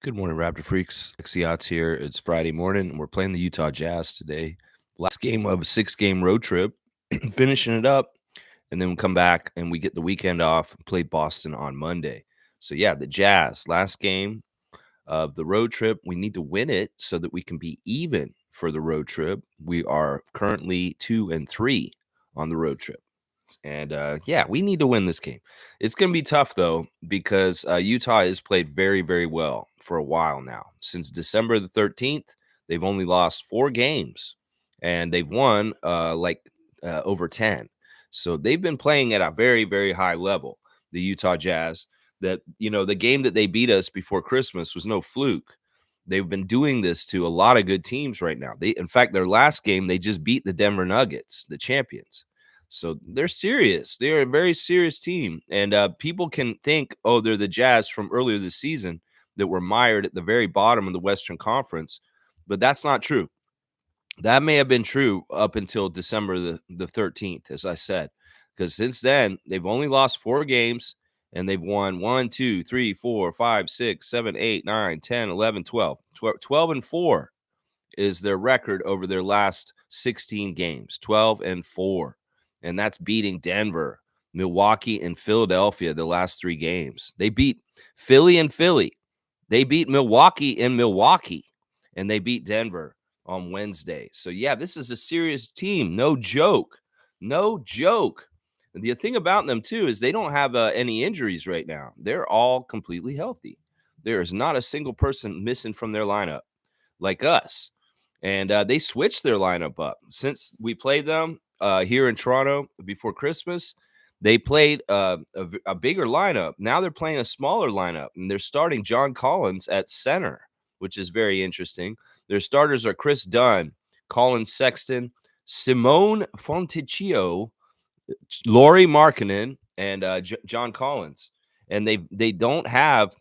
Good morning, Raptor Freaks. Xiats here. It's Friday morning, and we're playing the Utah Jazz today. Last game of a 6-game road trip, finishing it up, and then we come back and we get the weekend off and play Boston on Monday. So, yeah, the Jazz, last game of the road trip. We need to win it so that we can be even for the road trip. We are currently 2-3 on the road trip. And yeah, we need to win this game. It's going to be tough, though, because Utah has played very, very well for a while now. Since December the 13th, they've only lost 4 games and they've won over 10. So they've been playing at a very, very high level, the Utah Jazz. The game that they beat us before Christmas was no fluke. They've been doing this to a lot of good teams right now. In fact, their last game, they just beat the Denver Nuggets, the champions. So they're serious. They're a very serious team. And people can think, oh, they're the Jazz from earlier this season that were mired at the very bottom of the Western Conference. But that's not true. That may have been true up until December the 13th, as I said, because since then, they've only lost 4 games and they've won 1, 2, 3, 4, 5, 6, 7, 8, 9, 10, 11, 12. 12-4 is their record over their last 16 games, 12-4. And that's beating Denver, Milwaukee, and Philadelphia the last 3 games. They beat Philly and Philly. They beat Milwaukee and Milwaukee, and they beat Denver on Wednesday. So, yeah, this is a serious team. No joke. No joke. And the thing about them, too, is they don't have any injuries right now. They're all completely healthy. There is not a single person missing from their lineup like us. And they switched their lineup up. Since we played them here in Toronto before Christmas, they played a bigger lineup. Now they're playing a smaller lineup, and they're starting John Collins at center, which is very interesting. Their starters are Chris Dunn, Colin Sexton, Simone Fontecchio, Lauri Markkanen, and John Collins. And they don't have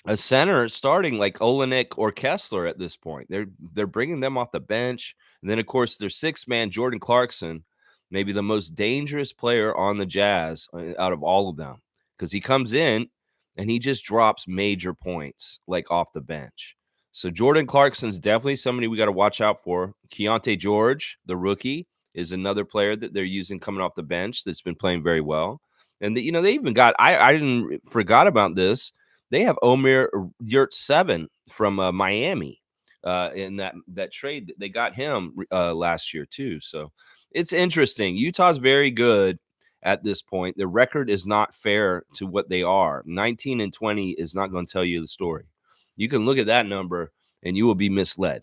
a center starting like Olenek or Kessler at this point. They're bringing them off the bench. And then, of course, their 6-man, Jordan Clarkson, maybe the most dangerous player on the Jazz out of all of them, because he comes in and he just drops major points like off the bench. So Jordan Clarkson's definitely somebody we got to watch out for. Keontae George, the rookie, is another player that they're using coming off the bench that's been playing very well. And they even got I didn't forgot about this. They have Omer Yurt-7 from Miami in that trade. They got him last year too. So it's interesting. Utah's very good at this point. Their record is not fair to what they are. 19-20 is not going to tell you the story. You can look at that number and you will be misled.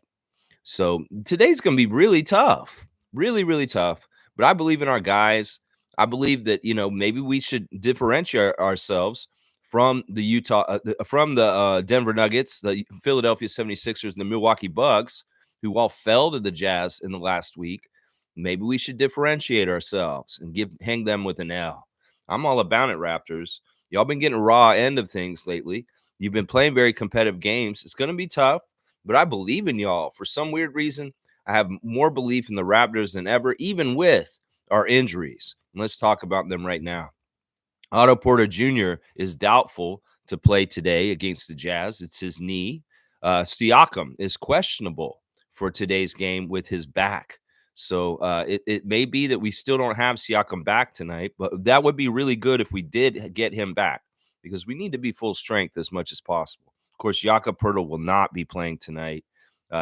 So today's going to be really tough, really, really tough. But I believe in our guys. I believe that, maybe we should differentiate ourselves from the Denver Nuggets, the Philadelphia 76ers, and the Milwaukee Bucks, who all fell to the Jazz in the last week. Maybe we should differentiate ourselves and hang them with an L. I'm all about it, Raptors. Y'all been getting raw end of things lately. You've been playing very competitive games. It's going to be tough, but I believe in y'all. For some weird reason, I have more belief in the Raptors than ever, even with our injuries. And let's talk about them right now. Otto Porter Jr. is doubtful to play today against the Jazz. It's his knee. Siakam is questionable for today's game with his back. So it may be that we still don't have Siakam back tonight, but that would be really good if we did get him back, because we need to be full strength as much as possible. Of course, Jakob Poeltl will not be playing tonight.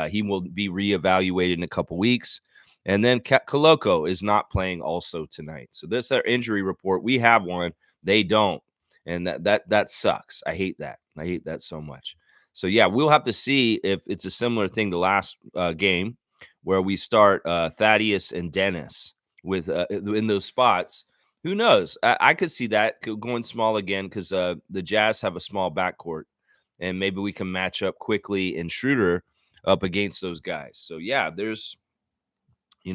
He will be reevaluated in a couple weeks. And then Koloko is not playing also tonight. So this is our injury report. We have one. They don't. And that sucks. I hate that. I hate that so much. So, yeah, we'll have to see if it's a similar thing to last game where we start Thaddeus and Dennis with in those spots. Who knows? I could see that going small again because the Jazz have a small backcourt, and maybe we can match up quickly and Schroeder up against those guys. So, yeah, there's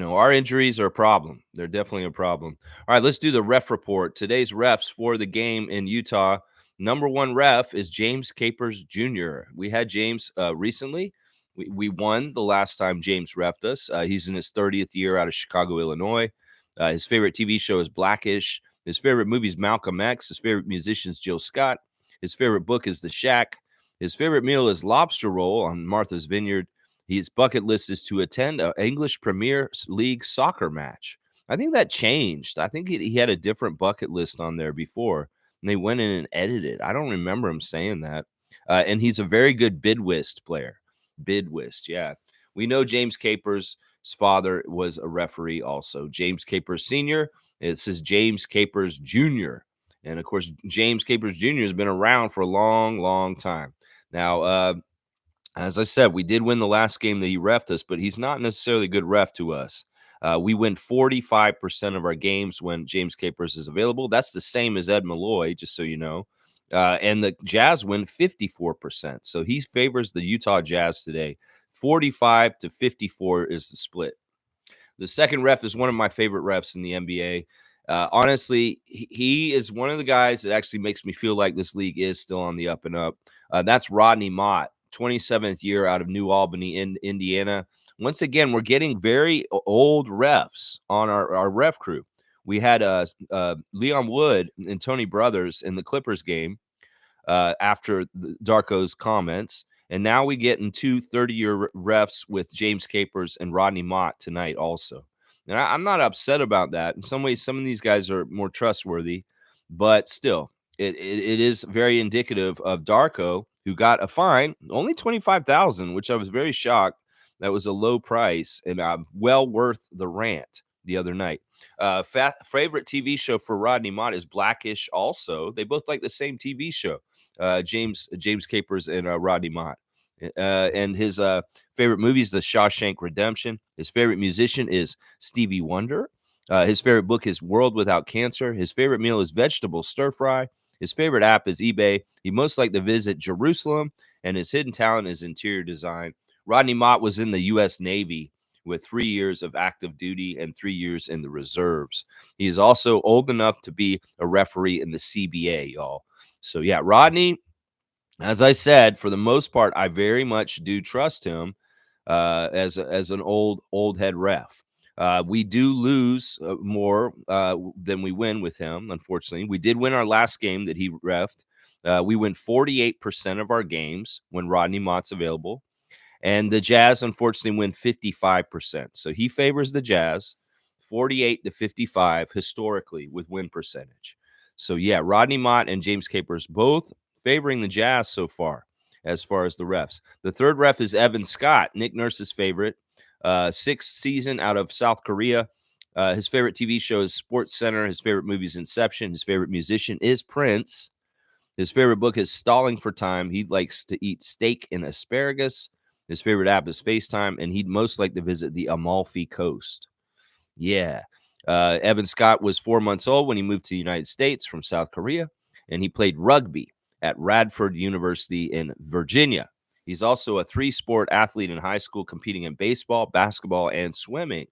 our injuries are a problem. They're definitely a problem. All right, let's do the ref report. Today's refs for the game in Utah. Number 1 ref is James Capers Jr. We had James recently. We won the last time James refed us. He's in his 30th year out of Chicago, Illinois. His favorite TV show is Blackish. His favorite movie is Malcolm X. His favorite musician is Jill Scott. His favorite book is The Shack. His favorite meal is lobster roll on Martha's Vineyard. His bucket list is to attend an English Premier League soccer match. I think that changed. I think he had a different bucket list on there before, and they went in and edited it. I don't remember him saying that. And he's a very good bid whist player. Bid whist, yeah. We know James Capers' father was a referee also. James Capers Sr., it says James Capers Jr., and of course, James Capers Jr. has been around for a long, long time. Now, as I said, we did win the last game that he refed us, but he's not necessarily a good ref to us. We win 45% of our games when James Capers is available. That's the same as Ed Malloy, just so you know. And the Jazz win 54%. So he favors the Utah Jazz today. 45 to 54 is the split. The second ref is one of my favorite refs in the NBA. Honestly, he is one of the guys that actually makes me feel like this league is still on the up and up. That's Rodney Mott, 27th year out of New Albany in Indiana. Once again, we're getting very old refs on our ref crew. We had Leon Wood and Tony Brothers in the Clippers game after Darko's comments. And now we get in two 30-year refs with James Capers and Rodney Mott tonight also. And I'm not upset about that. In some ways, some of these guys are more trustworthy, but still, it is very indicative of Darko, who got a fine, only $25,000, which I was very shocked. That was a low price and well worth the rant the other night. Favorite TV show for Rodney Mott is Blackish also. They both like the same TV show. James Capers and Rodney Mott. And his favorite movie is The Shawshank Redemption. His favorite musician is Stevie Wonder. His favorite book is World Without Cancer. His favorite meal is vegetable stir fry. His favorite app is eBay. He most like to visit Jerusalem, and his hidden talent is interior design. Rodney Mott was in the U.S. Navy with 3 years of active duty and 3 years in the reserves. He is also old enough to be a referee in the CBA, y'all. So, yeah, Rodney, as I said, for the most part, I very much do trust him as an old head ref. We do lose more than we win with him, unfortunately. We did win our last game that he refed. We win 48% of our games when Rodney Mott's available. And the Jazz, unfortunately, win 55%. So he favors the Jazz 48 to 55 historically with win percentage. So, yeah, Rodney Mott and James Capers both favoring the Jazz so far as the refs. The third ref is Evan Scott, Nick Nurse's favorite, sixth season out of South Korea. His favorite TV show is Sports Center. His favorite movie is Inception. His favorite musician is Prince. His favorite book is Stalling for Time. He likes to eat steak and asparagus. His favorite app is FaceTime, and he'd most like to visit the Amalfi Coast. Yeah. Evan Scott was 4 months old when he moved to the United States from South Korea, and he played rugby at Radford University in Virginia. He's also a three-sport athlete in high school, competing in baseball, basketball, and swimming.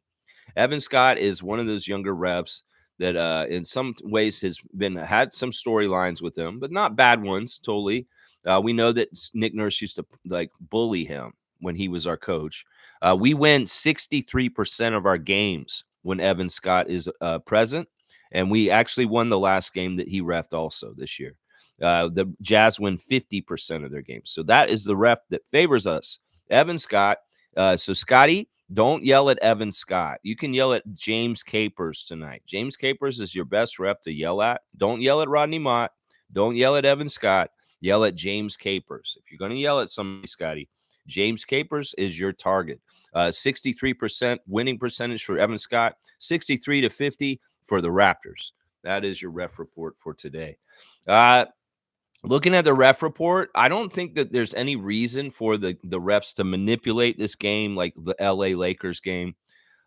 Evan Scott is one of those younger refs that in some ways has had some storylines with him, but not bad ones, totally. We know that Nick Nurse used to like bully him when he was our coach. We win 63% of our games when Evan Scott is present, and we actually won the last game that he refed also this year. The Jazz win 50% of their games. So that is the ref that favors us, Evan Scott. So, Scotty, don't yell at Evan Scott. You can yell at James Capers tonight. James Capers is your best ref to yell at. Don't yell at Rodney Mott. Don't yell at Evan Scott. Yell at James Capers. If you're going to yell at somebody, Scotty, James Capers is your target. 63% winning percentage for Evan Scott, 63 to 50 for the Raptors. That is your ref report for today. Looking at the ref report, I don't think that there's any reason for the refs to manipulate this game like the LA Lakers game.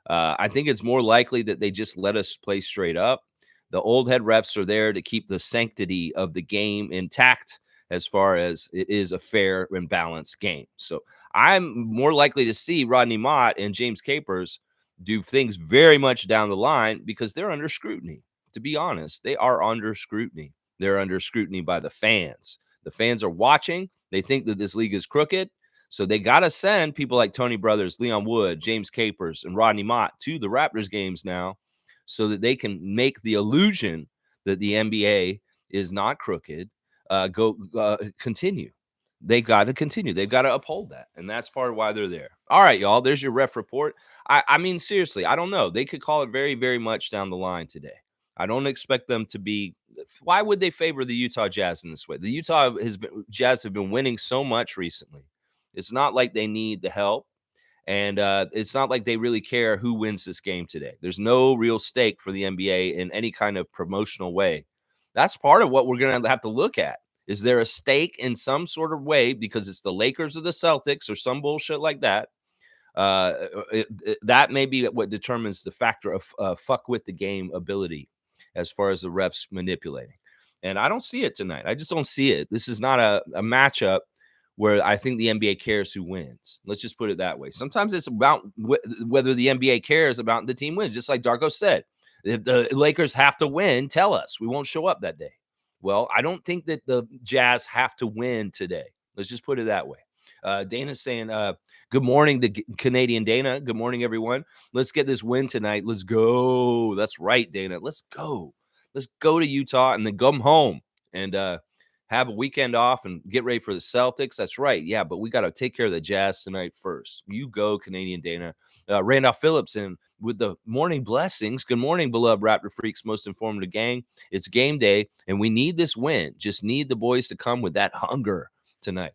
I think it's more likely that they just let us play straight up. The old head refs are there to keep the sanctity of the game intact as far as it is a fair and balanced game. So I'm more likely to see Rodney Mott and James Capers do things very much down the line because they're under scrutiny. To be honest, they are under scrutiny. They're under scrutiny by the fans. The fans are watching. They think that this league is crooked. So they got to send people like Tony Brothers, Leon Wood, James Capers, and Rodney Mott to the Raptors games now so that they can make the illusion that the NBA is not crooked continue. They've got to continue. They've got to uphold that. And that's part of why they're there. All right, y'all. There's your ref report. I mean, seriously, I don't know. They could call it very, very much down the line today. I don't expect them to be. Why would they favor the Utah Jazz in this way? The Jazz have been winning so much recently. It's not like they need the help. And it's not like they really care who wins this game today. There's no real stake for the NBA in any kind of promotional way. That's part of what we're going to have to look at. Is there a stake in some sort of way because it's the Lakers or the Celtics or some bullshit like that? That may be what determines the factor of fuck with the game ability as far as the refs manipulating. And I don't see it tonight. I just don't see it. This is not a matchup where I think the NBA cares who wins. Let's just put it that way. Sometimes it's about whether the NBA cares about the team wins. Just like Darko said, if the Lakers have to win, tell us. We won't show up that day. Well, I don't think that the Jazz have to win today. Let's just put it that way. Dana's saying, good morning to Canadian Dana. Good morning, everyone. Let's get this win tonight. Let's go. That's right, Dana. Let's go. Let's go to Utah and then come home and have a weekend off and get ready for the Celtics. That's right. Yeah, but we got to take care of the Jazz tonight first. You go, Canadian Dana. Randolph Phillips and with the morning blessings. Good morning, beloved Raptor Freaks, most informative gang. It's game day, and we need this win. Just need the boys to come with that hunger tonight.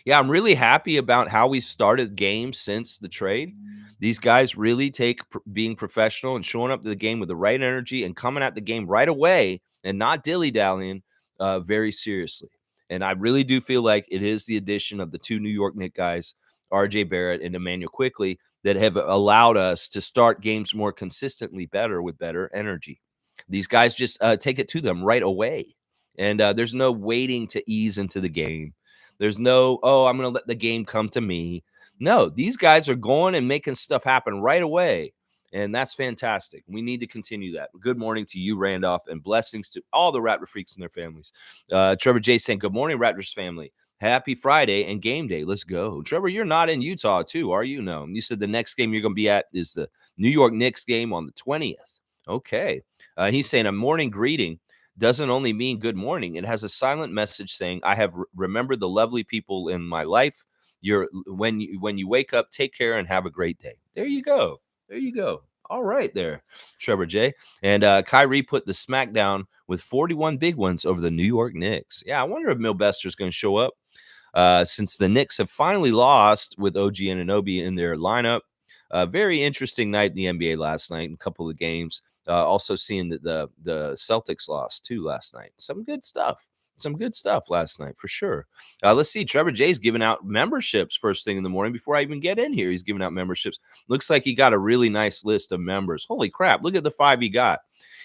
Yeah, I'm really happy about how we've started games since the trade. These guys really take being professional and showing up to the game with the right energy and coming at the game right away and not dilly-dallying very seriously. And I really do feel like it is the addition of the two New York Knicks guys, RJ Barrett and Emmanuel Quickley, that have allowed us to start games more consistently better with better energy. These guys just take it to them right away. And there's no waiting to ease into the game. There's no, oh, I'm going to let the game come to me. No, these guys are going and making stuff happen right away. And that's fantastic. We need to continue that. Good morning to you, Randolph, and blessings to all the Raptor Freaks and their families. Trevor J saying, good morning, Raptors family. Happy Friday and game day. Let's go. Trevor, you're not in Utah, too, are you? No. You said the next game you're going to be at is the New York Knicks game on the 20th. Okay. He's saying a morning greeting doesn't only mean good morning. It has a silent message saying, I have remembered the lovely people in my life. When you wake up, take care and have a great day. There you go. There you go. All right there, Trevor J. And Kyrie put the smackdown with 41 big ones over the New York Knicks. Yeah, I wonder if Milbester's going to show up since the Knicks have finally lost with OG Anunoby in their lineup. Very interesting night in the NBA last night, a couple of games. Also seeing that the Celtics lost too last night. Some good stuff last night for sure. Let's see. Trevor J's giving out memberships first thing in the morning before I even get in here. He's giving out memberships. Looks like he got a really nice list of members. Holy crap. Look at the 5 he got.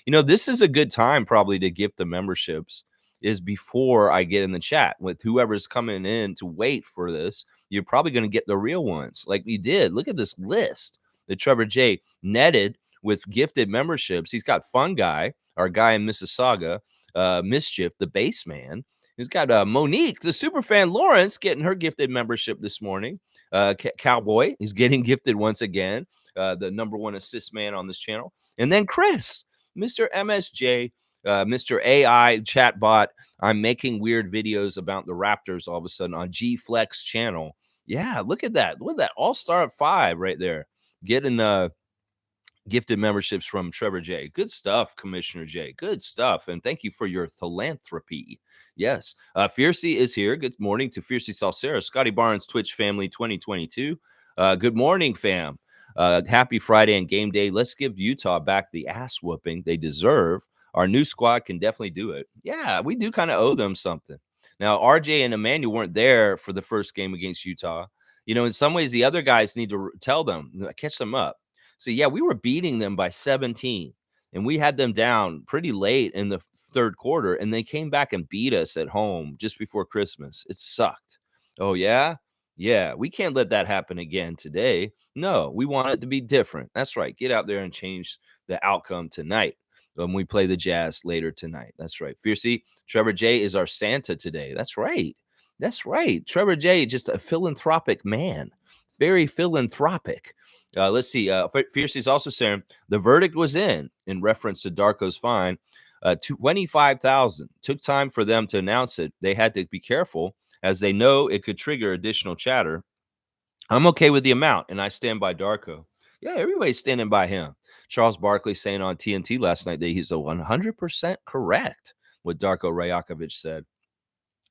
You know, this is a good time probably to gift the memberships is before I get in the chat with whoever's coming in to wait for this. You're probably going to get the real ones like we did. Look at this list that Trevor J netted with gifted memberships. He's got Fun Guy, our guy in Mississauga, Mischief, the bass man. He's got Monique, the super fan Lawrence, getting her gifted membership this morning. Cowboy is getting gifted once again, the number one assist man on this channel. And then Chris, Mr. MSJ, Mr. AI chatbot. I'm making weird videos about the Raptors all of a sudden on G Flex channel. Yeah, look at that. Look at that. All-star at 5 right there. Getting gifted memberships from Trevor J. Good stuff, Commissioner J. Good stuff. And thank you for your philanthropy. Yes. Fiercey is here. Good morning to Fiercey Salsera, Scotty Barnes, Twitch family 2022. Good morning, fam. Happy Friday and game day. Let's give Utah back the ass whooping they deserve. Our new squad can definitely do it. Yeah, we do kind of owe them something. Now, RJ and Emmanuel weren't there for the first game against Utah. You know, in some ways, the other guys need to tell them, catch them up. So, yeah, we were beating them by 17, and we had them down pretty late in the third quarter, and they came back and beat us at home just before Christmas. It sucked. Oh, yeah? Yeah, we can't let that happen again today. No, we want it to be different. That's right. Get out there and change the outcome tonight when we play the Jazz later tonight. That's right. Fiercey, Trevor J is our Santa today. That's right. That's right. Trevor J, just a philanthropic man. Very philanthropic. Let's see. Fiercey's also saying the verdict was in reference to Darko's fine. 25,000. Took time for them to announce it. They had to be careful as they know it could trigger additional chatter. I'm okay with the amount, and I stand by Darko. Yeah, everybody's standing by him. Charles Barkley saying on TNT last night that he's a 100% correct what Darko Rajakovic said.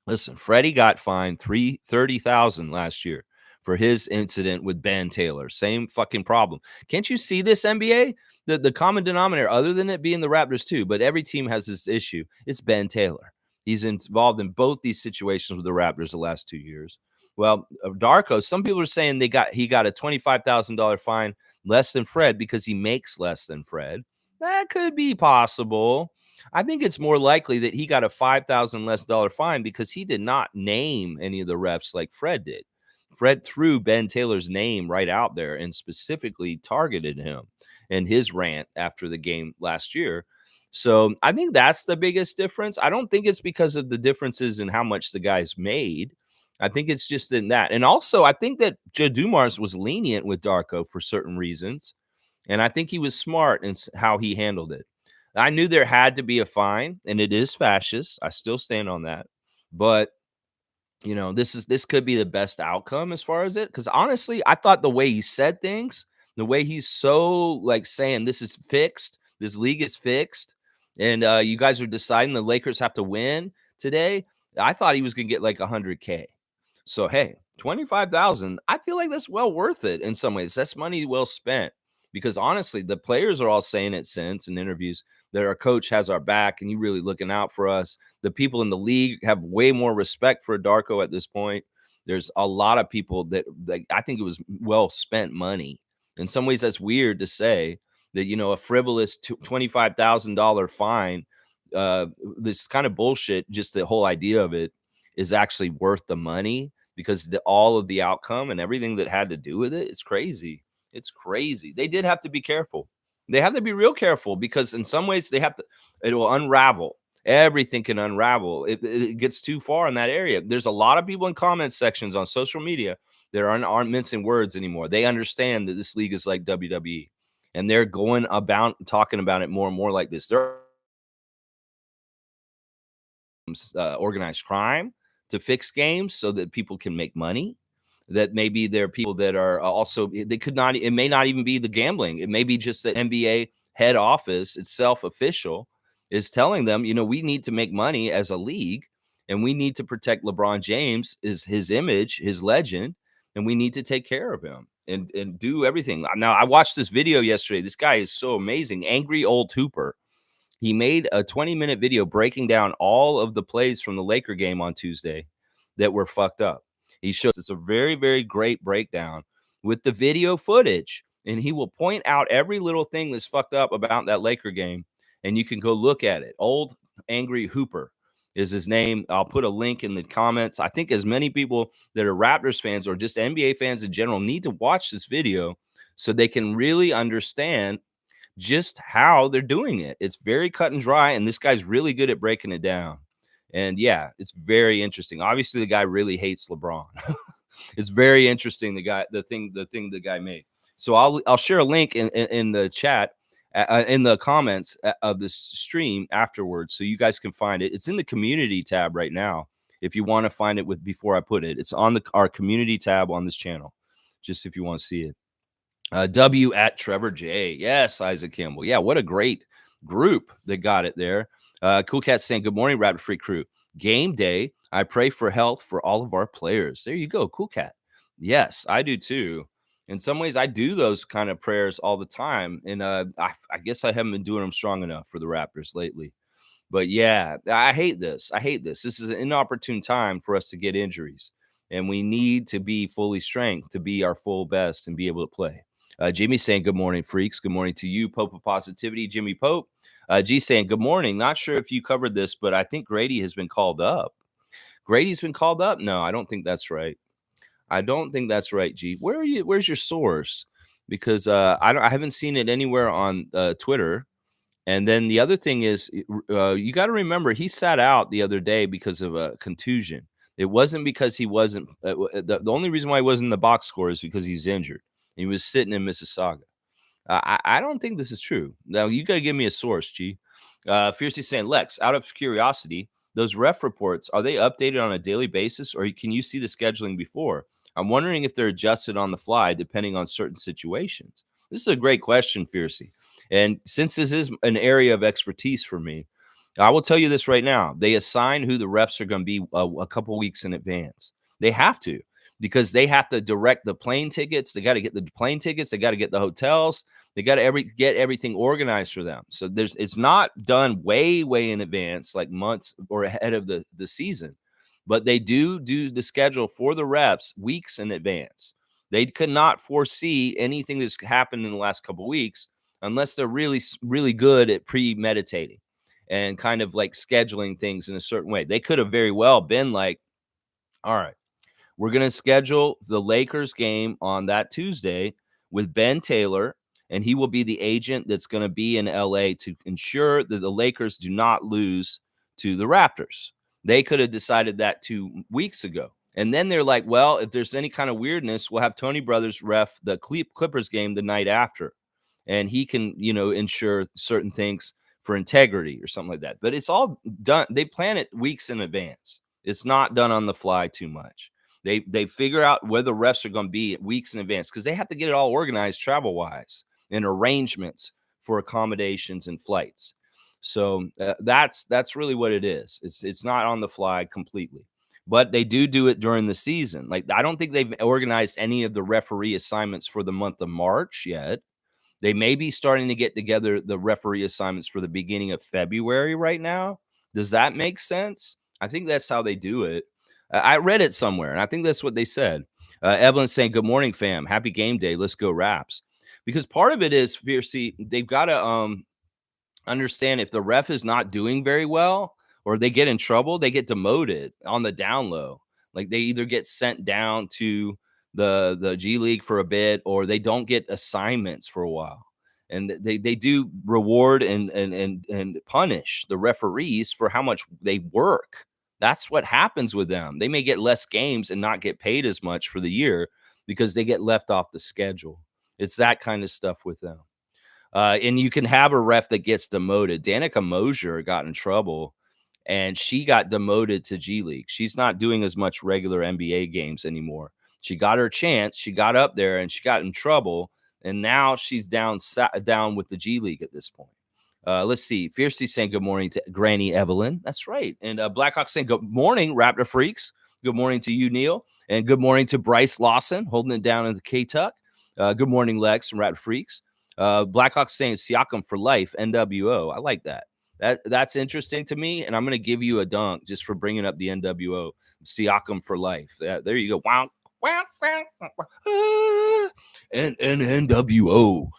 Listen, Freddie got fined 30,000 last year for his incident with Ben Taylor. Same fucking problem. Can't you see this, NBA? The common denominator, other than it being the Raptors too, but every team has this issue. It's Ben Taylor. He's involved in both these situations with the Raptors the last 2 years. Well, Darko, some people are saying he got a $25,000 fine less than Fred because he makes less than Fred. That could be possible. I think it's more likely that he got a $5,000 less dollar fine because he did not name any of the refs like Fred did. Fred threw Ben Taylor's name right out there and specifically targeted him in his rant after the game last year. So I think that's the biggest difference. I don't think it's because of the differences in how much the guys made. I think it's just in that. And also, I think that Joe Dumars was lenient with Darko for certain reasons. And I think he was smart in how he handled it. I knew there had to be a fine, and it is fascist. I still stand on that. But this could be the best outcome as far as it. Because honestly, I thought the way he said things, the way he's so like saying this is fixed, this league is fixed, and you guys are deciding the Lakers have to win today. I thought he was gonna get like 100K. So hey, 25,000. I feel like that's well worth it in some ways. That's money well spent. Because honestly, the players are all saying it since in interviews that our coach has our back and he really looking out for us. The people in the league have way more respect for Darko at this point. There's a lot of people that I think it was well spent money. In some ways, that's weird to say that a frivolous $25,000 fine. This kind of bullshit. Just the whole idea of it is actually worth the money because all of the outcome and everything that had to do with it. It's crazy. It's crazy. They did have to be careful. They have to be real careful because in some ways it will unravel. Everything can unravel. It gets too far in that area. There's a lot of people in comment sections on social media that aren't mincing words anymore. They understand that this league is like WWE and they're going about talking about it more and more like this. They're organized crime to fix games so that people can make money. That maybe there are people that are also they could not. It may not even be the gambling. It may be just that NBA head office itself, official, is telling them, we need to make money as a league, and we need to protect LeBron James, his image, his legend, and we need to take care of him and do everything. Now, I watched this video yesterday. This guy is so amazing, Angry Old Hooper. He made a 20-minute video breaking down all of the plays from the Laker game on Tuesday that were fucked up. He shows it's a very, very great breakdown with the video footage, and he will point out every little thing that's fucked up about that Laker game, and you can go look at it. Old Angry Hooper is his name. I'll put a link in the comments. I think as many people that are Raptors fans or just NBA fans in general need to watch this video so they can really understand just how they're doing it. It's very cut and dry, and this guy's really good at breaking it down. And yeah, it's very interesting. Obviously, the guy really hates LeBron. It's very interesting. The thing the guy made. So I'll share a link in the chat, in the comments of this stream afterwards, so you guys can find it. It's in the community tab right now. If you want to find it before I put it, it's on our community tab on this channel. Just if you want to see it. W at Trevor J. Yes, Isaac Campbell. Yeah, what a great group that got it there. Cool Cat saying, good morning, Rapid Free crew. Game day. I pray for health for all of our players. There you go. Cool Cat. Yes, I do too. In some ways, I do those kind of prayers all the time. And I guess I haven't been doing them strong enough for the Raptors lately. But yeah, I hate this. This is an inopportune time for us to get injuries. And we need to be fully strength to be our full best and be able to play. Jimmy saying, good morning, freaks. Good morning to you, Pope of Positivity, Jimmy Pope. G saying, good morning. Not sure if you covered this, but I think Grady has been called up. Grady's been called up? No, I don't think that's right. I don't think that's right, G. Where are you? Where's your source? Because I haven't seen it anywhere on Twitter. And then the other thing is, you got to remember, he sat out the other day because of a contusion. It wasn't because he wasn't. The only reason why he wasn't in the box score is because he's injured. He was sitting in Mississauga. I don't think this is true. Now, you got to give me a source, G. Fiercely saying, Lex, out of curiosity, those ref reports, are they updated on a daily basis, or can you see the scheduling before? I'm wondering if they're adjusted on the fly depending on certain situations. This is a great question, Fiercey. And since this is an area of expertise for me, I will tell you this right now. They assign who the refs are going to be a couple weeks in advance. They have to, because they have to direct the plane tickets. They got to get the plane tickets. They got to get the hotels. They got to get everything organized for them. So it's not done way in advance, like months or ahead of the season, but they do the schedule for the refs weeks in advance. They could not foresee anything that's happened in the last couple of weeks unless they're really good at premeditating and kind of like scheduling things in a certain way. They could have very well been like, all right, we're going to schedule the Lakers game on that Tuesday with Ben Taylor, and he will be the agent that's going to be in LA to ensure that the Lakers do not lose to the Raptors. They could have decided that 2 weeks ago. And then they're like, well, if there's any kind of weirdness, we'll have Tony Brothers ref the Clippers game the night after. And he can, ensure certain things for integrity or something like that. But it's all done. They plan it weeks in advance. It's not done on the fly too much. They figure out where the refs are going to be weeks in advance because they have to get it all organized travel wise and arrangements for accommodations and flights. So that's really what it is. It's not on the fly completely, but they do it during the season. Like, I don't think they've organized any of the referee assignments for the month of March yet. They may be starting to get together the referee assignments for the beginning of February right now. Does that make sense? I think that's how they do it. I read it somewhere, and I think that's what they said. Evelyn's saying, "Good morning, fam. Happy game day. Let's go Raps." Because part of it is, Fiercey, they've got to understand if the ref is not doing very well or they get in trouble, they get demoted on the down low. Like, they either get sent down to the G League for a bit, or they don't get assignments for a while. And they do reward and punish the referees for how much they work. That's what happens with them. They may get less games and not get paid as much for the year because they get left off the schedule. It's that kind of stuff with them. And you can have a ref that gets demoted. Danica Mosier got in trouble, and she got demoted to G League. She's not doing as much regular NBA games anymore. She got her chance. She got up there, and she got in trouble, and now she's down with the G League at this point. Let's see. Fiercely saying good morning to Granny Evelyn. That's right. And Blackhawk saying good morning, Raptor Freaks. Good morning to you, Neil. And good morning to Bryce Lawson, holding it down in the K-Tuck. Good morning, Lex from Raptor Freaks. Blackhawks saying Siakam for life, NWO. I like that. That's interesting to me, and I'm going to give you a dunk just for bringing up the NWO. Siakam for life. There you go. Wow. And NWO.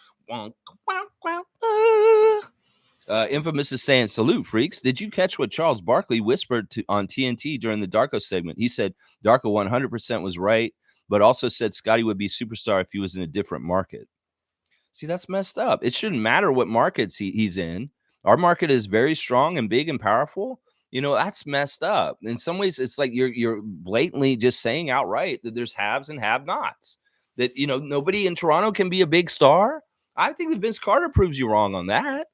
Infamous is saying, salute, freaks. Did you catch what Charles Barkley whispered on TNT during the Darko segment? He said Darko 100% was right, but also said Scotty would be superstar if he was in a different market. See, that's messed up. It shouldn't matter what markets he's in. Our market is very strong and big and powerful. That's messed up. In some ways, it's like you're blatantly just saying outright that there's haves and have-nots. That, nobody in Toronto can be a big star. I think that Vince Carter proves you wrong on that.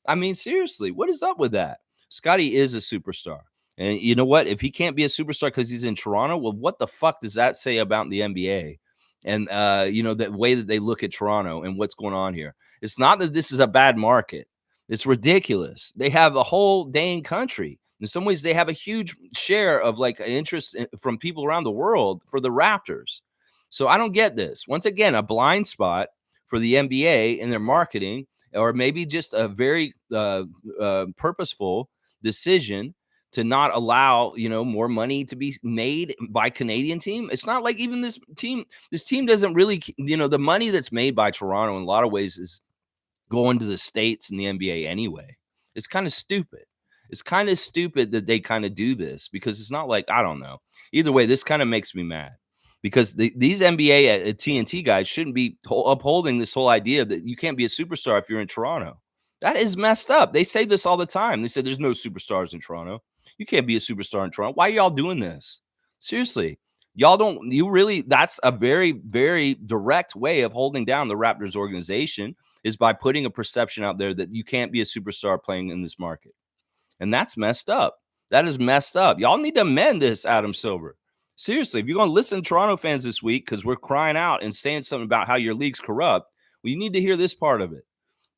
I mean, seriously, what is up with that? Scotty is a superstar. And you know what? If he can't be a superstar because he's in Toronto, well, what the fuck does that say about the NBA? And, the way that they look at Toronto and what's going on here. It's not that this is a bad market. It's ridiculous. They have a whole dang country. In some ways, they have a huge share of like interest from people around the world for the Raptors. So I don't get this. Once again, a blind spot for the NBA in their marketing, or maybe just a very purposeful decision to not allow, more money to be made by Canadian team. It's not like even this team doesn't really, the money that's made by Toronto in a lot of ways is going to the States and the NBA anyway. It's kind of stupid. It's kind of stupid that they kind of do this because it's not like, I don't know. Either way, this kind of makes me mad because these NBA at TNT guys shouldn't be upholding this whole idea that you can't be a superstar if you're in Toronto. That is messed up. They say this all the time. They say there's no superstars in Toronto. You can't be a superstar in Toronto. Why are y'all doing this? Seriously. That's a very, very direct way of holding down the Raptors organization is by putting a perception out there that you can't be a superstar playing in this market. And that's messed up. That is messed up. Y'all need to amend this, Adam Silver. Seriously, if you're going to listen to Toronto fans this week, because we're crying out and saying something about how your league's corrupt, well, you need to hear this part of it.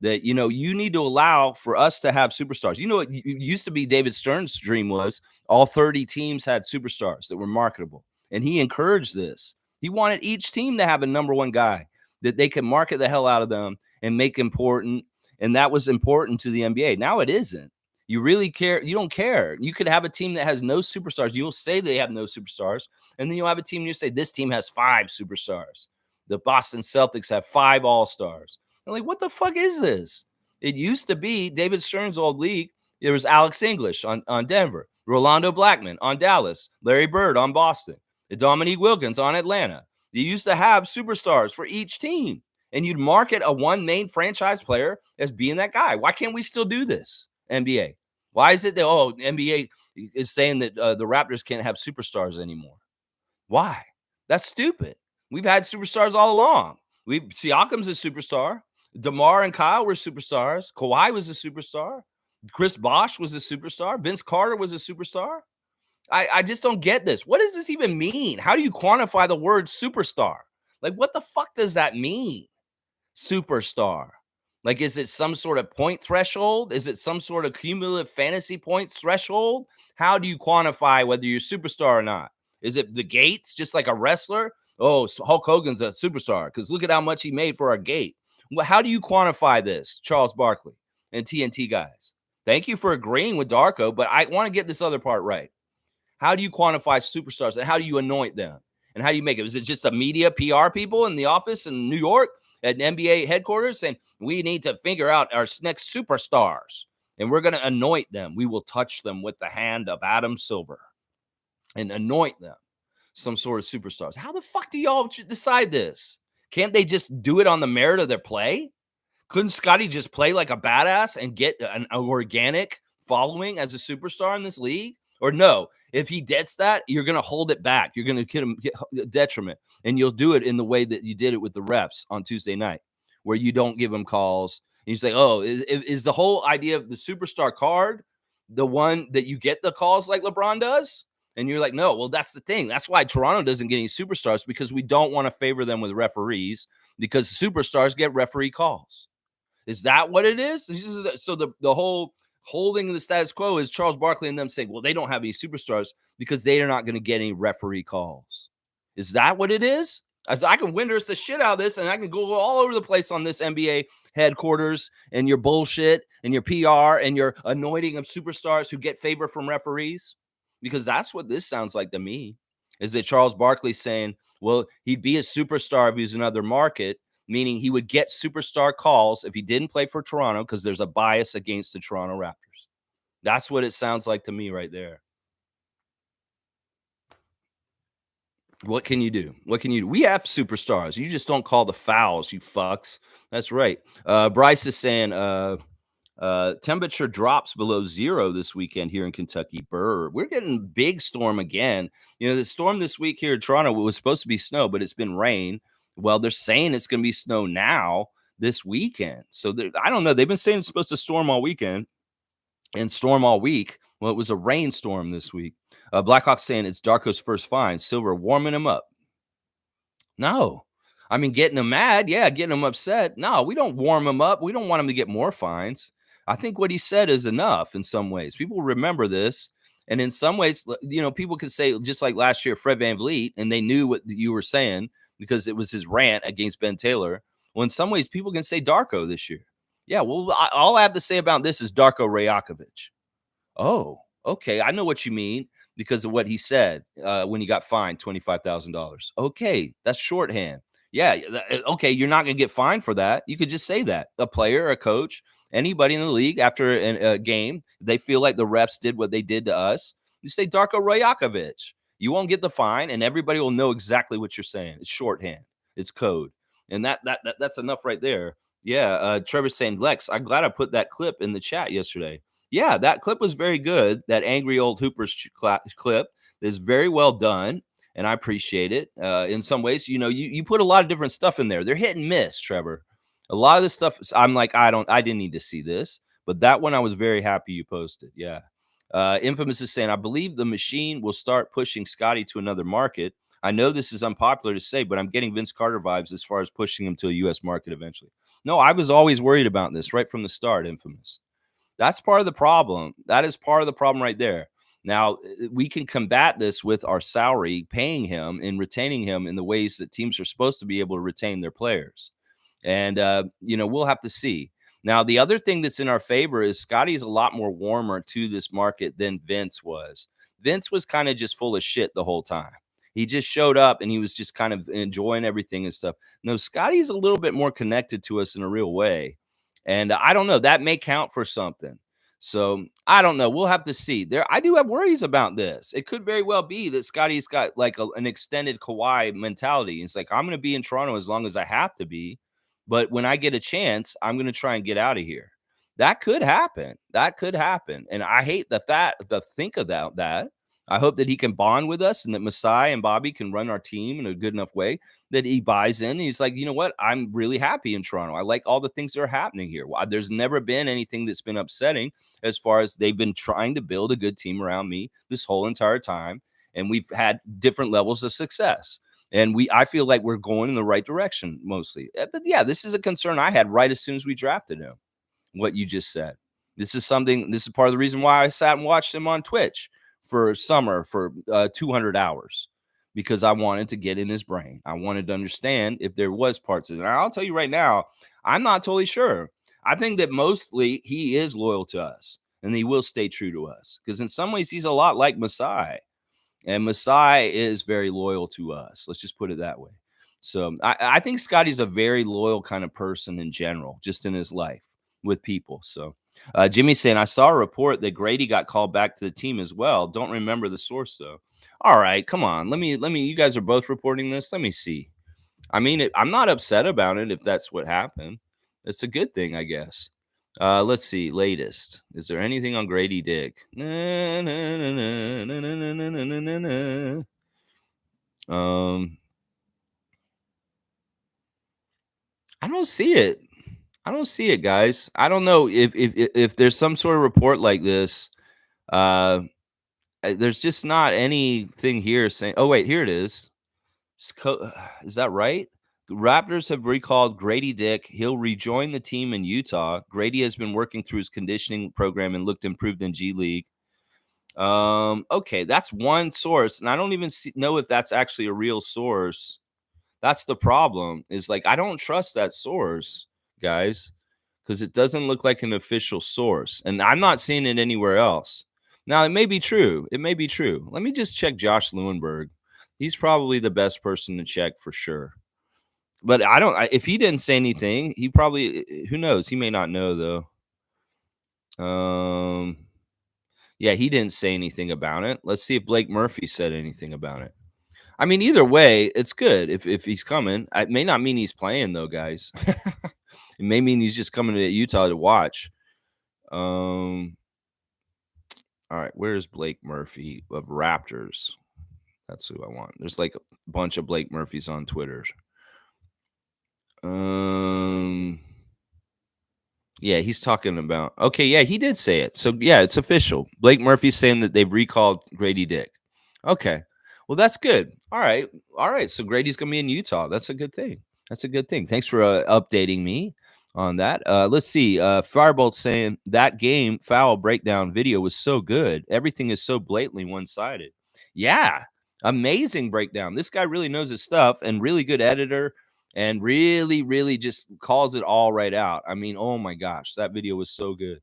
That, you need to allow for us to have superstars. What used to be David Stern's dream was all 30 teams had superstars that were marketable. And he encouraged this. He wanted each team to have a number one guy that they could market the hell out of them and make important. And that was important to the NBA. Now it isn't. You really care. You don't care. You could have a team that has no superstars. You'll say they have no superstars. And then you'll have a team and you say, this team has 5 superstars. The Boston Celtics have 5 all-stars. I'm like, what the fuck is this? It used to be David Stern's old league. There was Alex English on Denver, Rolando Blackman on Dallas, Larry Bird on Boston, Dominique Wilkins on Atlanta. You used to have superstars for each team, and you'd market a one main franchise player as being that guy. Why can't we still do this, NBA? Why is it that, NBA is saying that the Raptors can't have superstars anymore? Why? That's stupid. We've had superstars all along. Siakam's a superstar. DeMar and Kyle were superstars. Kawhi was a superstar. Chris Bosh was a superstar. Vince Carter was a superstar. I just don't get this. What does this even mean? How do you quantify the word superstar? Like, what the fuck does that mean? Superstar. Like, is it some sort of point threshold? Is it some sort of cumulative fantasy points threshold? How do you quantify whether you're a superstar or not? Is it the gates, just like a wrestler? Oh, so Hulk Hogan's a superstar because look at how much he made for our gate. Well, how do you quantify this, Charles Barkley and TNT guys? Thank you for agreeing with Darko, but I want to get this other part right. How do you quantify superstars and how do you anoint them? And how do you make it? Is it just a media PR people in the office in New York at NBA headquarters saying, we need to figure out our next superstars and we're going to anoint them. We will touch them with the hand of Adam Silver and anoint them some sort of superstars. How the fuck do y'all decide this? Can't they just do it on the merit of their play? Couldn't Scotty just play like a badass and get an organic following as a superstar in this league? Or no, if he gets that, you're going to hold it back. You're going to get him a detriment. And you'll do it in the way that you did it with the refs on Tuesday night, where you don't give them calls. And you say, oh, is the whole idea of the superstar card the one that you get the calls like LeBron does? And you're like, no, well, that's the thing. That's why Toronto doesn't get any superstars, because we don't want to favor them with referees, because superstars get referee calls. Is that what it is? So the whole holding the status quo is Charles Barkley and them saying, well, they don't have any superstars because they are not going to get any referee calls. Is that what it is? As I can winders the shit out of this, and I can go all over the place on this NBA headquarters and your bullshit and your PR and your anointing of superstars who get favor from referees, because that's what this sounds like to me. Is that Charles Barkley saying, well, he'd be a superstar if he's another market, meaning he would get superstar calls if he didn't play for Toronto because there's a bias against the Toronto Raptors. That's what it sounds like to me right there. What can you do? What can you do? We have superstars. You just don't call the fouls, you fucks. That's right. Bryce is saying temperature drops below 0 this weekend here in Kentucky. Brr. We're getting big storm again. The storm this week here in Toronto was supposed to be snow, but it's been rain. Well, they're saying it's going to be snow now this weekend. So I don't know. They've been saying it's supposed to storm all weekend and storm all week. Well, it was a rainstorm this week. Blackhawks saying it's Darko's first fine. Silver warming him up. No. I mean, getting him mad. Yeah, getting him upset. No, we don't warm him up. We don't want him to get more fines. I think what he said is enough in some ways. People remember this. And in some ways, people could say, just like last year, Fred VanVleet, and they knew what you were saying because it was his rant against Ben Taylor. Well, in some ways, people can say Darko this year. Yeah, well, all I have to say about this is Darko Rajakovic. Oh, okay. I know what you mean because of what he said when he got fined $25,000. Okay, that's shorthand. Yeah, okay, you're not going to get fined for that. You could just say that. A player, a coach, anybody in the league after a game, they feel like the refs did what they did to us. You say Darko Rajakovic. You won't get the fine, and everybody will know exactly what you're saying. It's shorthand. It's code. And that's enough right there. Yeah, Trevor's saying, Lex, I'm glad I put that clip in the chat yesterday. Yeah, that clip was very good. That angry old Hoopers clip is very well done, and I appreciate it. In some ways, you put a lot of different stuff in there. They're hit and miss, Trevor. A lot of this stuff, I'm like, I didn't need to see this, but that one I was very happy you posted. Yeah. Infamous is saying, I believe the machine will start pushing Scotty to another market. I know this is unpopular to say, but I'm getting Vince Carter vibes as far as pushing him to a U.S. market eventually. No, I was always worried about this right from the start, Infamous. That's part of the problem. That is part of the problem right there. Now, we can combat this with our salary, paying him and retaining him in the ways that teams are supposed to be able to retain their players. And, we'll have to see. Now, the other thing that's in our favor is Scotty's a lot more warmer to this market than Vince was. Vince was kind of just full of shit the whole time. He just showed up and he was just kind of enjoying everything and stuff. No, Scotty's a little bit more connected to us in a real way. And I don't know, that may count for something. So I don't know. We'll have to see. I do have worries about this. It could very well be that Scotty's got like an extended Kawhi mentality. It's like, I'm going to be in Toronto as long as I have to be. But when I get a chance, I'm going to try and get out of here. That could happen. That could happen. And I hate the think about that. I hope that he can bond with us and that Masai and Bobby can run our team in a good enough way that he buys in. And he's like, you know what? I'm really happy in Toronto. I like all the things that are happening here. There's never been anything that's been upsetting as far as they've been trying to build a good team around me this whole entire time. And we've had different levels of success. And I feel like we're going in the right direction mostly. But yeah, this is a concern I had right as soon as we drafted him. What you just said. This is part of the reason why I sat and watched him on Twitch for summer for 200 hours, because I wanted to get in his brain. I wanted to understand if there was parts of it. And I'll tell you right now, I'm not totally sure. I think that mostly he is loyal to us and he will stay true to us, because in some ways he's a lot like Masai. And Masai is very loyal to us. Let's just put it that way. So I think Scotty's a very loyal kind of person in general, just in his life with people. So Jimmy's saying, I saw a report that Grady got called back to the team as well. Don't remember the source though. All right, come on. Let me, you guys are both reporting this. Let me see. I mean, I'm not upset about it if that's what happened. It's a good thing, I guess. Let's see. Latest. Is there anything on Grady Dick? I don't see it. I don't see it, guys. I don't know if there's some sort of report like this. There's just not anything here saying. Oh wait, here it is. Is that right? Raptors have recalled Grady Dick. He'll rejoin the team in Utah. Grady has been working through his conditioning program and looked improved in G League. Okay, that's one source, and I don't even know if that's actually a real source. That's the problem. Is like I don't trust that source, guys, because it doesn't look like an official source, and I'm not seeing it anywhere else. Now, it may be true. It may be true. Let me just check Josh Lewenberg. He's probably the best person to check for sure. But if he didn't say anything, he probably, who knows? He may not know though. Yeah, he didn't say anything about it. Let's see if Blake Murphy said anything about it. I mean, either way, it's good if he's coming. It may not mean he's playing though, guys. It may mean he's just coming to Utah to watch. All right, where's Blake Murphy of Raptors? That's who I want. There's like a bunch of Blake Murphys on Twitter. Yeah, he's talking about. Okay, yeah, he did say it. So yeah, it's official. Blake Murphy's saying that they've recalled Grady Dick. Okay, well that's good. All right. So Grady's gonna be in Utah. That's a good thing. That's a good thing. Thanks for updating me on that. Let's see. Firebolt saying that game foul breakdown video was so good. Everything is so blatantly one-sided. Yeah, amazing breakdown. This guy really knows his stuff and really good editor. And really, really just calls it all right out. I mean, oh my gosh, that video was so good.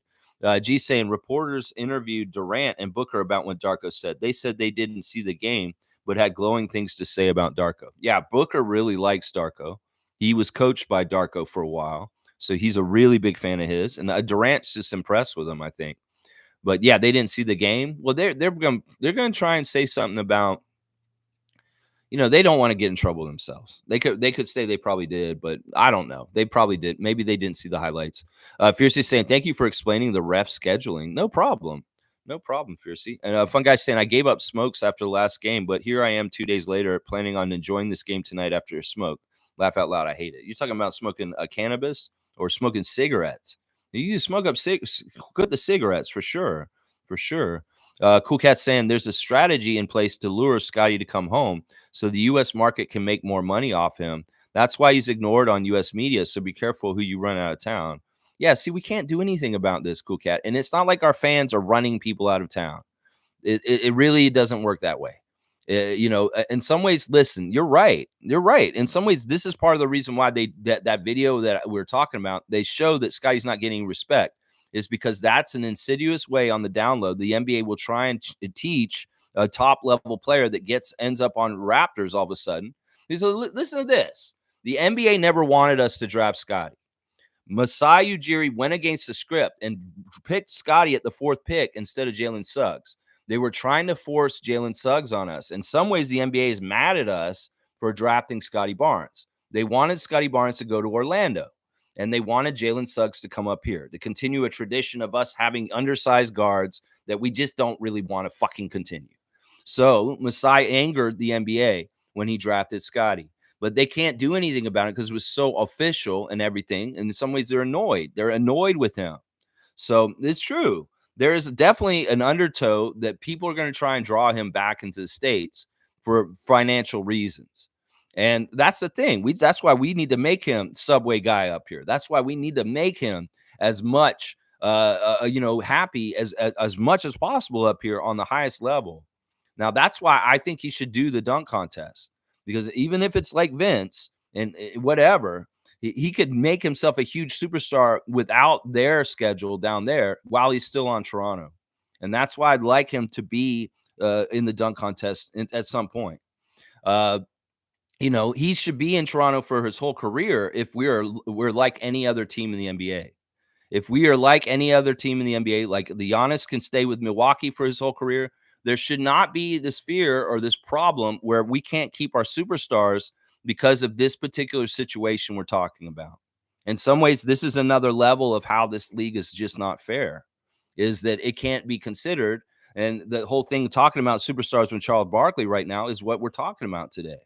G saying reporters interviewed Durant and Booker about what Darko said. They said they didn't see the game, but had glowing things to say about Darko. Yeah, Booker really likes Darko. He was coached by Darko for a while, so he's a really big fan of his. And Durant's just impressed with him, I think. But yeah, they didn't see the game. Well, they're going to try and say something about. They don't want to get in trouble themselves. They could say they probably did, but I don't know. They probably did. Maybe they didn't see the highlights. Fiercey saying, thank you for explaining the ref scheduling. No problem. No problem, Fiercey. And Fun Guy saying, I gave up smokes after the last game, but here I am 2 days later planning on enjoying this game tonight after a smoke. Laugh out loud. I hate it. You're talking about smoking cannabis or smoking cigarettes. You smoke up quit the cigarettes for sure. For sure. Cool Cat saying there's a strategy in place to lure Scotty to come home so the U.S. market can make more money off him. That's why he's ignored on U.S. media. So be careful who you run out of town. Yeah, see, we can't do anything about this, Cool Cat. And it's not like our fans are running people out of town. It really doesn't work that way. In some ways, listen, you're right. You're right. In some ways, this is part of the reason why that video that we're talking about, they show that Scotty's not getting respect, is because that's an insidious way on the download. The NBA will try and teach a top level player that ends up on Raptors all of a sudden. Listen to this. The NBA never wanted us to draft Scotty. Masai Ujiri went against the script and picked Scotty at the 4th pick instead of Jalen Suggs. They were trying to force Jalen Suggs on us. In some ways, the NBA is mad at us for drafting Scotty Barnes. They wanted Scotty Barnes to go to Orlando, and they wanted Jalen Suggs to come up here to continue a tradition of us having undersized guards that we just don't really want to fucking continue. So Masai angered the NBA when he drafted Scotty, but they can't do anything about it because it was so official and everything. And in some ways, they're annoyed. They're annoyed with him. So it's true. There is definitely an undertow that people are going to try and draw him back into the States for financial reasons. And that's the thing. That's why we need to make him subway guy up here. That's why we need to make him as much, happy as much as possible up here on the highest level. Now, that's why I think he should do the dunk contest, because even if it's like Vince and whatever, he could make himself a huge superstar without their schedule down there while he's still on Toronto. And that's why I'd like him to be in the dunk contest at some point. He should be in Toronto for his whole career if we're like any other team in the NBA. If we are like any other team in the NBA, like the Giannis can stay with Milwaukee for his whole career, there should not be this fear or this problem where we can't keep our superstars because of this particular situation we're talking about. In some ways, this is another level of how this league is just not fair, is that it can't be considered. And the whole thing talking about superstars with Charles Barkley right now is what we're talking about today.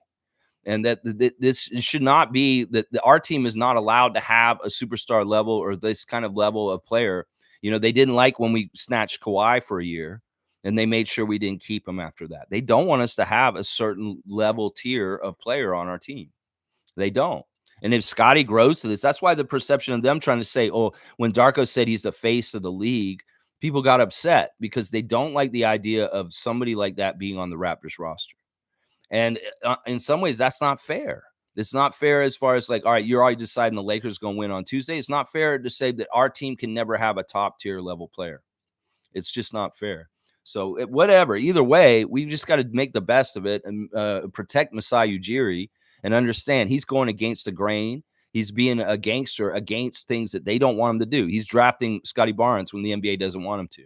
And that this should not be that our team is not allowed to have a superstar level or this kind of level of player. They didn't like when we snatched Kawhi for a year, and they made sure we didn't keep him after that. They don't want us to have a certain level tier of player on our team. They don't. And if Scotty grows to this, that's why the perception of them trying to say, oh, when Darko said he's the face of the league, people got upset because they don't like the idea of somebody like that being on the Raptors roster. And in some ways, that's not fair. It's not fair as far as like, all right, you're already deciding the Lakers going to win on Tuesday. It's not fair to say that our team can never have a top tier level player. It's just not fair. So whatever, either way, we just got to make the best of it and protect Masai Ujiri and understand he's going against the grain. He's being a gangster against things that they don't want him to do. He's drafting Scotty Barnes when the NBA doesn't want him to.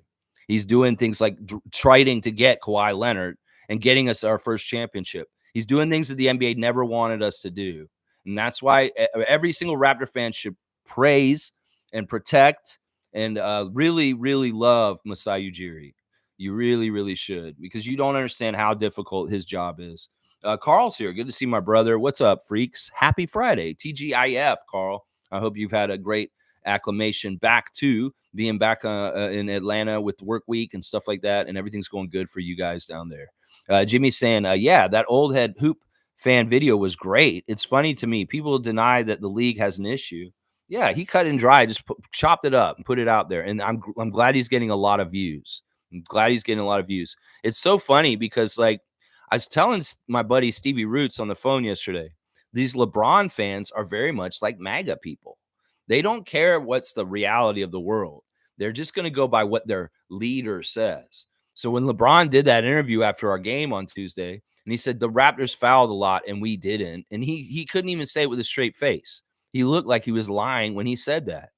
He's doing things like trading to get Kawhi Leonard and getting us our first championship. He's doing things that the NBA never wanted us to do. And that's why every single Raptor fan should praise and protect and really, really love Masai Ujiri. You really, really should, because you don't understand how difficult his job is. Carl's here. Good to see my brother. What's up, freaks? Happy Friday. TGIF, Carl. I hope you've had a great acclimation back to being back in Atlanta with work week and stuff like that, and everything's going good for you guys down there. Jimmy's saying, yeah, that old head hoop fan video was great. It's funny to me. People deny that the league has an issue. Yeah, he cut and dry, just chopped it up and put it out there. And I'm glad he's getting a lot of views. I'm glad he's getting a lot of views. It's so funny because, like, I was telling my buddy Stevie Roots on the phone yesterday, these LeBron fans are very much like MAGA people. They don't care what's the reality of the world. They're just going to go by what their leader says. So when LeBron did that interview after our game on Tuesday, and he said the Raptors fouled a lot and we didn't, and he couldn't even say it with a straight face. He looked like he was lying when he said that.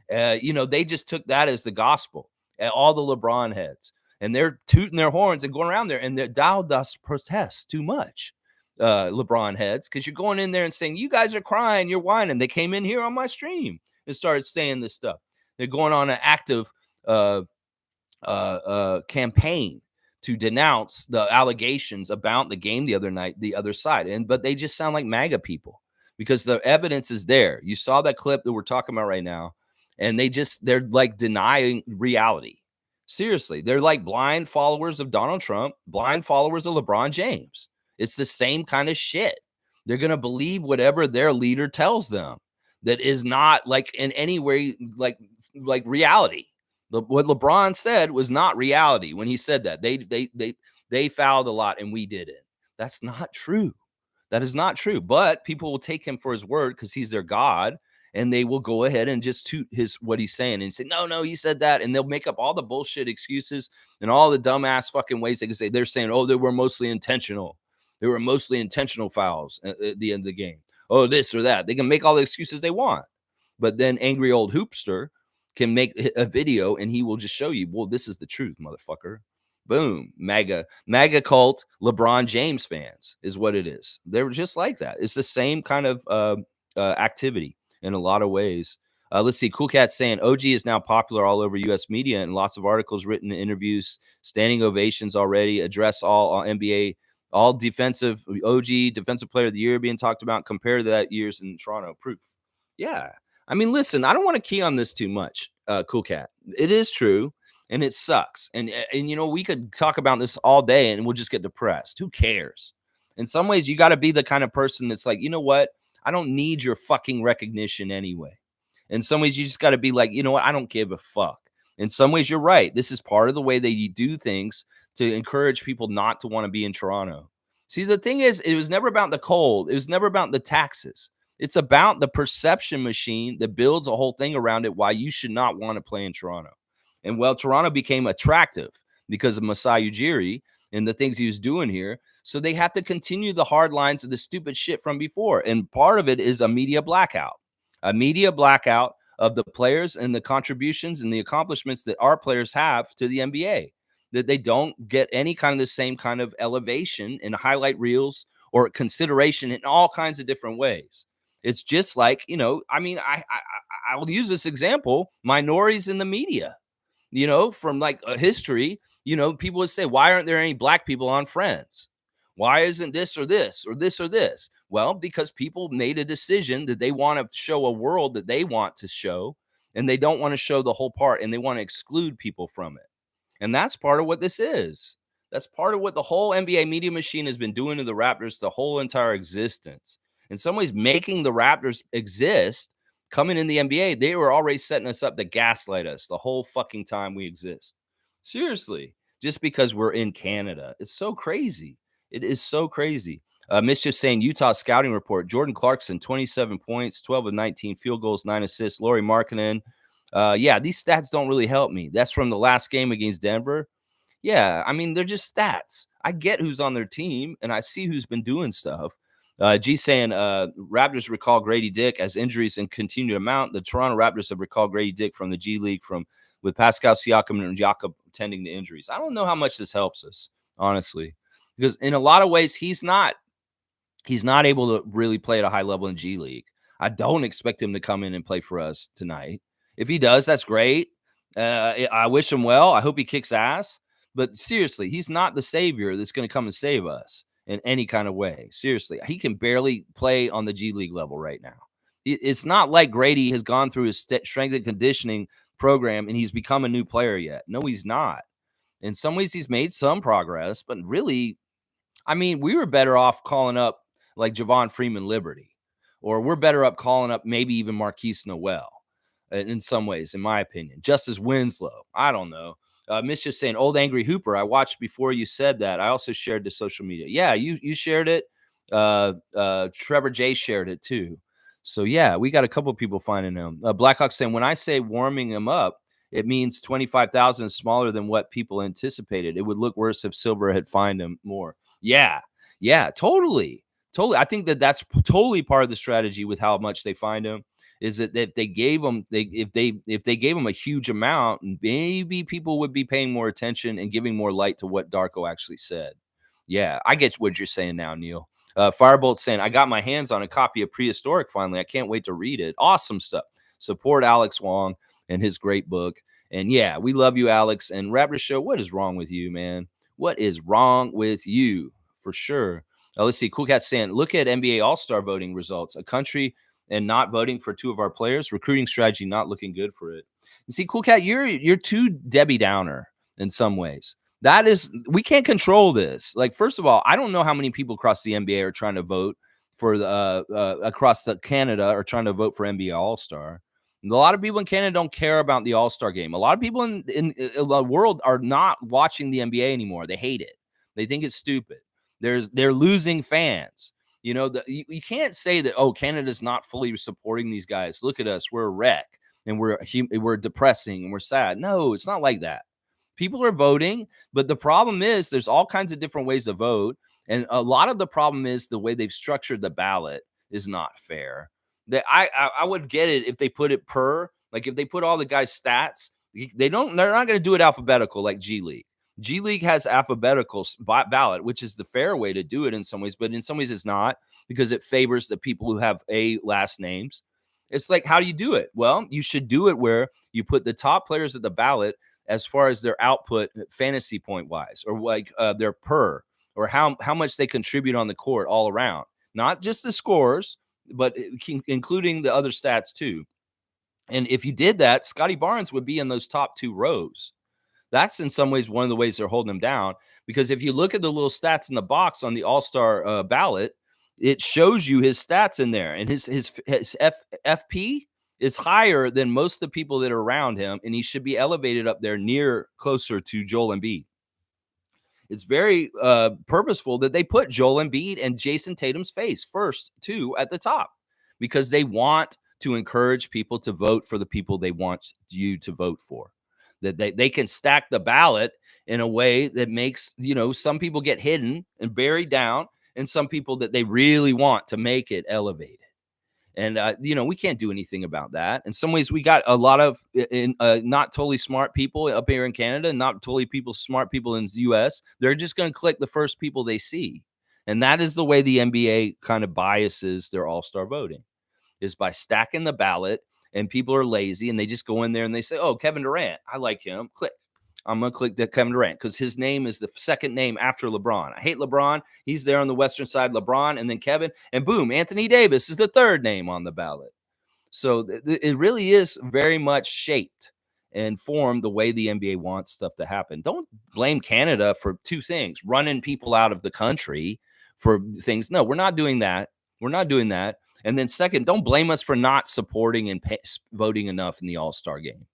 They just took that as the gospel. All the LeBron heads, and they're tooting their horns and going around there, and thou dost protest too much, LeBron heads, because you're going in there and saying, you guys are crying, you're whining. They came in here on my stream and started saying this stuff. They're going on an active campaign to denounce the allegations about the game the other night, the other side. But they just sound like MAGA people because the evidence is there. You saw that clip that we're talking about right now. And they're like denying reality. Seriously, they're like blind followers of Donald Trump, blind followers of LeBron James. It's the same kind of shit. They're going to believe whatever their leader tells them that is not like in any way like reality. What LeBron said was not reality when he said that. They fouled a lot and we didn't. That's not true. That is not true. But people will take him for his word because he's their God, and they will go ahead and just toot his what he's saying and say, no, he said that, and they'll make up all the bullshit excuses and all the dumbass fucking ways they can say they're saying, oh, they were mostly intentional. They were mostly intentional fouls at the end of the game. Oh, this or that. They can make all the excuses they want, but then angry old hoopster can make a video and he will just show you, well, this is the truth, motherfucker. Boom. MAGA cult LeBron James fans is what it is. They're just like that. It's the same kind of activity in a lot of ways. Let's see. Cool Cat saying OG is now popular all over U.S. media and lots of articles written, interviews, standing ovations already, address all NBA, all defensive OG defensive player of the year being talked about compared to that year's in Toronto. Proof. Yeah. I mean, listen, I don't want to key on this too much, Cool Cat. It is true. And it sucks. And you know, we could talk about this all day and we'll just get depressed. Who cares? In some ways, you got to be the kind of person that's like, you know what? I don't need your fucking recognition anyway. In some ways, you just got to be like, you know what? I don't give a fuck. In some ways, you're right. This is part of the way that you do things to encourage people not to want to be in Toronto. See, the thing is, it was never about the cold. It was never about the taxes. It's about the perception machine that builds a whole thing around it why you should not want to play in Toronto. And well, Toronto became attractive because of Masai Ujiri and the things he was doing here. So they have to continue the hard lines of the stupid shit from before. And part of it is a media blackout of the players and the contributions and the accomplishments that our players have to the NBA, that they don't get any kind of the same kind of elevation in highlight reels or consideration in all kinds of different ways. It's just like, you know, I mean, I'll use this example, minorities in the media. You know, from like a history, you know, people would say, why aren't there any black people on Friends? Why isn't this or this or this or this? Well, because people made a decision that they want to show a world that they want to show, and they don't want to show the whole part, and they want to exclude people from it. And that's part of what this is. That's part of what the whole NBA media machine has been doing to the Raptors the whole entire existence. In some ways, making the Raptors exist. Coming in the NBA, they were already setting us up to gaslight us the whole fucking time we exist. Seriously, just because we're in Canada. It's so crazy. It is so crazy. Mischief saying Utah scouting report. Jordan Clarkson, 27 points, 12 of 19 field goals, 9 assists. Lauri Markkanen. Yeah, these stats don't really help me. That's from the last game against Denver. Yeah, I mean, they're just stats. I get who's on their team, and I see who's been doing stuff. G saying Raptors recall Grady Dick as injuries and continue to mount. The Toronto Raptors have recalled Grady Dick from the G League with Pascal Siakam and Jakob tending to injuries. I don't know how much this helps us, honestly, because in a lot of ways he's not able to really play at a high level in G League. I don't expect him to come in and play for us tonight. If he does, that's great. I wish him well. I hope he kicks ass. But seriously, he's not the savior that's going to come and save us in any kind of way. Seriously, he can barely play on the G League level right now. It's not like Grady has gone through his strength and conditioning program and he's become a new player yet. No, he's not. In some ways, he's made some progress, but really, I mean, we were better off calling up like Javon Freeman Liberty, or we're better up calling up maybe even Marquise Noel in some ways, in my opinion. Justice Winslow. I don't know. Mischief saying, old angry Hooper. I watched before you said that. I also shared to social media. Yeah, you shared it. Trevor J shared it too. So yeah, we got a couple people finding him. Blackhawk saying, when I say warming him up, it means 25,000 is smaller than what people anticipated. It would look worse if Silver had fined him more. Yeah, totally. I think that's totally part of the strategy with how much they find him. Is that if they gave him if they gave him a huge amount, maybe people would be paying more attention and giving more light to what Darko actually said. Yeah, I get what you're saying now, Neil. Firebolt saying, I got my hands on a copy of Prehistoric finally. I can't wait to read it. Awesome stuff. Support Alex Wong and his great book. And yeah, we love you, Alex. And Raptor Show, what is wrong with you, man? What is wrong with you? For sure. Let's see. Cool Cat saying, look at NBA All-Star voting results. A country and not voting for two of our players. Recruiting strategy not looking good for it. You see, Cool Cat, you're too Debbie Downer. in some ways. That is, we can't control this. Like, first of all, I don't know how many people across the NBA are trying to vote for the across the Canada are trying to vote for NBA All Star. A lot of people in Canada don't care about the All Star game. A lot of people in the world are not watching the NBA anymore. They hate it. They think it's stupid. They're losing fans. You know, you can't say that, oh, Canada's not fully supporting these guys. Look at us, we're a wreck and we're depressing and we're sad. No, it's not like that. People are voting, but the problem is there's all kinds of different ways to vote, and a lot of the problem is the way they've structured the ballot is not fair. That I would get it if they put it per, like if they put all the guys' stats, they're not going to do it alphabetical like G League. G League has alphabetical ballot, which is the fair way to do it in some ways, but in some ways it's not, because it favors the people who have A last names. It's like, how do you do it? Well, you should do it where you put the top players at the ballot as far as their output fantasy point wise, or like their per, or how much they contribute on the court all around, not just the scores, but including the other stats too. And if you did that, Scotty Barnes would be in those top two rows. That's in some ways one of the ways they're holding him down, because if you look at the little stats in the box on the All-Star ballot, it shows you his stats in there, and his FP is higher than most of the people that are around him, and he should be elevated up there near closer to Joel Embiid. It's very purposeful that they put Joel Embiid and Jason Tatum's face first, too, at the top, because they want to encourage people to vote for the people they want you to vote for. That they can stack the ballot in a way that makes, you know, some people get hidden and buried down, and some people that they really want to make it elevated. And, you know, we can't do anything about that. In some ways, we got a lot of not totally smart people up here in Canada, not totally smart people in the U.S. They're just going to click the first people they see. And that is the way the NBA kind of biases their all-star voting, is by stacking the ballot, and people are lazy and they just go in there and they say, oh, Kevin Durant, I like him. Click. I'm going to click Kevin Durant because his name is the second name after LeBron. I hate LeBron. He's there on the Western side, LeBron, and then Kevin. And boom, Anthony Davis is the third name on the ballot. So it really is very much shaped and formed the way the NBA wants stuff to happen. Don't blame Canada for two things: running people out of the country for things. No, we're not doing that. We're not doing that. And then second, don't blame us for not supporting and voting enough in the All-Star game.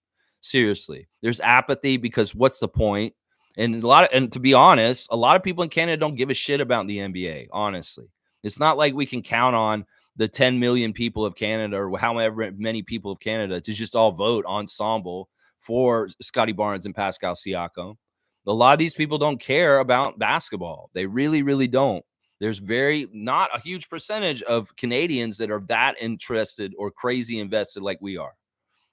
Seriously, there's apathy because what's the point? And to be honest, a lot of people in Canada don't give a shit about the NBA. Honestly, it's not like we can count on the 10 million people of Canada, or however many people of Canada, to just all vote ensemble for Scotty Barnes and Pascal Siakam. A lot of these people don't care about basketball. They really, really don't. There's not a huge percentage of Canadians that are that interested or crazy invested like we are.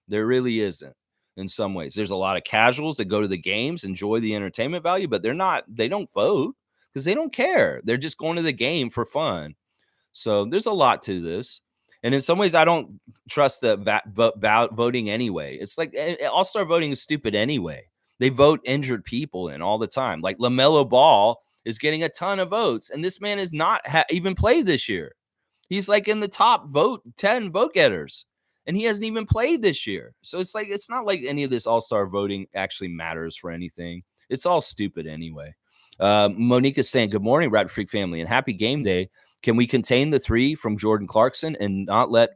There really isn't. In some ways, there's a lot of casuals that go to the games, enjoy the entertainment value, but they don't vote because they don't care. They're just going to the game for fun. So there's a lot to this. And in some ways, I don't trust the voting anyway. It's like all-star voting is stupid anyway. They vote injured people in all the time. Like LaMelo Ball is getting a ton of votes, and this man is not even played this year. He's like in the top 10 vote getters, and he hasn't even played this year. So it's like, it's not like any of this all-star voting actually matters for anything. It's all stupid anyway. Monique is saying, good morning, Raptor Freak family, and happy game day. Can we contain the three from Jordan Clarkson and not let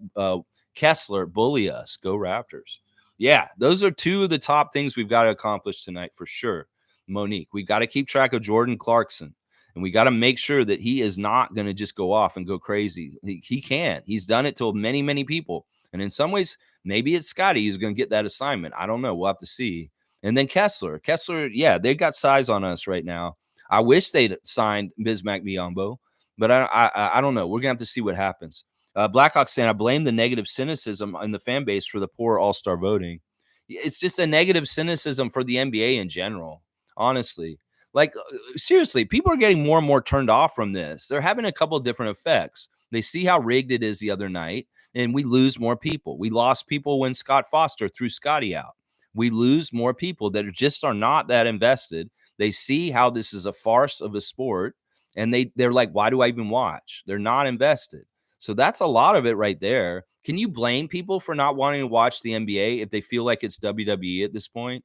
Kessler bully us? Go Raptors. Yeah, those are two of the top things we've got to accomplish tonight for sure. Monique, we got to keep track of Jordan Clarkson, and we got to make sure that he is not going to just go off and go crazy. He can't. He's done it to many, many people. And in some ways, maybe it's Scotty who's going to get that assignment. I don't know. We'll have to see. And then Kessler, yeah, they got size on us right now. I wish they'd signed Bismack Biyombo, but I don't know. We're going to have to see what happens. Blackhawks saying, I blame the negative cynicism in the fan base for the poor all-star voting. It's just a negative cynicism for the NBA in general, honestly. Like, seriously, people are getting more and more turned off from this. They're having a couple of different effects. They see how rigged it is the other night, and we lose more people. We lost people when Scott Foster threw Scotty out. We lose more people that are not that invested. They see how this is a farce of a sport, and they're like, why do I even watch? They're not invested. So that's a lot of it right there. Can you blame people for not wanting to watch the NBA if they feel like it's WWE at this point?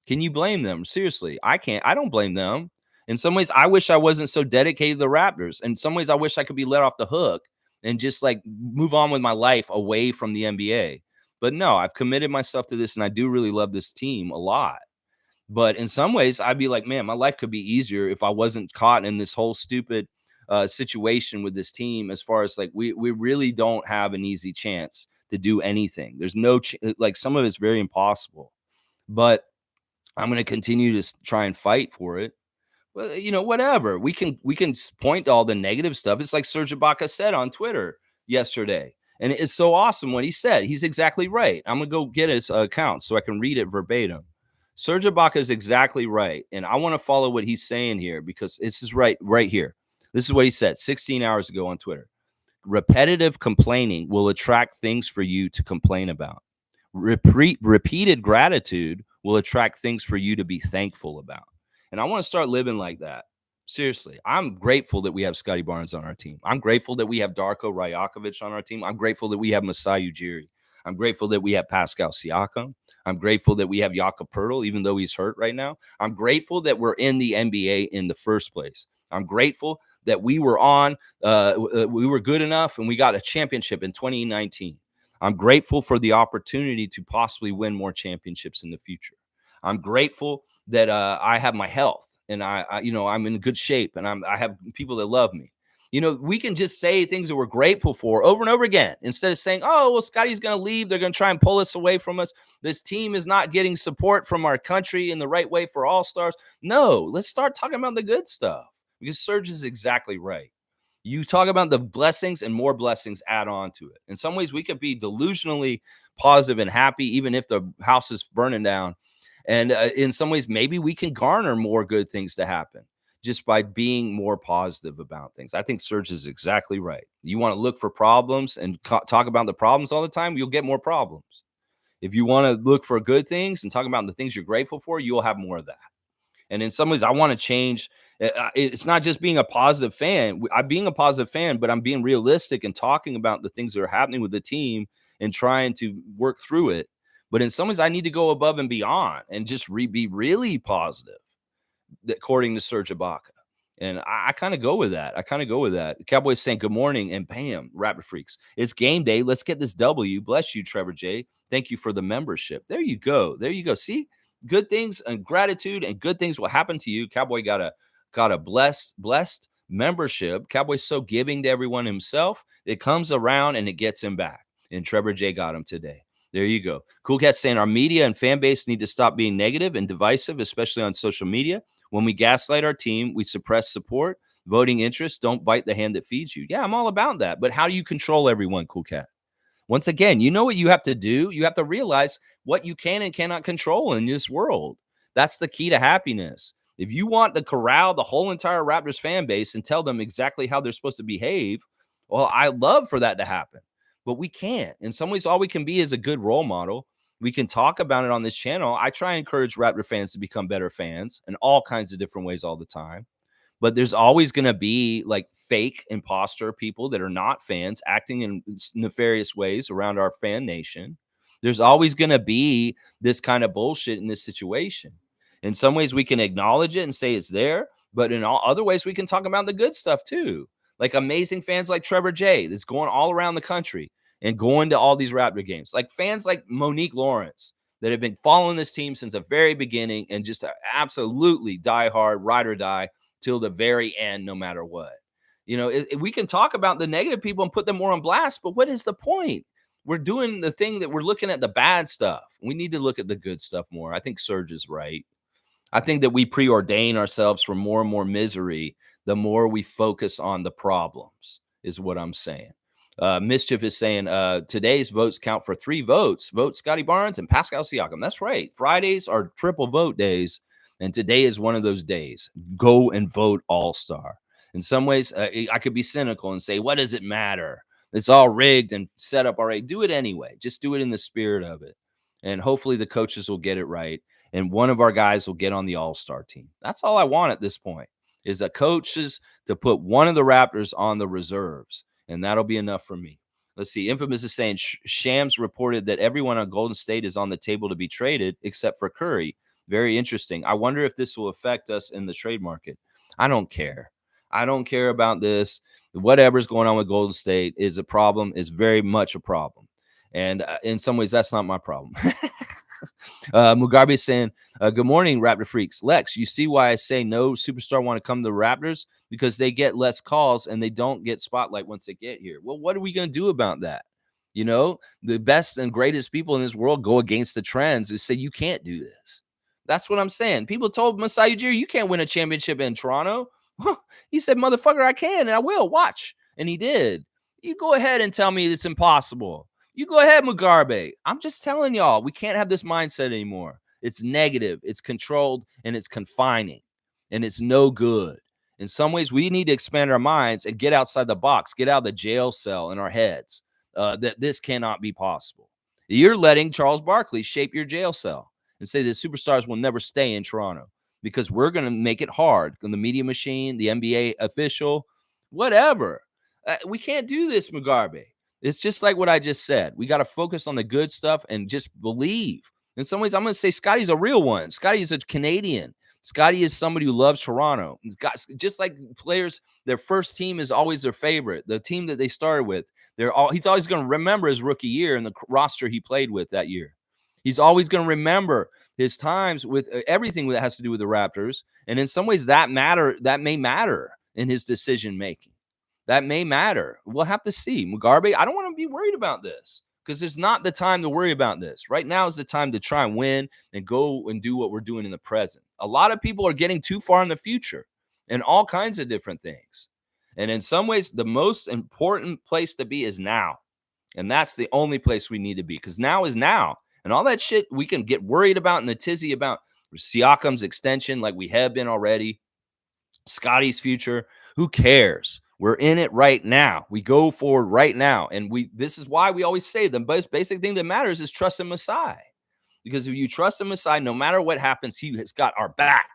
Can you blame them? Seriously, I can't. I don't blame them. In some ways, I wish I wasn't so dedicated to the Raptors. In some ways, I wish I could be let off the hook and just like move on with my life away from the NBA. But no, I've committed myself to this and I do really love this team a lot. But in some ways, I'd be like, man, my life could be easier if I wasn't caught in this whole stupid situation with this team. As far as like, we really don't have an easy chance to do anything. There's no like some of it's very impossible. But I'm going to continue to try and fight for it. Well, whatever. We can point to all the negative stuff. It's like Serge Ibaka said on Twitter yesterday. And it's so awesome what he said. He's exactly right. I'm going to go get his account so I can read it verbatim. Serge Ibaka is exactly right. And I want to follow what he's saying here because this is right here. This is what he said 16 hours ago on Twitter. Repetitive complaining will attract things for you to complain about. Repeated gratitude will attract things for you to be thankful about. And I want to start living like that. Seriously, I'm grateful that we have Scotty Barnes on our team. I'm grateful that we have Darko Rajakovic on our team. I'm grateful that we have Masai Ujiri. I'm grateful that we have Pascal Siakam. I'm grateful that we have Jakob Poeltl, even though he's hurt right now. I'm grateful that we're in the NBA in the first place. I'm grateful that we were we were good enough and we got a championship in 2019. I'm grateful for the opportunity to possibly win more championships in the future. I'm grateful that I have my health and I'm in good shape and I have people that love me. We can just say things that we're grateful for over and over again instead of saying, oh, well, Scotty's going to leave. They're going to try and pull us away from us. This team is not getting support from our country in the right way for all-stars. No, let's start talking about the good stuff because Serge is exactly right. You talk about the blessings and more blessings add on to it. In some ways, we could be delusionally positive and happy, even if the house is burning down. And in some ways, maybe we can garner more good things to happen just by being more positive about things. I think Serge is exactly right. You want to look for problems and talk about the problems all the time, you'll get more problems. If you want to look for good things and talk about the things you're grateful for, you'll have more of that. And in some ways, I want to change. It's not just being a positive fan. I'm being a positive fan, but I'm being realistic and talking about the things that are happening with the team and trying to work through it. But in some ways, I need to go above and beyond and just be really positive, according to Serge Ibaka. And I kind of go with that. The Cowboys saying good morning and bam, Raptor Freaks. It's game day. Let's get this W. Bless you, Trevor J. Thank you for the membership. There you go. See, good things and gratitude and good things will happen to you. Cowboy got a blessed membership. Cowboy's so giving to everyone himself. It comes around and it gets him back. And Trevor J got him today. There you go. Cool Cat saying our media and fan base need to stop being negative and divisive, especially on social media. When we gaslight our team, we suppress support, voting interest. Don't bite the hand that feeds you. Yeah, I'm all about that. But how do you control everyone, Cool Cat? Once again, you know what you have to do? You have to realize what you can and cannot control in this world. That's the key to happiness. If you want to corral the whole entire Raptors fan base and tell them exactly how they're supposed to behave, well, I'd love for that to happen. But we can't. In some ways, all we can be is a good role model. We can talk about it on this channel. I try and encourage Raptor fans to become better fans in all kinds of different ways all the time. But there's always going to be like fake imposter people that are not fans acting in nefarious ways around our fan nation. There's always going to be this kind of bullshit in this situation. In some ways, we can acknowledge it and say it's there. But in all other ways, we can talk about the good stuff too. Like amazing fans like Trevor J that's going all around the country and going to all these Raptor games. Like fans like Monique Lawrence that have been following this team since the very beginning and just absolutely die hard, ride or die till the very end, no matter what. We can talk about the negative people and put them more on blast, but what is the point? We're doing the thing that we're looking at the bad stuff. We need to look at the good stuff more. I think Serge is right. I think that we preordain ourselves for more and more misery the more we focus on the problems, is what I'm saying. Mischief is saying today's votes count for 3 votes. Vote Scotty Barnes and Pascal Siakam. That's right. Fridays are triple vote days, and today is one of those days. Go and vote All-Star. In some ways, I could be cynical and say, what does it matter? It's all rigged and set up already. Do it anyway. Just do it in the spirit of it. And hopefully the coaches will get it right. And one of our guys will get on the All-Star team. That's all I want at this point, is the coaches to put one of the Raptors on the reserves. And that'll be enough for me. Let's see. Infamous is saying Shams reported that everyone on Golden State is on the table to be traded except for Curry. Very interesting. I wonder if this will affect us in the trade market. I don't care. I don't care about this. Whatever's going on with Golden State is a problem, is very much a problem. And in some ways, that's not my problem. Mugabe is saying, good morning, Raptor freaks. Lex, you see why I say no superstar want to come to the Raptors? Because they get less calls and they don't get spotlight once they get here. Well, what are we going to do about that? You know, the best and greatest people in this world go against the trends and say, you can't do this. That's what I'm saying. People told Masai Ujiri, you can't win a championship in Toronto. He said, motherfucker, I can and I will. Watch. And he did. You go ahead and tell me it's impossible. You go ahead, Mugabe. I'm just telling y'all, we can't have this mindset anymore. It's negative, it's controlled, and it's confining, and it's no good. In some ways, we need to expand our minds and get outside the box, get out of the jail cell in our heads, that this cannot be possible. You're letting Charles Barkley shape your jail cell and say that superstars will never stay in Toronto because we're going to make it hard on the media machine, the NBA official, whatever. We can't do this, Mugabe. It's just like what I just said. We got to focus on the good stuff and just believe. In some ways, I'm going to say Scotty's a real one. Scotty's a Canadian. Scotty is somebody who loves Toronto. He's got, just like players, their first team is always their favorite. The team that they started with, he's always going to remember his rookie year and the roster he played with that year. He's always going to remember his times with everything that has to do with the Raptors. And in some ways, that may matter in his decision making. That may matter. We'll have to see. Mugabe, I don't want to be worried about this because there's not the time to worry about this. Right now is the time to try and win and go and do what we're doing in the present. A lot of people are getting too far in the future and all kinds of different things. And in some ways, the most important place to be is now. And that's the only place we need to be because now is now. And all that shit we can get worried about in the tizzy about Siakam's extension like we have been already, Scotty's future, who cares? We're in it right now. We go forward right now. And this is why we always say the most basic thing that matters is trust in Masai. Because if you trust in Masai, no matter what happens, he has got our back.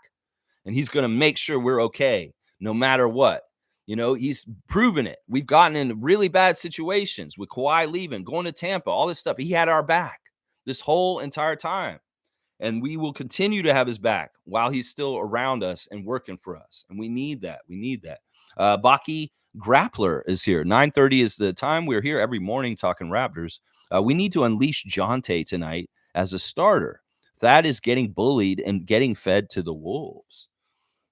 And he's going to make sure we're okay, no matter what. You know, he's proven it. We've gotten in really bad situations with Kawhi leaving, going to Tampa, all this stuff. He had our back this whole entire time. And we will continue to have his back while he's still around us and working for us. And we need that. We need that. Baki Grappler is here. 9:30 is the time. We're here every morning talking Raptors. We need to unleash Jonte tonight as a starter. Thad is getting bullied and getting fed to the Wolves.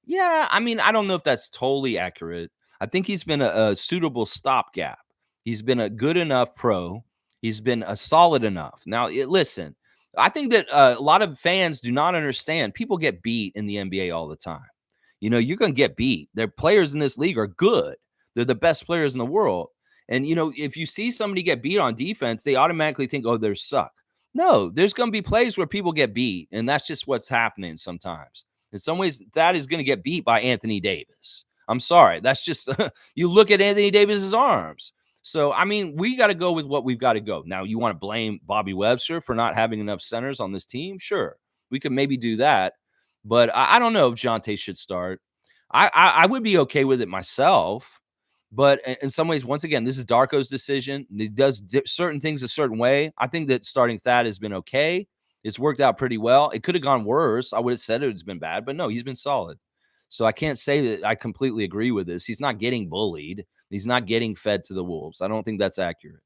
Yeah, I mean, I don't know if that's totally accurate. I think he's been a suitable stopgap. He's been a good enough pro. He's been a solid enough. Now, listen, I think that a lot of fans do not understand. People get beat in the NBA all the time. You know, you're going to get beat. Their players in this league are good. They're the best players in the world. And, you know, if you see somebody get beat on defense, they automatically think, oh, they're suck. No, there's going to be plays where people get beat. And that's just what's happening sometimes. In some ways, that is going to get beat by Anthony Davis. I'm sorry. That's just, you look at Anthony Davis's arms. So, I mean, we got to go with what we've got to go. Now, you want to blame Bobby Webster for not having enough centers on this team? Sure. We could maybe do that. But I don't know if Jonte should start. I would be okay with it myself. But in some ways, once again, this is Darko's decision. He does certain things a certain way. I think that starting Thad has been okay. It's worked out pretty well. It could have gone worse. I would have said it's been bad, but no, he's been solid. So I can't say that I completely agree with this. He's not getting bullied. He's not getting fed to the Wolves. I don't think that's accurate.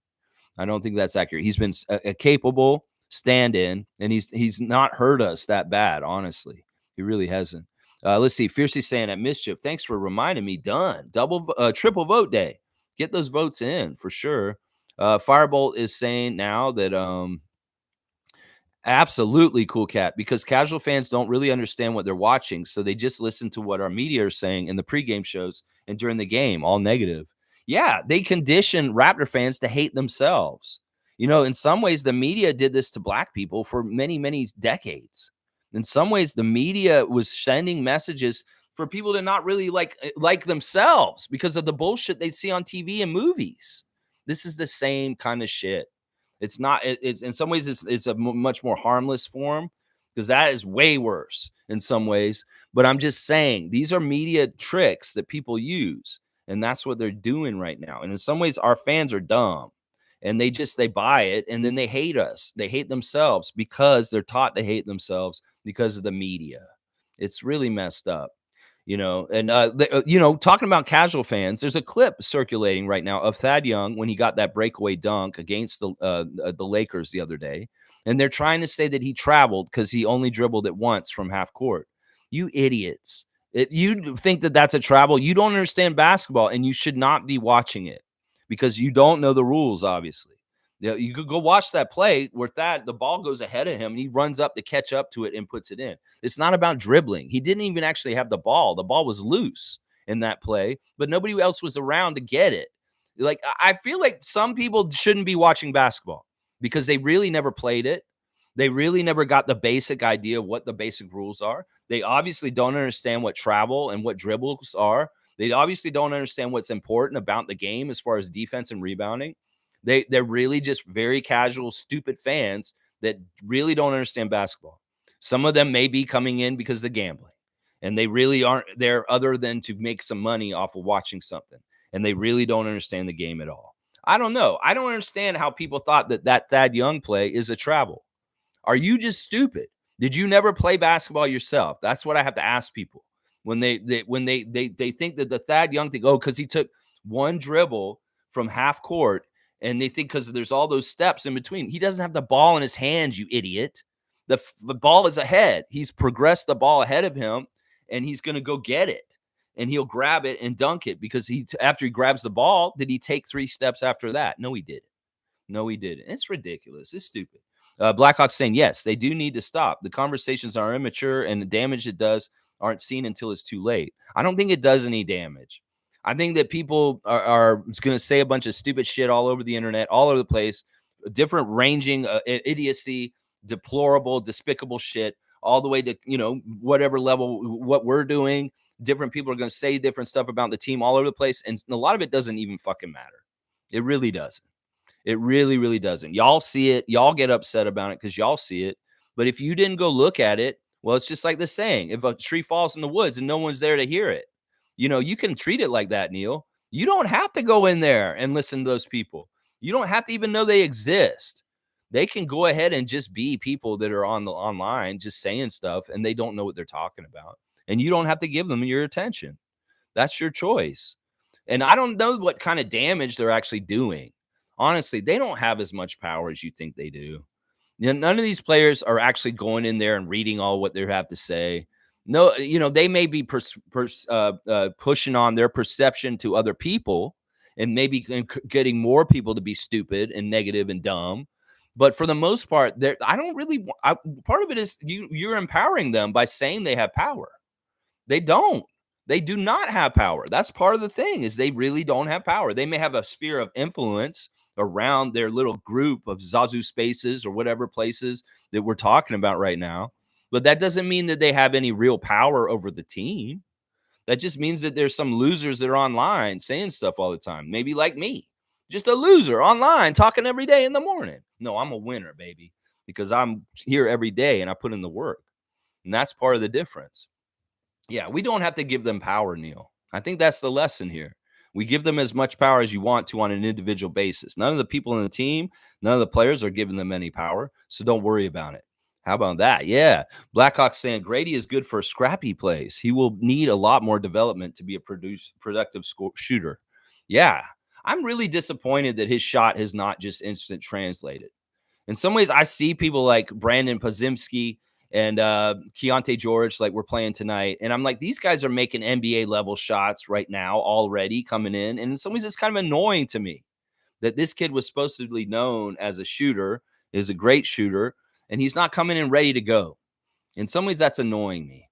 He's been a capable stand-in, and he's not hurt us that bad, honestly. He really hasn't. Let's see. Fiercely saying at Mischief, thanks for reminding me. Done. Triple vote day. Get those votes in for sure. Firebolt is saying now that absolutely cool cat, because casual fans don't really understand what they're watching. So they just listen to what our media are saying in the pregame shows and during the game, all negative. Yeah, they condition Raptor fans to hate themselves. You know, in some ways, the media did this to black people for many, many decades. In some ways, the media was sending messages for people to not really like themselves because of the bullshit they see on TV and movies. This is the same kind of shit. It's not. It's in some ways it's a much more harmless form because that is way worse in some ways. But I'm just saying these are media tricks that people use, and that's what they're doing right now. And in some ways, our fans are dumb. and they buy it, and then they hate us. They hate themselves because they're taught to hate themselves because of the media. It's really messed up. And talking about casual fans, there's a clip circulating right now of Thad Young when he got that breakaway dunk against the Lakers the other day, and they're trying to say that he traveled because he only dribbled it once from half court. You idiots! You think that that's a travel? You don't understand basketball, and you should not be watching it because you don't know the rules. Obviously, you could go watch that play where the ball goes ahead of him and he runs up to catch up to it and puts it in. It's not about dribbling. He didn't even actually have the ball. The ball was loose in that play, but nobody else was around to get it. Like, I feel like some people shouldn't be watching basketball because they really never played it. They really never got the basic idea of what the basic rules are. They obviously don't understand what travel and what dribbles are. They obviously don't understand what's important about the game as far as defense and rebounding. They're really just very casual, stupid fans that really don't understand basketball. Some of them may be coming in because of the gambling, and they really aren't there other than to make some money off of watching something, and they really don't understand the game at all. I don't know. I don't understand how people thought that Thad Young play is a travel. Are you just stupid? Did you never play basketball yourself? That's what I have to ask people when they think that the Thad Young thing, because he took one dribble from half court, and they think because there's all those steps in between. He doesn't have the ball in his hands, you idiot. The ball is ahead. He's progressed the ball ahead of him, and he's going to go get it, and he'll grab it and dunk it because after he grabs the ball, did he take 3 steps after that? No, he didn't. No, he didn't. It's ridiculous. It's stupid. Blackhawks saying, yes, they do need to stop. The conversations are immature, and the damage it does aren't seen until it's too late. I don't think it does any damage. I think that people are going to say a bunch of stupid shit all over the internet, all over the place, different ranging idiocy, deplorable, despicable shit, all the way to, whatever level, what we're doing. Different people are going to say different stuff about the team all over the place. And a lot of it doesn't even fucking matter. It really doesn't. It really, really doesn't. Y'all see it. Y'all get upset about it because y'all see it. But if you didn't go look at it, well, it's just like the saying, if a tree falls in the woods and no one's there to hear it, you can treat it like that, Neil. You don't have to go in there and listen to those people. You don't have to even know they exist. They can go ahead and just be people that are online just saying stuff, and they don't know what they're talking about. And you don't have to give them your attention. That's your choice. And I don't know what kind of damage they're actually doing. Honestly, they don't have as much power as you think they do. None of these players are actually going in there and reading all what they have to say. No, they may be pushing on their perception to other people and maybe getting more people to be stupid and negative and dumb. But for the most part, I don't really. Part of it is you're empowering them by saying they have power. They don't. They do not have power. That's part of the thing is they really don't have power. They may have a sphere of influence around their little group of Zazu spaces or whatever places that we're talking about right now. But that doesn't mean that they have any real power over the team. That just means that there's some losers that are online saying stuff all the time. Maybe like me, just a loser online talking every day in the morning. No, I'm a winner, baby, because I'm here every day and I put in the work. And that's part of the difference. Yeah, we don't have to give them power, Neil. I think that's the lesson here. We give them as much power as you want to on an individual basis. None of the people in the team, none of the players are giving them any power, so don't worry about it. How about that? Yeah. Blackhawks saying Grady is good for scrappy plays. He will need a lot more development to be a productive shooter. Yeah. I'm really disappointed that his shot has not just instant translated. In some ways, I see people like Brandon Podziemski and Keontae George, like we're playing tonight. And I'm like, these guys are making NBA level shots right now already coming in. And in some ways, it's kind of annoying to me that this kid was supposedly known as a shooter, is a great shooter, and he's not coming in ready to go. In some ways, that's annoying me.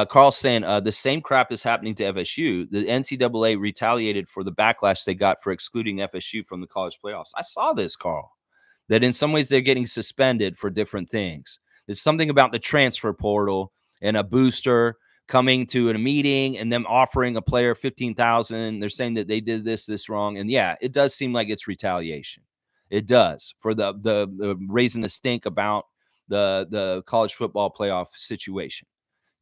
Carl's saying the same crap is happening to FSU. The NCAA retaliated for the backlash they got for excluding FSU from the college playoffs. I saw this, Carl, that in some ways they're getting suspended for different things. There's something about the transfer portal and a booster coming to a meeting and them offering a player $15,000. They're saying that they did this wrong. And yeah, it does seem like it's retaliation. It does for the raising the stink about the college football playoff situation.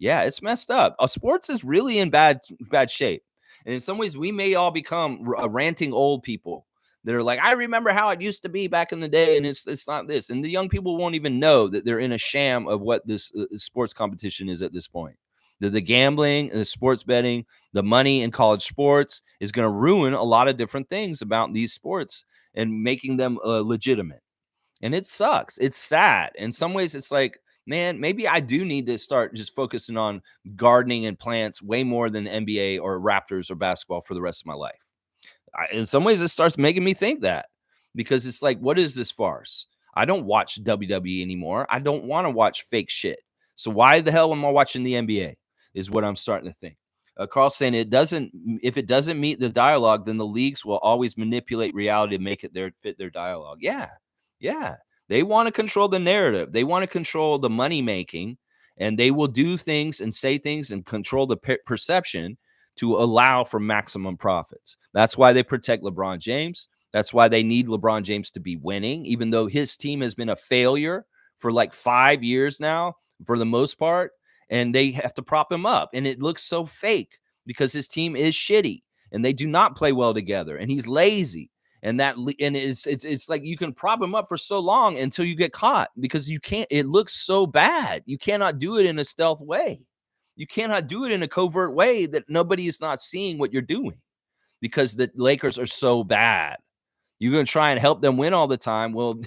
Yeah, it's messed up. Sports is really in bad shape. And in some ways, we may all become ranting old people They're like, I remember how it used to be back in the day, and it's not this. And the young people won't even know that they're in a sham of what this sports competition is at this point. The gambling and the sports betting, the money in college sports is going to ruin a lot of different things about these sports and making them legitimate. And it sucks. It's sad. In some ways, it's like, man, maybe I do need to start just focusing on gardening and plants way more than NBA or Raptors or basketball for the rest of my life. In some ways, it starts making me think that, because it's like, what is this farce? I don't watch WWE anymore. I don't want to watch fake shit. So why the hell am I watching the NBA? Is what I'm starting to think. Carl's saying if it doesn't meet the dialogue, then the leagues will always manipulate reality to make it fit their dialogue. Yeah, yeah. They want to control the narrative. They want to control the money making, and they will do things and say things and control the perception to allow for maximum profits. That's why they protect LeBron James. That's why they need LeBron James to be winning, even though his team has been a failure for like 5 years now, for the most part. And they have to prop him up. And it looks so fake because his team is shitty and they do not play well together. And he's lazy. And it's like you can prop him up for so long until you get caught, because you can't. It looks so bad. You cannot do it in a stealth way. You cannot do it in a covert way that nobody is not seeing what you're doing, because the Lakers are so bad. You're going to try and help them win all the time. Well,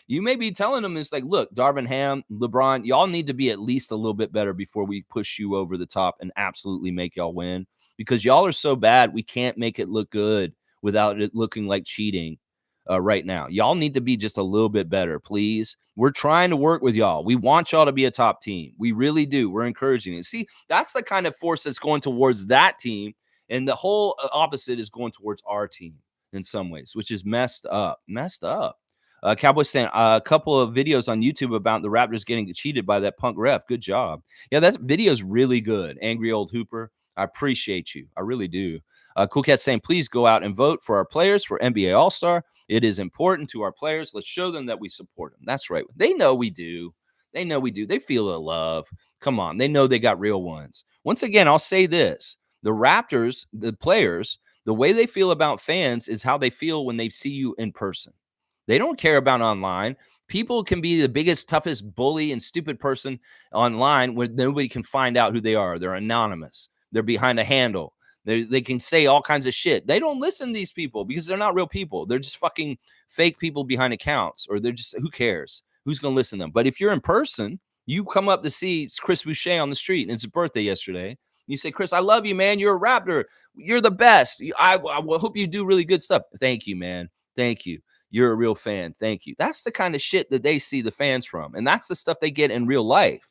you may be telling them, it's like, look, Darvin Ham, LeBron, y'all need to be at least a little bit better before we push you over the top and absolutely make y'all win, because y'all are so bad. We can't make it look good without it looking like cheating right now. Y'all need to be just a little bit better, please. We're trying to work with y'all. We want y'all to be a top team. We really do. We're encouraging it. See, that's the kind of force that's going towards that team. And the whole opposite is going towards our team in some ways, which is messed up. Cowboys saying a couple of videos on YouTube about the Raptors getting cheated by that punk ref. Good job. Yeah, that video is really good. Angry Old Hooper. I appreciate you. I really do. Cool Cat saying, please go out and vote for our players for NBA All-Star. It is important to our players. Let's show them that we support them. That's right. They know we do. They know we do. They feel the love. Come on. They know they got real ones. Once again, I'll say this. The Raptors, the players, the way they feel about fans is how they feel when they see you in person. They don't care about online. People can be the biggest, toughest bully and stupid person online when nobody can find out who they are. They're anonymous. They're behind a handle. They can say all kinds of shit. They don't listen to these people because they're not real people. They're just fucking fake people behind accounts, or they're just, who cares? Who's going to listen to them? But if you're in person, you come up to see Chris Boucher on the street, and it's his birthday yesterday. You say, Chris, I love you, man. You're a Raptor. You're the best. I hope you do really good stuff. Thank you, man. Thank you. You're a real fan. Thank you. That's the kind of shit that they see the fans from. And that's the stuff they get in real life.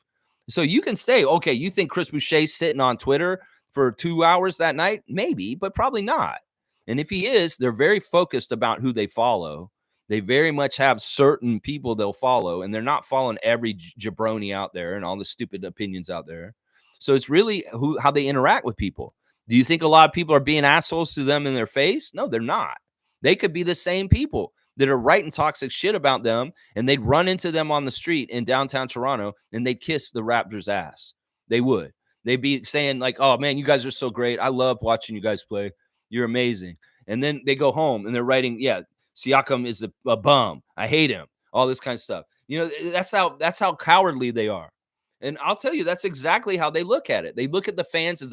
So you can say, okay, you think Chris Boucher's sitting on Twitter for 2 hours that night? Maybe, but probably not. And if he is, they're very focused about who they follow. They very much have certain people they'll follow, and they're not following every jabroni out there and all the stupid opinions out there. So it's really how they interact with people. Do you think a lot of people are being assholes to them in their face? No, they're not. They could be the same people that are writing toxic shit about them, and they'd run into them on the street in downtown Toronto and they'd kiss the Raptors' ass. They would. They'd be saying like, oh man, you guys are so great. I love watching you guys play. You're amazing. And then they go home and they're writing, yeah, Siakam is a bum. I hate him. All this kind of stuff. You know, that's how cowardly they are. And I'll tell you, that's exactly how they look at it. They look at the fans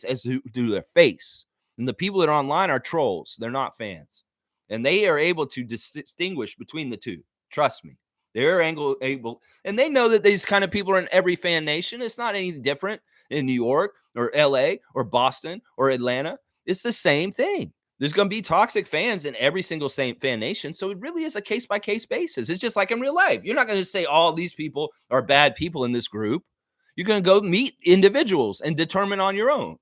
as who do their face. And the people that are online are trolls. They're not fans. And they are able to distinguish between the two. Trust me. They're able, and they know that these kind of people are in every fan nation. It's not any different in New York or LA or Boston or Atlanta. It's the same thing. There's going to be toxic fans in every single same fan nation. So it really is a case-by-case basis. It's just like in real life. You're not going to say all these people are bad people in this group. You're going to go meet individuals and determine on your own.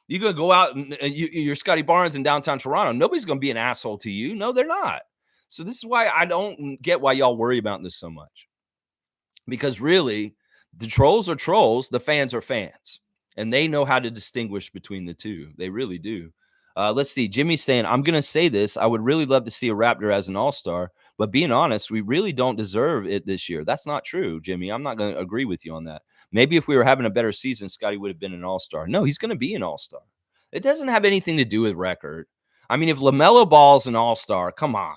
You're going to go out and you're Scotty Barnes in downtown Toronto. Nobody's going to be an asshole to you. No, they're not. So this is why I don't get why y'all worry about this so much. Because really, the trolls are trolls. The fans are fans. And they know how to distinguish between the two. They really do. Let's see. Jimmy's saying, I'm going to say this. I would really love to see a Raptor as an all-star. But being honest, we really don't deserve it this year. That's not true, Jimmy. I'm not going to agree with you on that. Maybe if we were having a better season, Scotty would have been an all-star. No, he's going to be an all-star. It doesn't have anything to do with record. I mean, if LaMelo Ball's an all-star, come on.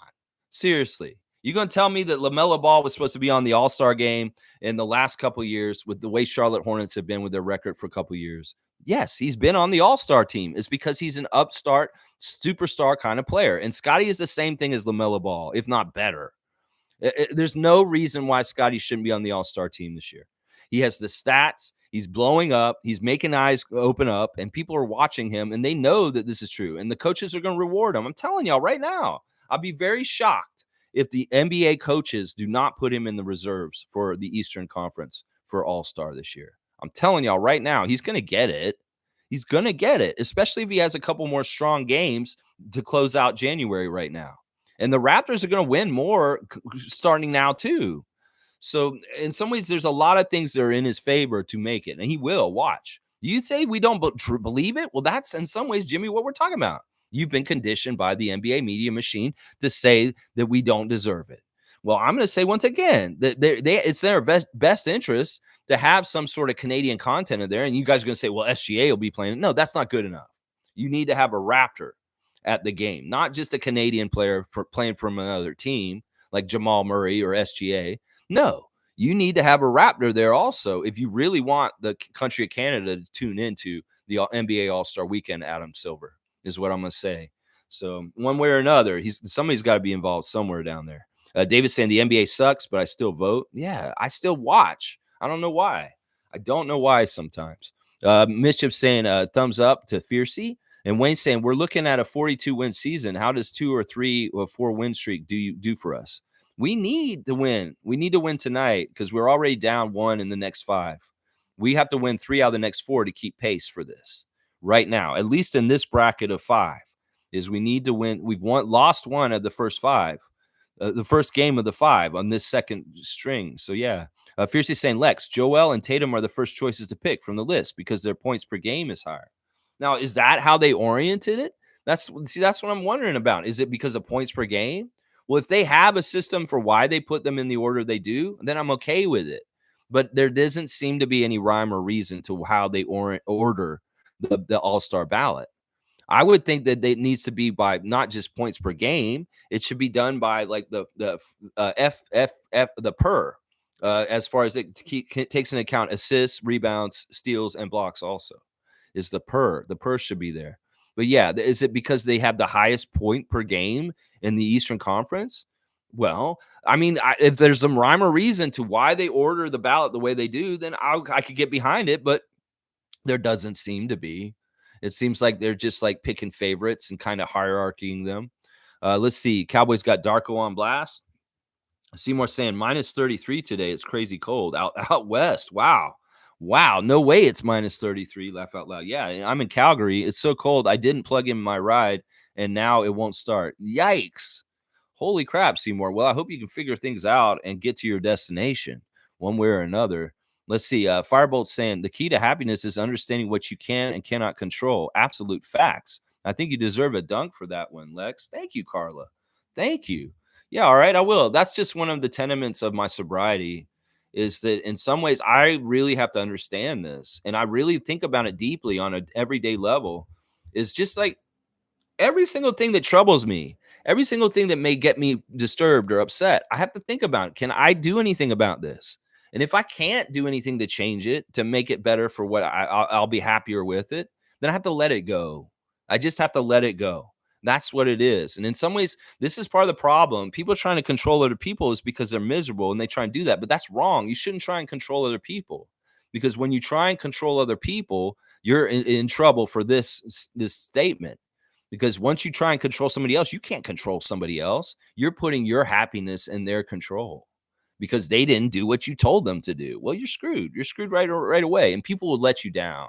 Seriously. You going to tell me that LaMelo Ball was supposed to be on the all-star game in the last couple of years with the way Charlotte Hornets have been with their record for a couple of years? Yes, he's been on the all-star team. It's because he's an upstart, superstar kind of player. And Scotty is the same thing as LaMelo Ball, if not better. There's no reason why Scotty shouldn't be on the all-star team this year. He has the stats. He's blowing up. He's making eyes open up, and people are watching him, and they know that this is true. And the coaches are going to reward him. I'm telling y'all right now, I'll be very shocked if the NBA coaches do not put him in the reserves for the Eastern Conference for All-Star this year. I'm telling y'all right now, he's going to get it. He's going to get it, especially if he has a couple more strong games to close out January right now. And the Raptors are going to win more starting now, too. So in some ways, there's a lot of things that are in his favor to make it, and he will. Watch. You say we don't believe it? Well, that's in some ways, Jimmy, what we're talking about. You've been conditioned by the NBA media machine to say that we don't deserve it. Well, I'm going to say once again that it's their best interest to have some sort of Canadian content in there. And you guys are going to say, well, SGA will be playing. No, that's not good enough. You need to have a Raptor at the game, not just a Canadian player for playing from another team like Jamal Murray or SGA. No, you need to have a Raptor there also if you really want the country of Canada to tune into the NBA All-Star Weekend. Adam Silver is what I'm going to say. So one way or another, somebody's got to be involved somewhere down there. David saying the NBA sucks, but I still vote. Yeah, I still watch. I don't know why. I don't know why sometimes. Mischief saying thumbs up to Fiercey. And Wayne saying we're looking at a 42-win season. How does 2 or 3 or 4 win streak do for us? We need to win. We need to win tonight because we're already down 1 in the next 5. We have to win 3 out of the next 4 to keep pace for this right now, at least in this bracket of 5, is we need to win. We've lost 1 of the first 5, the first game of the 5 on this second string. So, yeah. Fiercely saying, Lex, Joel and Tatum are the first choices to pick from the list because their points per game is higher. Now, is that how they oriented it? That's what I'm wondering about. Is it because of points per game? Well, if they have a system for why they put them in the order they do, then I'm okay with it. But there doesn't seem to be any rhyme or reason to how they order the All-Star ballot. I would think that it needs to be by not just points per game. It should be done by like the per, as far as it takes into account assists, rebounds, steals, and blocks also. Is the per. The per should be there. But yeah, is it because they have the highest point per game in the Eastern Conference? Well, I mean, if there's some rhyme or reason to why they order the ballot the way they do, then I could get behind it, but there doesn't seem to be. It seems like they're just like picking favorites and kind of hierarchying them. Let's see. Cowboys got Darko on blast. Seymour saying minus 33 today. It's crazy cold out west. Wow. No way it's minus 33. Laugh out loud. Yeah, I'm in Calgary. It's so cold. I didn't plug in my ride, and now it won't start. Yikes. Holy crap, Seymour. Well, I hope you can figure things out and get to your destination one way or another. Let's see. Firebolt saying the key to happiness is understanding what you can and cannot control. Absolute facts. I think you deserve a dunk for that one, Lex. Thank you, Carla. Thank you. Yeah, all right, I will. That's just one of the tenements of my sobriety, is that in some ways I really have to understand this, and I really think about it deeply on an everyday level. Is just like every single thing that troubles me, every single thing that may get me disturbed or upset, I have to think about, can I do anything about this? And if I can't do anything to change it, to make it better for what I'll be happier with it, then I have to let it go. I just have to let it go. That's what it is. And in some ways, this is part of the problem. People trying to control other people is because they're miserable and they try and do that. But that's wrong. You shouldn't try and control other people, because when you try and control other people, you're in trouble for this statement. Because once you try and control somebody else, you can't control somebody else. You're putting your happiness in their control because they didn't do what you told them to do. Well, you're screwed. You're screwed right away. And people will let you down.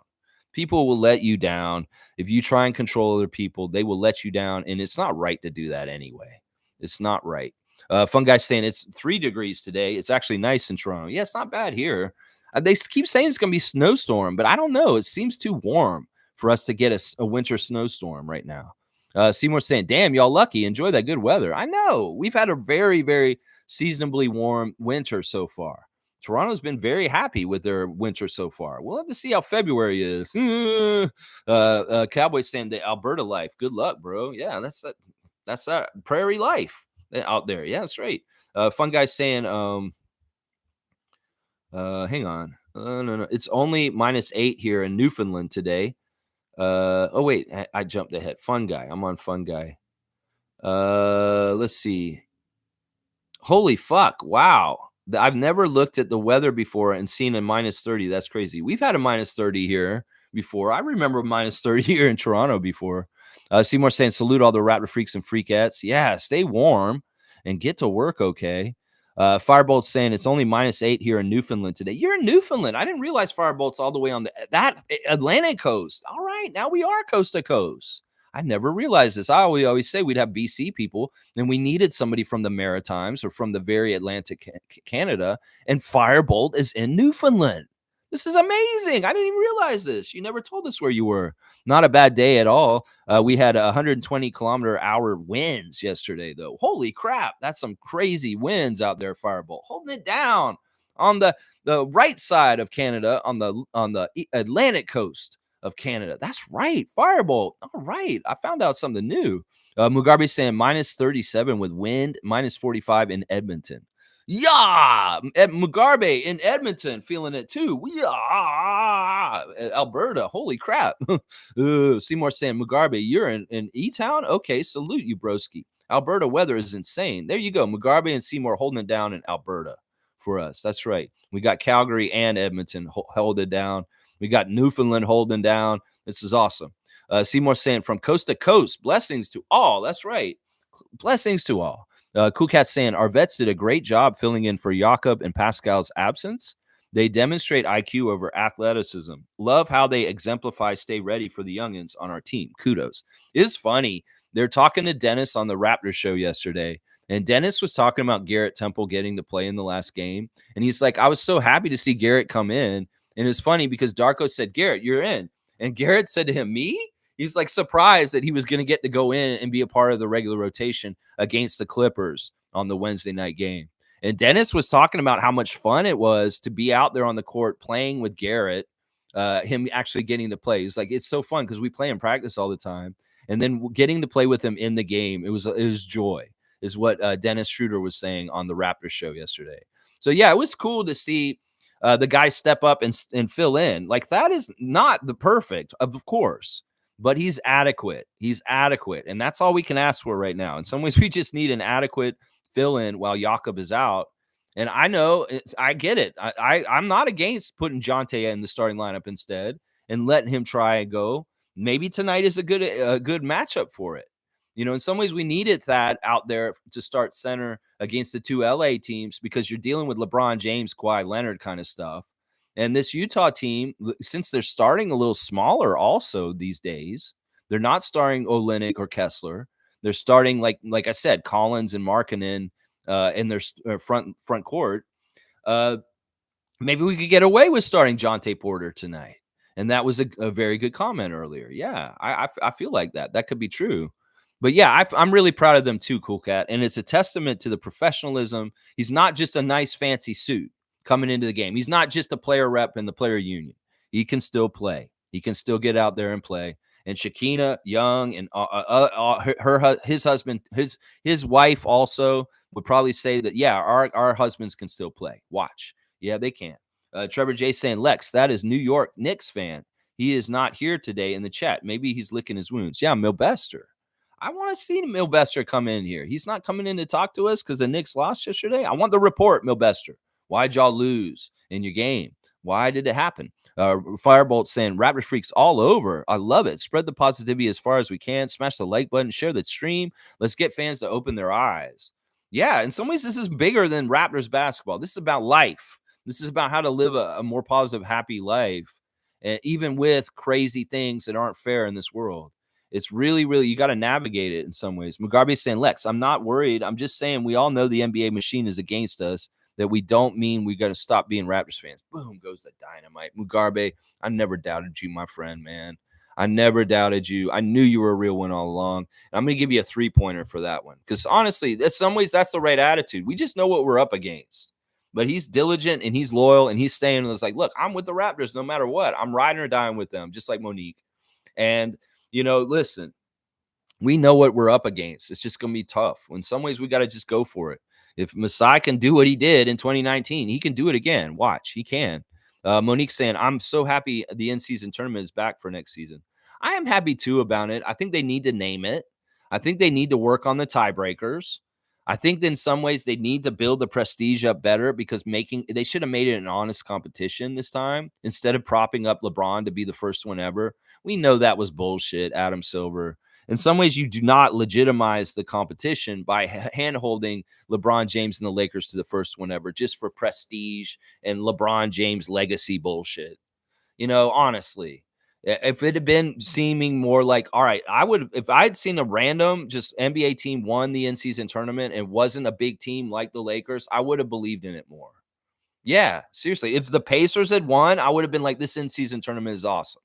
People will let you down. If you try and control other people, they will let you down. And it's not right to do that anyway. It's not right. Fun guy saying it's 3 degrees today. It's actually nice in Toronto. Yeah, it's not bad here. They keep saying it's going to be snowstorm, but I don't know. It seems too warm for us to get a winter snowstorm right now. Seymour saying, damn, y'all lucky. Enjoy that good weather. I know. We've had a very, very seasonably warm winter so far. Toronto's been very happy with their winter so far. We'll have to see how February is. Cowboys saying the Alberta life. Good luck, bro. Yeah, that's that prairie life out there. Yeah, that's right. Fun guy saying, hang on. No. It's only -8 here in Newfoundland today. Oh wait, I jumped ahead. Fun guy. I'm on fun guy. Let's see. Holy fuck. Wow. I've never looked at the weather before and seen a -30. That's crazy. We've had a -30 here before. I remember -30 here in Toronto before. Seymour saying, salute all the Raptor freaks and freakettes. Yeah, stay warm and get to work okay. Firebolt saying it's only -8 here in Newfoundland today. You're in Newfoundland. I didn't realize Firebolt's all the way on that Atlantic coast. All right, now we are coast to coast. I never realized this. I always say we'd have BC people, and we needed somebody from the Maritimes or from the very Atlantic Canada, and Firebolt is in Newfoundland. This is amazing. I didn't even realize this. You never told us where you were. Not a bad day at all. We had 120-kilometer-hour winds yesterday, though. Holy crap. That's some crazy winds out there, Firebolt. Holding it down on the right side of Canada, on the Atlantic coast of Canada. That's right. Firebolt. All right. I found out something new. Mugabe saying -37 with wind, -45 in Edmonton. Yeah. Mugabe in Edmonton feeling it too. Yeah. Alberta. Holy crap. Seymour saying, Mugabe, you're in E-Town? Okay. Salute you, broski. Alberta weather is insane. There you go. Mugabe and Seymour holding it down in Alberta for us. That's right. We got Calgary and Edmonton hold it down. We got Newfoundland holding down. This is awesome. Seymour saying from coast to coast, blessings to all. That's right. Blessings to all. Cool Cat saying our vets did a great job filling in for Jakob and Pascal's absence. They demonstrate IQ over athleticism. Love how they exemplify stay ready for the youngins on our team. Kudos. It's funny. They're talking to Dennis on the Raptors show yesterday, and Dennis was talking about Garrett Temple getting to play in the last game. And he's like, I was so happy to see Garrett come in. And it's funny because Darko said, Garrett, you're in. And Garrett said to him, me? He's like surprised that he was going to get to go in and be a part of the regular rotation against the Clippers on the Wednesday night game. And Dennis was talking about how much fun it was to be out there on the court playing with Garrett, him actually getting to play. He's like, it's so fun because we play in practice all the time. And then getting to play with him in the game, it was joy, is what Dennis Schroeder was saying on the Raptors show yesterday. So, yeah, it was cool to see the guys step up and fill in. Like, that is not the perfect, of course, but he's adequate. He's adequate. And that's all we can ask for right now. In some ways, we just need an adequate fill in while Jakob is out. And I know, I get it. I'm not against putting Jonte in the starting lineup instead and letting him try and go. Maybe tonight is a good matchup for it. You know, in some ways, we needed that out there to start center against the two LA teams because you're dealing with LeBron James, Kawhi Leonard kind of stuff. And this Utah team, since they're starting a little smaller also these days, they're not starting Olynyk or Kessler. They're starting, like I said, Collins and Markkanen in their front court. Maybe we could get away with starting Jonte Porter tonight. And that was a very good comment earlier. Yeah, I feel like that could be true. But yeah, I'm really proud of them too, Cool Cat. And it's a testament to the professionalism. He's not just a nice fancy suit coming into the game. He's not just a player rep in the player union. He can still play. He can still get out there and play. And Shakina Young and his husband, his wife also would probably say that, yeah, our husbands can still play. Watch. Yeah, they can. Trevor J saying, Lex, that is New York Knicks fan. He is not here today in the chat. Maybe he's licking his wounds. Yeah, Milbester. I want to see Milbester come in here. He's not coming in to talk to us because the Knicks lost yesterday. I want the report, Milbester. Why'd y'all lose in your game? Why did it happen? Firebolt saying, Raptor freaks all over. I love it. Spread the positivity as far as we can. Smash the like button. Share the stream. Let's get fans to open their eyes. Yeah, in some ways, this is bigger than Raptors basketball. This is about life. This is about how to live a more positive, happy life, even with crazy things that aren't fair in this world. It's really, really, you got to navigate it in some ways. Mugabe is saying, Lex, I'm not worried. I'm just saying we all know the NBA machine is against us, that we don't mean we got to stop being Raptors fans. Boom goes the dynamite. Mugabe, I never doubted you, my friend, man. I never doubted you. I knew you were a real one all along. And I'm going to give you a 3-pointer for that one. Because honestly, in some ways, that's the right attitude. We just know what we're up against. but he's diligent and he's loyal and he's staying. And it's like, look, I'm with the Raptors no matter what. I'm riding or dying with them, just like Monique. And, listen, we know what we're up against. It's just going to be tough. In some ways, we got to just go for it. If Masai can do what he did in 2019, he can do it again. Watch, he can. Monique saying, I'm so happy the in-season tournament is back for next season. I am happy too about it. I think they need to name it. I think they need to work on the tiebreakers. I think that in some ways they need to build the prestige up better because they should have made it an honest competition this time instead of propping up LeBron to be the first one ever. We know that was bullshit, Adam Silver. In some ways, you do not legitimize the competition by hand-holding LeBron James and the Lakers to the first one ever just for prestige and LeBron James legacy bullshit. Honestly, if it had been seeming more like, all right, if I'd seen a random just NBA team won the in-season tournament and wasn't a big team like the Lakers, I would have believed in it more. Yeah, seriously. If the Pacers had won, I would have been like, this in-season tournament is awesome.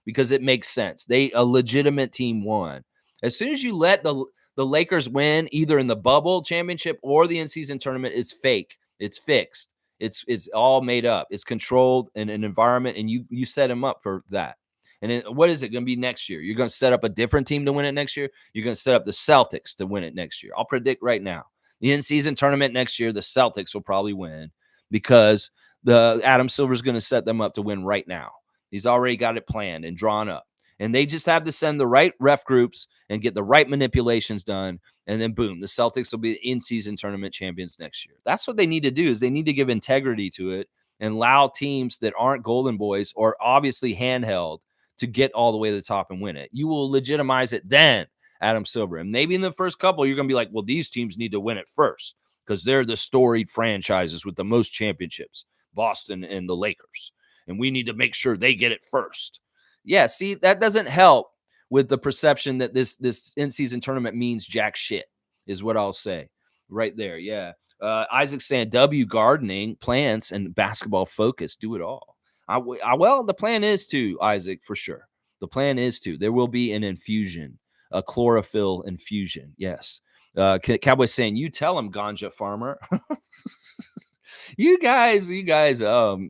Because it makes sense. A legitimate team won. As soon as you let the Lakers win either in the bubble championship or the in-season tournament, it's fake. It's fixed. It's all made up. It's controlled in an environment, and you set them up for that. And then what is it going to be next year? You're going to set up a different team to win it next year? You're going to set up the Celtics to win it next year. I'll predict right now. The in-season tournament next year, the Celtics will probably win because the Adam Silver's going to set them up to win right now. He's already got it planned and drawn up. And they just have to send the right ref groups and get the right manipulations done. And then, boom, the Celtics will be the in-season tournament champions next year. That's what they need to do is they need to give integrity to it and allow teams that aren't Golden Boys or obviously handheld to get all the way to the top and win it. You will legitimize it then, Adam Silver. And maybe in the first couple, you're going to be like, well, these teams need to win it first because they're the storied franchises with the most championships, Boston and the Lakers. And we need to make sure they get it first. Yeah, see, that doesn't help with the perception that this in-season tournament means jack shit, is what I'll say right there. Yeah. Isaac saying W gardening, plants, and basketball focus. Do it all. Well, the plan is to, Isaac, for sure. The plan is to. There will be an infusion, a chlorophyll infusion. Yes. Cowboy saying, you tell him, ganja farmer. You guys,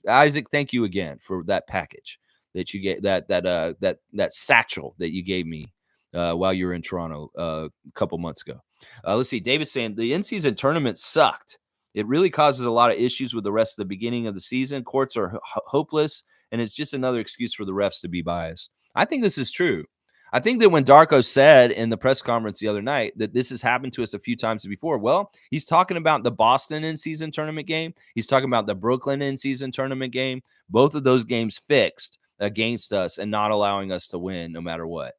Isaac, thank you again for that package that you get, that satchel that you gave me while you were in Toronto a couple months ago. Let's see. David's saying the in-season tournament sucked. It really causes a lot of issues with the rest of the beginning of the season. Courts are hopeless, and it's just another excuse for the refs to be biased. I think this is true. I think that when Darko said in the press conference the other night that this has happened to us a few times before, well, he's talking about the Boston in-season tournament game. He's talking about the Brooklyn in-season tournament game. Both of those games fixed against us and not allowing us to win no matter what.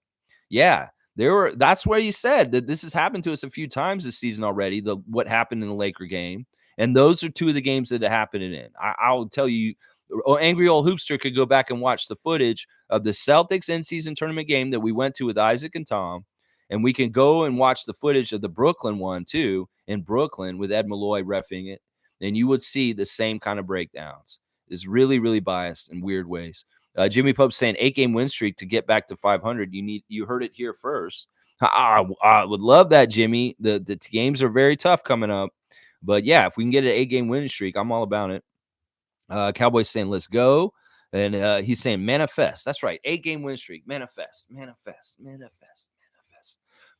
Yeah, that's where he said that this has happened to us a few times this season already, what happened in the Laker game. And those are two of the games that it happened in. I'll tell you, Angry Old Hoopster could go back and watch the footage of the Celtics in-season tournament game that we went to with Isaac and Tom, and we can go and watch the footage of the Brooklyn one too in Brooklyn with Ed Malloy reffing it, and you would see the same kind of breakdowns. It's really, really biased in weird ways. Jimmy Pope saying 8-game win streak to get back to 500. You heard it here first. I would love that, Jimmy. The games are very tough coming up, but yeah, if we can get an 8-game win streak, I'm all about it. Cowboys saying, let's go. And he's saying, manifest. That's right. 8-game win streak. Manifest.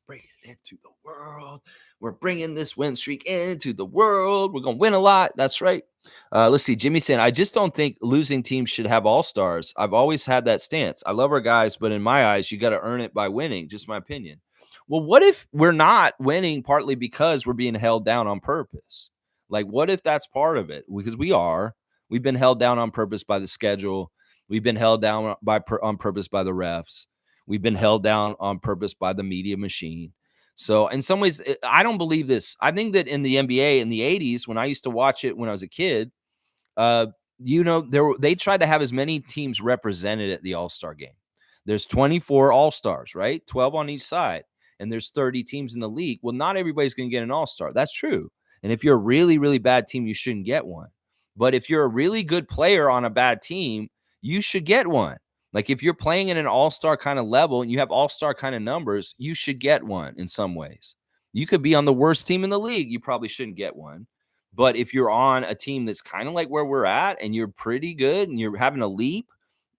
Bring it into the world. We're bringing this win streak into the world. We're going to win a lot. That's right. Let's see. Jimmy saying, I just don't think losing teams should have all-stars. I've always had that stance. I love our guys, but in my eyes, you got to earn it by winning. Just my opinion. Well, what if we're not winning partly because we're being held down on purpose? Like, what if that's part of it? Because we are. We've been held down on purpose by the schedule. We've been held down on purpose by the refs. We've been held down on purpose by the media machine. So in some ways, I don't believe this. I think that in the NBA in the 80s, when I used to watch it when I was a kid, they tried to have as many teams represented at the All-Star game. There's 24 All-Stars, right? 12 on each side. And there's 30 teams in the league. Well, not everybody's going to get an All-Star. That's true. And if you're a really, really bad team, you shouldn't get one. But if you're a really good player on a bad team, you should get one. Like if you're playing in an all-star kind of level and you have all-star kind of numbers, you should get one in some ways. You could be on the worst team in the league. You probably shouldn't get one. But if you're on a team that's kind of like where we're at and you're pretty good and you're having a leap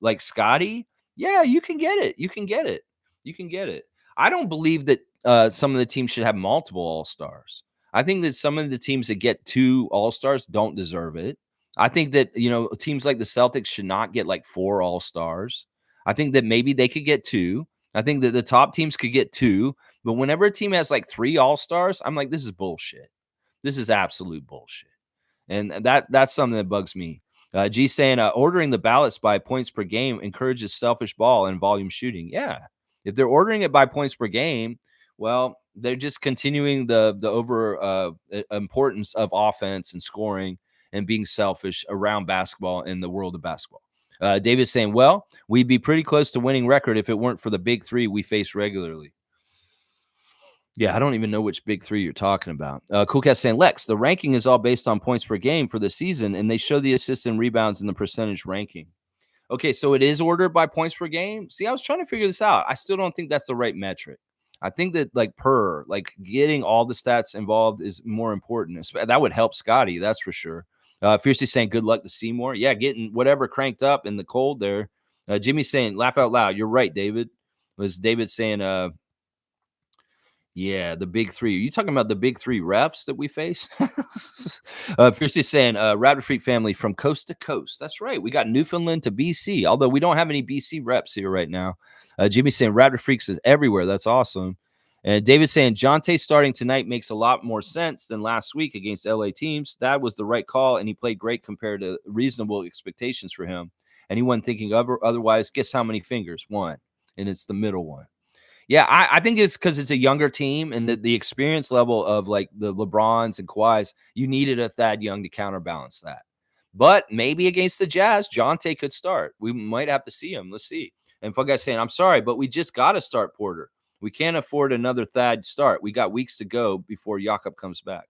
like Scotty, yeah, you can get it. You can get it. You can get it. I don't believe that some of the teams should have multiple all stars. I think that some of the teams that get two all stars don't deserve it. I think that, teams like the Celtics should not get like four all stars. I think that maybe they could get two. I think that the top teams could get two. But whenever a team has like three all stars, I'm like, this is bullshit. This is absolute bullshit. And that's something that bugs me. G saying ordering the ballots by points per game encourages selfish ball and volume shooting. Yeah, if they're ordering it by points per game, well, they're just continuing the over importance of offense and scoring and being selfish around basketball in the world of basketball. David's saying, well, we'd be pretty close to winning record if it weren't for the big three we face regularly. Yeah, I don't even know which big three you're talking about. Cool Cat saying, Lex, the ranking is all based on points per game for the season, and they show the assists and rebounds in the percentage ranking. Okay, so it is ordered by points per game. See, I was trying to figure this out. I still don't think that's the right metric. I think that like getting all the stats involved is more important. That would help Scotty, that's for sure. Fiercely saying, good luck to Seymour. Yeah, getting whatever cranked up in the cold there. Jimmy saying, laugh out loud. You're right, David. Was David saying, yeah, the big three. Are you talking about the big three refs that we face? Fiercely saying, Rabbit Freak family from coast to coast. That's right. We got Newfoundland to BC, although we don't have any BC reps here right now. Jimmy saying, Rabbit Freaks is everywhere. That's awesome. And David saying, Jonte starting tonight makes a lot more sense than last week against LA teams. That was the right call, and he played great compared to reasonable expectations for him. Anyone thinking otherwise, guess how many fingers? One. And it's the middle one. Yeah, I think it's because it's a younger team and the experience level of like the LeBrons and Kawhis, you needed a Thad Young to counterbalance that. But maybe against the Jazz, Jonte could start. We might have to see him. Let's see. And Fun Guy's saying, I'm sorry, but we just got to start Porter. We can't afford another Thad start. We got weeks to go before Jakob comes back.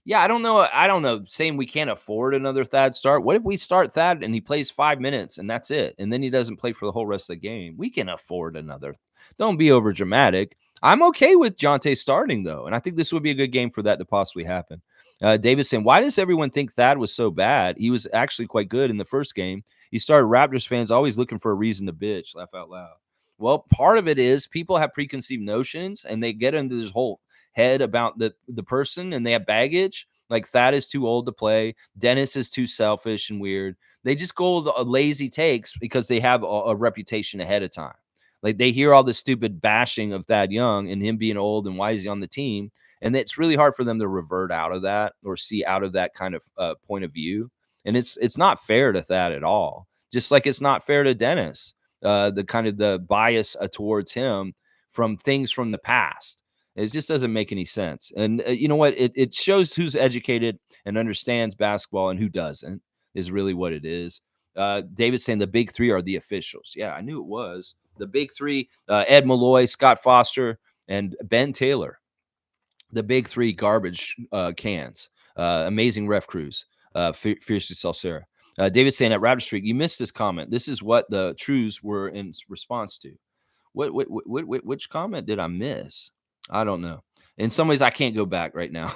Yeah, I don't know. I don't know. Saying we can't afford another Thad start. What if we start Thad and he plays 5 minutes and that's it? And then he doesn't play for the whole rest of the game. We can afford another. Don't be over dramatic. I'm okay with Jonte starting, though. And I think this would be a good game for that to possibly happen. David saying, why does everyone think Thad was so bad? He was actually quite good in the first game. He started Raptors fans always looking for a reason to bitch. Laugh out loud. Well, part of it is people have preconceived notions and they get into this whole head about the person and they have baggage. Like Thad is too old to play. Dennis is too selfish and weird. They just go with lazy takes because they have a reputation ahead of time. Like they hear all this stupid bashing of Thad Young and him being old and why is he on the team? And it's really hard for them to revert out of that or see out of that kind of point of view. And it's not fair to Thad at all. Just like it's not fair to Dennis. The kind of the bias towards him from things from the past. It just doesn't make any sense. And you know what? It shows who's educated and understands basketball and who doesn't is really what it is. David's saying the big three are the officials. Yeah, I knew it was. The big three, Ed Malloy, Scott Foster, and Ben Taylor. The big three garbage cans. Amazing ref crews. Fiercely Salsera. David saying at Raptor Street, you missed this comment. This is what the trues were in response to. Which comment did I miss? I don't know. In some ways, I can't go back right now.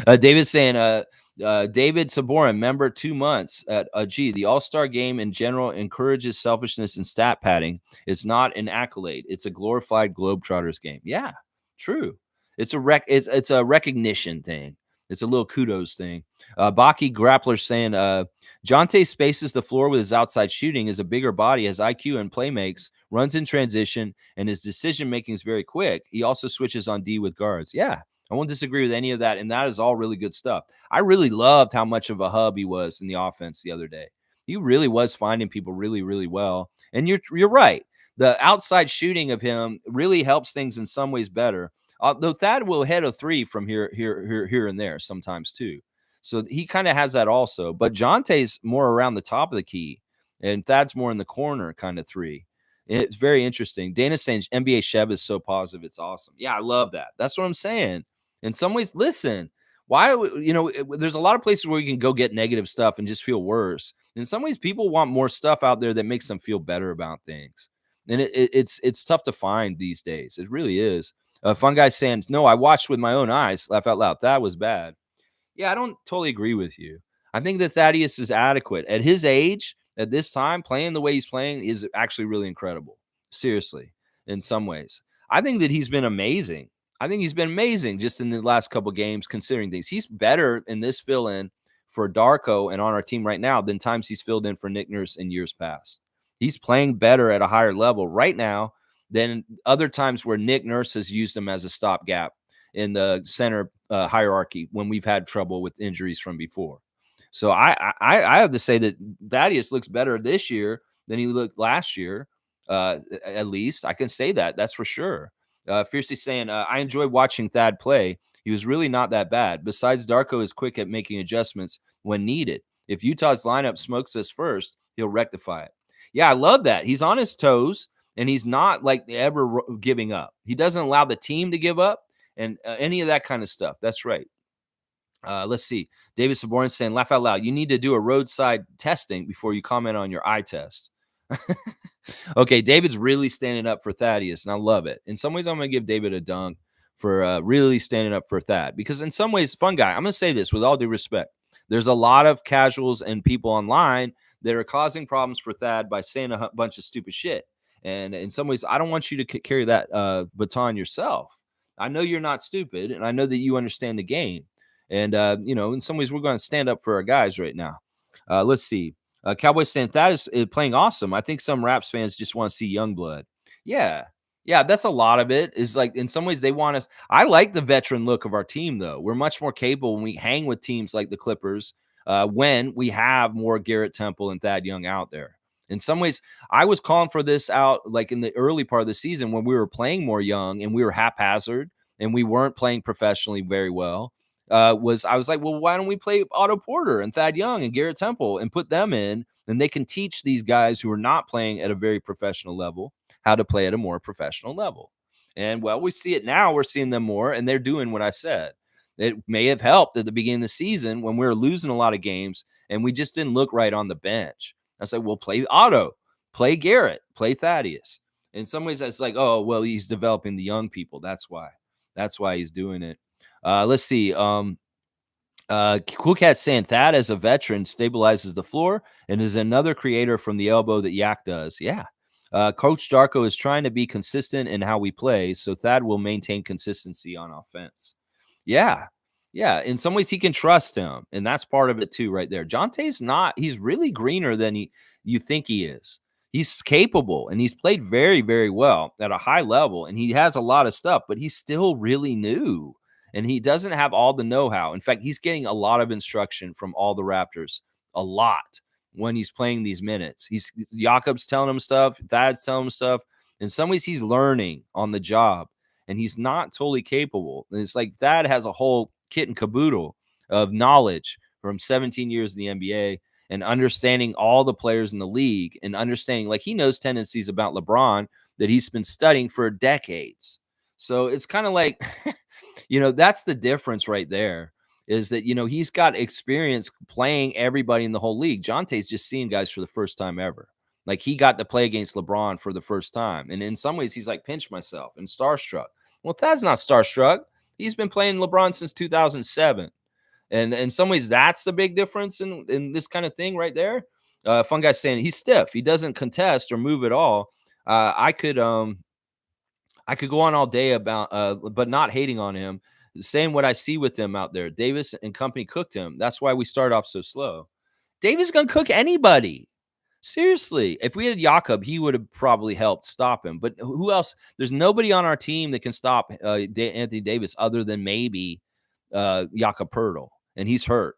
David saying, David Saborin, member 2 months at the All-Star game in general encourages selfishness and stat padding. It's not an accolade. It's a glorified Globetrotters game. Yeah, true. It's a recognition thing. It's a little kudos thing. Baki Grappler saying, Jonte spaces the floor with his outside shooting, is a bigger body, has IQ and play makes, runs in transition, and his decision making is very quick. He also switches on D with guards. Yeah, I won't disagree with any of that, and that is all really good stuff. I really loved how much of a hub he was in the offense the other day. He really was finding people really, really well. And you're right. The outside shooting of him really helps things in some ways better. Though Thad will hit a three from here, and there sometimes too. So he kind of has that also. But Jonte's more around the top of the key, and Thad's more in the corner kind of three. It's very interesting. Dana's saying NBA Chev is so positive. It's awesome. Yeah, I love that. That's what I'm saying. In some ways, listen, why, there's a lot of places where you can go get negative stuff and just feel worse. In some ways, people want more stuff out there that makes them feel better about things. And it's tough to find these days. It really is. Fun Guy saying, no, I watched with my own eyes. Laugh out loud. That was bad. Yeah, I don't totally agree with you. I think that Thaddeus is adequate at his age. At this time, playing the way he's playing is actually really incredible. Seriously, in some ways, I think that he's been amazing. I think he's been amazing just in the last couple games, considering things. He's better in this fill in for Darko and on our team right now than times he's filled in for Nick Nurse in years past. He's playing better at a higher level right now than other times where Nick Nurse has used him as a stopgap in the center hierarchy when we've had trouble with injuries from before. So I have to say that Thaddeus looks better this year than he looked last year. At least I can say that. That's for sure. Fiercely saying, I enjoy watching Thad play. He was really not that bad. Besides, Darko is quick at making adjustments when needed. If Utah's lineup smokes us first, he'll rectify it. Yeah, I love that. He's on his toes and he's not like ever giving up. He doesn't allow the team to give up and any of that kind of stuff. That's right. Let's see. David Saborn saying, laugh out loud. You need to do a roadside testing before you comment on your eye test. Okay, David's really standing up for Thaddeus, and I love it. In some ways, I'm going to give David a dunk for really standing up for Thad because, in some ways, fun guy. I'm going to say this with all due respect. There's a lot of casuals and people online that are causing problems for Thad by saying a bunch of stupid shit. And in some ways, I don't want you to carry that baton yourself. I know you're not stupid, and I know that you understand the game. And, in some ways, we're going to stand up for our guys right now. Let's see. Cowboys saying that is playing awesome. I think some Raps fans just want to see young blood. Yeah. Yeah, that's a lot of it. Is like in some ways they want us. I like the veteran look of our team, though. We're much more capable when we hang with teams like the Clippers when we have more Garrett Temple and Thad Young out there. In some ways, I was calling for this out like in the early part of the season when we were playing more young and we were haphazard and we weren't playing professionally very well. I was like, well, why don't we play Otto Porter and Thad Young and Garrett Temple and put them in, and they can teach these guys who are not playing at a very professional level how to play at a more professional level. And well, we see it now. We're seeing them more, and they're doing what I said. It may have helped at the beginning of the season when we were losing a lot of games and we just didn't look right on the bench. I said, well, play Otto, play Garrett, play Thaddeus. In some ways, it's like, oh, well, he's developing the young people. That's why. That's why he's doing it. Let's see. Cool Cat saying Thad as a veteran stabilizes the floor and is another creator from the elbow that Yak does. Yeah. Coach Darko is trying to be consistent in how we play, so Thad will maintain consistency on offense. Yeah. Yeah. In some ways, he can trust him, and that's part of it too, right there. Jonte's not, he's really greener than you think he is. He's capable and he's played very, very well at a high level, and he has a lot of stuff, but he's still really new and he doesn't have all the know-how. In fact, he's getting a lot of instruction from all the Raptors, a lot when he's playing these minutes. Jakob's telling him stuff, Thad's telling him stuff. In some ways, he's learning on the job, and he's not totally capable. And it's like Thad has a whole kit and caboodle of knowledge from 17 years in the NBA and understanding all the players in the league and understanding, like he knows tendencies about LeBron that he's been studying for decades. So it's kind of like, that's the difference right there is that, he's got experience playing everybody in the whole league. Jonte's just seeing guys for the first time ever. Like he got to play against LeBron for the first time. And in some ways, he's like, pinch myself and starstruck. Well, Thad's not starstruck. He's been playing LeBron since 2007. And in some ways, that's the big difference in this kind of thing right there. Fun guy saying he's stiff. He doesn't contest or move at all. I could go on all day about, but not hating on him, saying what I see with him out there. Davis and company cooked him. That's why we start off so slow. Davis gonna cook anybody. Seriously, if we had Jakob, he would have probably helped stop him. But who else? There's nobody on our team that can stop Anthony Davis other than maybe Jakob Pertl, and he's hurt.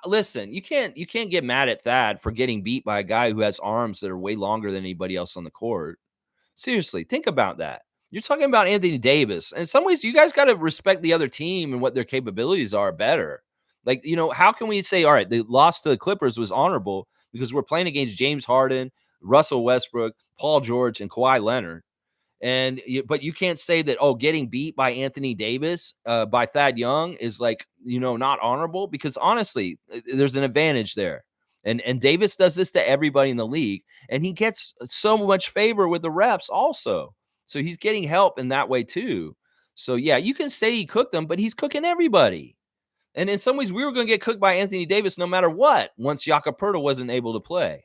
Listen, you can't get mad at Thad for getting beat by a guy who has arms that are way longer than anybody else on the court. Seriously, think about that. You're talking about Anthony Davis. In some ways, you guys got to respect the other team and what their capabilities are better. Like, how can we say, all right, the loss to the Clippers was honorable because we're playing against James Harden, Russell Westbrook, Paul George, and Kawhi Leonard. But you can't say that, getting beat by Anthony Davis, by Thad Young is like, not honorable, because honestly, there's an advantage there. And Davis does this to everybody in the league, and he gets so much favor with the refs also. So he's getting help in that way too. So yeah, you can say he cooked them, but he's cooking everybody. And in some ways, we were going to get cooked by Anthony Davis no matter what once Jakob wasn't able to play.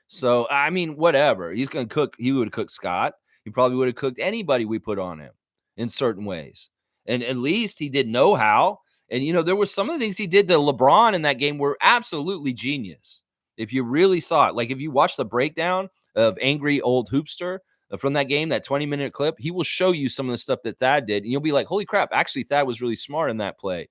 So, I mean, whatever. He's going to cook. He would have cooked Scott. He probably would have cooked anybody we put on him in certain ways. And at least he did know how. And, there were some of the things he did to LeBron in that game were absolutely genius. If you really saw it, like if you watch the breakdown of Angry Old Hoopster from that game, that 20-minute clip, he will show you some of the stuff that Thad did. And you'll be like, holy crap, actually, Thad was really smart in that play.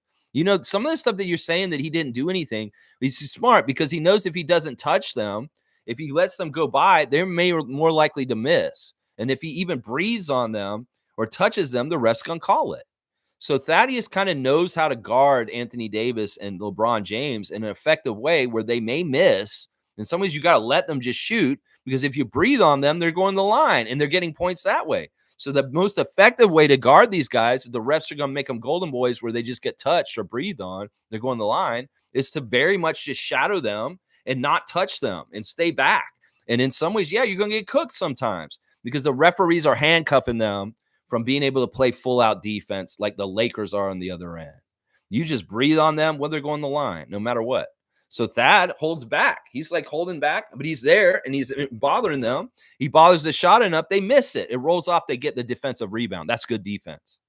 Some of the stuff that you're saying that he didn't do anything, he's smart because he knows if he doesn't touch them, if he lets them go by, they're more likely to miss. And if he even breathes on them or touches them, the ref's going to call it. So Thaddeus kind of knows how to guard Anthony Davis and LeBron James in an effective way where they may miss. In some ways, you got to let them just shoot because if you breathe on them, they're going the line and they're getting points that way. So the most effective way to guard these guys, the refs are going to make them golden boys where they just get touched or breathed on, they're going the line, is to very much just shadow them and not touch them and stay back. And in some ways, yeah, you're going to get cooked sometimes because the referees are handcuffing them from being able to play full out defense like the Lakers are on the other end. You just breathe on them when they're going the line, no matter what. So Thad holds back. He's like holding back, but he's there and he's bothering them. He bothers the shot enough. They miss it. It rolls off. They get the defensive rebound. That's good defense.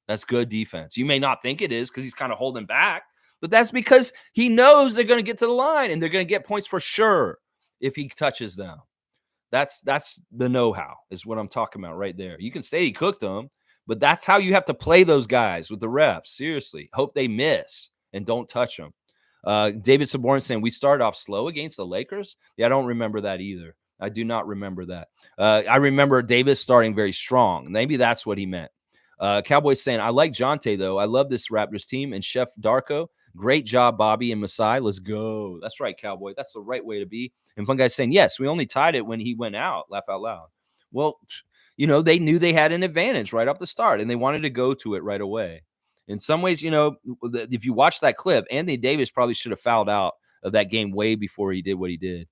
That's good defense. You may not think it is because he's kind of holding back, but that's because he knows they're going to get to the line and they're going to get points for sure if he touches them. That's the know-how is what I'm talking about right there. You can say he cooked them, but that's how you have to play those guys with the refs. Seriously. Hope they miss and don't touch them. David Saborn saying we started off slow against the Lakers. Yeah, I don't remember that either. I do not remember that. I remember Davis starting very strong. Maybe that's what he meant. Cowboys saying, I like Jonte, though. I love this Raptors team and Chef Darko. Great job, Bobby and Masai. Let's go. That's right, Cowboy. That's the right way to be. And Fun Guy's saying, yes, we only tied it when he went out. Laugh out loud. Well, they knew they had an advantage right off the start, and they wanted to go to it right away. In some ways, if you watch that clip, Anthony Davis probably should have fouled out of that game way before he did what he did.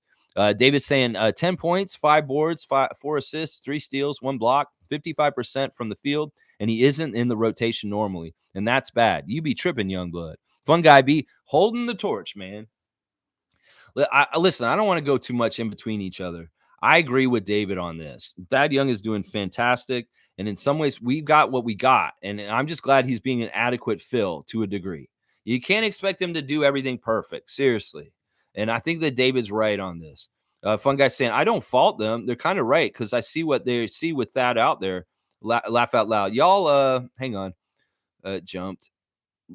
Davis saying 10 points, 5 boards, 4 assists, 3 steals, 1 block, 55% from the field, and he isn't in the rotation normally, and that's bad. You be tripping, young blood. Fun Guy be holding the torch, man. Listen, I don't want to go too much in between each other. I agree with David on this. Thad Young is doing fantastic, and in some ways, we got what we got, and I'm just glad he's being an adequate fill to a degree. You can't expect him to do everything perfect, seriously. And I think that David's right on this. Fun Guy saying, I don't fault them. They're kind of right because I see what they see with Thad out there. Laugh out loud. Y'all, hang on. Jumped.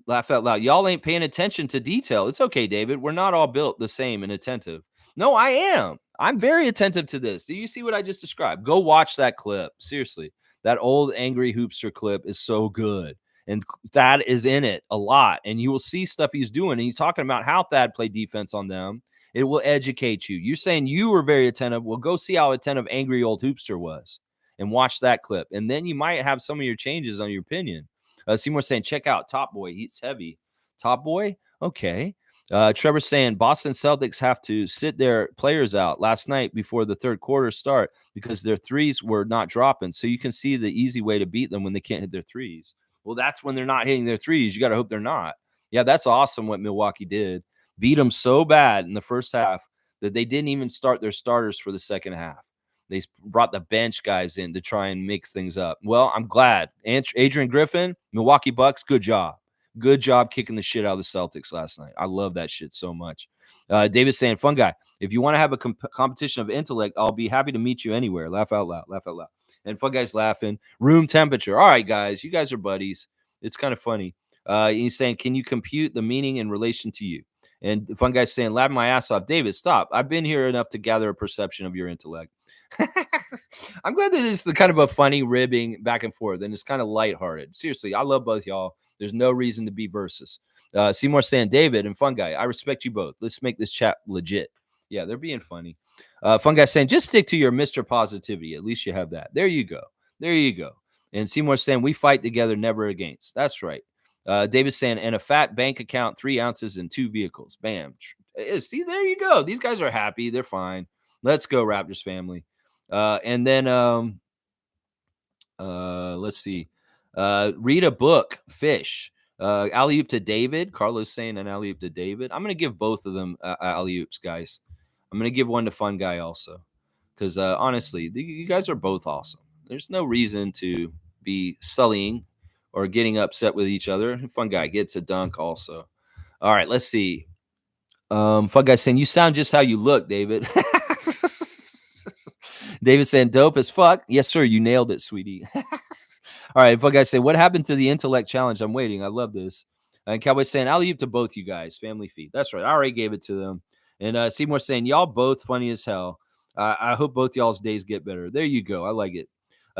Laugh out loud. Y'all ain't paying attention to detail. It's okay, David. We're not all built the same and attentive. No, I am. I'm very attentive to this. Do you see what I just described? Go watch that clip. Seriously. That old Angry Hoopster clip is so good. And Thad is in it a lot. And you will see stuff he's doing. And he's talking about how Thad played defense on them. It will educate you. You're saying you were very attentive. Well, go see how attentive Angry Old Hoopster was and watch that clip. And then you might have some of your changes on your opinion. Seymour saying, check out Top Boy. He's heavy. Top Boy? Okay. Trevor saying, Boston Celtics have to sit their players out last night before the third quarter start because their threes were not dropping. So you can see the easy way to beat them when they can't hit their threes. Well, that's when they're not hitting their threes. You got to hope they're not. Yeah, that's awesome what Milwaukee did. Beat them so bad in the first half that they didn't even start their starters for the second half. They brought the bench guys in to try and make things up. Well, I'm glad. Adrian Griffin, Milwaukee Bucks, good job. Good job kicking the shit out of the Celtics last night. I love that shit so much. David saying, Fun Guy, if you want to have a competition of intellect, I'll be happy to meet you anywhere. Laugh out loud. Laugh out loud. And Fun Guy's laughing. Room temperature. All right, guys. You guys are buddies. It's kind of funny. He's saying, can you compute the meaning in relation to you? And Fun Guy's saying, laughing my ass off. David, stop. I've been here enough to gather a perception of your intellect. I'm glad that it's the kind of a funny ribbing back and forth, and it's kind of lighthearted. Seriously, I love both y'all. There's no reason to be versus. Seymour saying, David and Fun Guy, I respect you both. Let's make this chat legit. Yeah, they're being funny. Fun Guy saying, just stick to your Mr. Positivity. At least you have that. There you go. There you go. And Seymour saying, we fight together, never against. That's right. David saying, and a fat bank account, 3 ounces and 2 vehicles. Bam. See, there you go. These guys are happy. They're fine. Let's go, Raptors family. And then let's see. Read a book, Fish. Alley oop to David. Carlos saying an alley oop to David. I'm gonna give both of them alley oops, guys. I'm gonna give one to Fun Guy also, because honestly, you guys are both awesome. There's no reason to be sullying or getting upset with each other. Fun Guy gets a dunk also. All right, let's see. Fun Guy saying you sound just how you look, David. David saying dope as fuck. Yes, sir. You nailed it, sweetie. All right, Fun Guy say what happened to the intellect challenge? I'm waiting. I love this. And Cowboy saying alley oop to both you guys. Family feed. That's right. I already gave it to them. And Seymour saying y'all both funny as hell. I hope both y'all's days get better. There you go. I like it.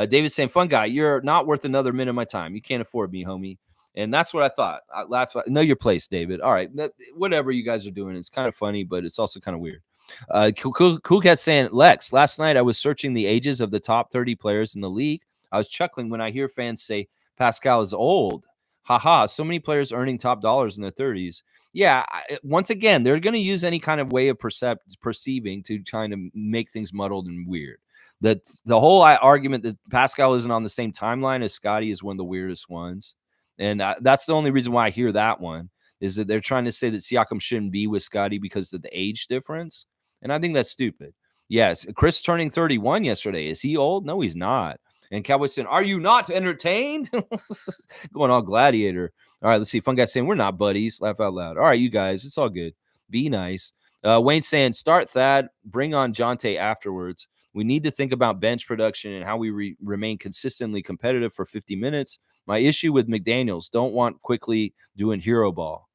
David saying Fun Guy, you're not worth another minute of my time. You can't afford me, homie. And that's what I thought. I laughed. Know your place, David. All right. Whatever you guys are doing, it's kind of funny, but it's also kind of weird. Cool Cat saying, Lex, last night I was searching the ages of the top 30 players in the league. I was chuckling when I hear fans say Pascal is old. Haha, so many players earning top dollars in their 30s. Yeah, once again, they're going to use any kind of way of perceiving to kind of make things muddled and weird. The whole argument that Pascal isn't on the same timeline as Scotty is one of the weirdest ones. And that's the only reason why I hear that one is that they're trying to say that Siakam shouldn't be with Scotty because of the age difference. And I think that's stupid. Yes, Chris turning 31 yesterday. Is he old? No, he's not. And Cowboy saying, are you not entertained? Going all gladiator. All right, let's see. Fun Guy saying, we're not buddies. Laugh out loud. All right, you guys, it's all good. Be nice. Wayne saying, start Thad, bring on Jonte afterwards. We need to think about bench production and how we remain consistently competitive for 50 minutes. My issue with McDaniels, don't want quickly doing hero ball.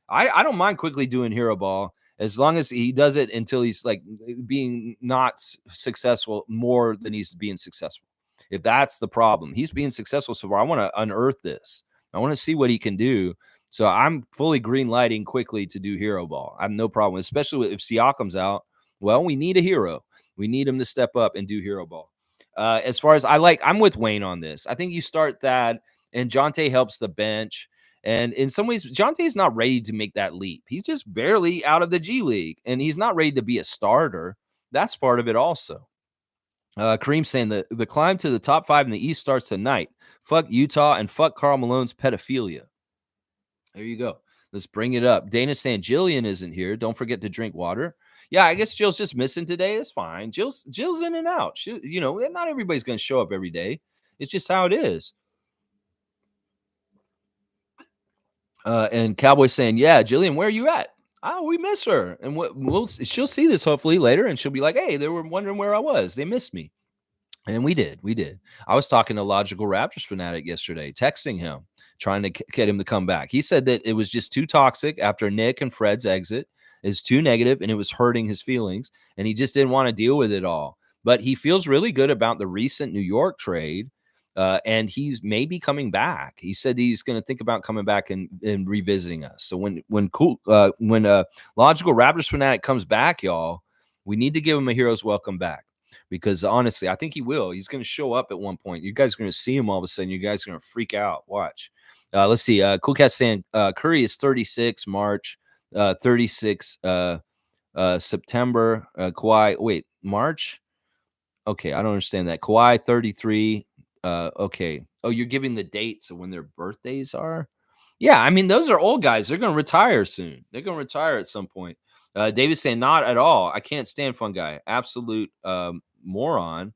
I don't mind quickly doing hero ball as long as he does it until he's like being not successful more than he's being successful. If that's the problem, he's being successful so far. I want to unearth this. I want to see what he can do. So I'm fully green lighting quickly to do hero ball. I have no problem, especially if Siakam's out. Well, we need a hero. We need him to step up and do hero ball. As far as I'm with Wayne on this. I think you start that, and Jonte helps the bench. And in some ways, Jonte is not ready to make that leap. He's just barely out of the G League, and he's not ready to be a starter. That's part of it also. Kareem saying that the climb to the top 5 in the East starts tonight. Fuck Utah and fuck Karl Malone's pedophilia. There you go. Let's bring it up. Dana's saying Jillian isn't here. Don't forget to drink water. Yeah, I guess Jill's just missing today. It's fine. Jill's in and out. She, not everybody's going to show up every day. It's just how it is. And Cowboy saying, yeah, Jillian, where are you at? Oh, we miss her. And she'll see this hopefully later, and she'll be like, hey, they were wondering where I was. They missed me. And we did. I was talking to Logical Raptors fanatic yesterday, texting him, trying to get him to come back. He said that it was just too toxic after Nick and Fred's exit. It's too negative, and it was hurting his feelings, and he just didn't want to deal with it all. But he feels really good about the recent New York trade. And he's maybe coming back. He said he's going to think about coming back and revisiting us. So when Logical Raptors fanatic comes back, y'all, we need to give him a hero's welcome back, because honestly, I think he will. He's going to show up at one point. You guys are going to see him all of a sudden. You guys are going to freak out. Watch. Let's see. Cool Cat saying Curry is 36 March, 36 September. Kawhi. Wait, March. Okay, I don't understand that. Kawhi 33. Okay. Oh, you're giving the dates of when their birthdays are? Yeah, I mean, those are old guys. They're going to retire soon. They're going to retire at some point. David's saying, not at all. I can't stand Fun Guy. Absolute moron.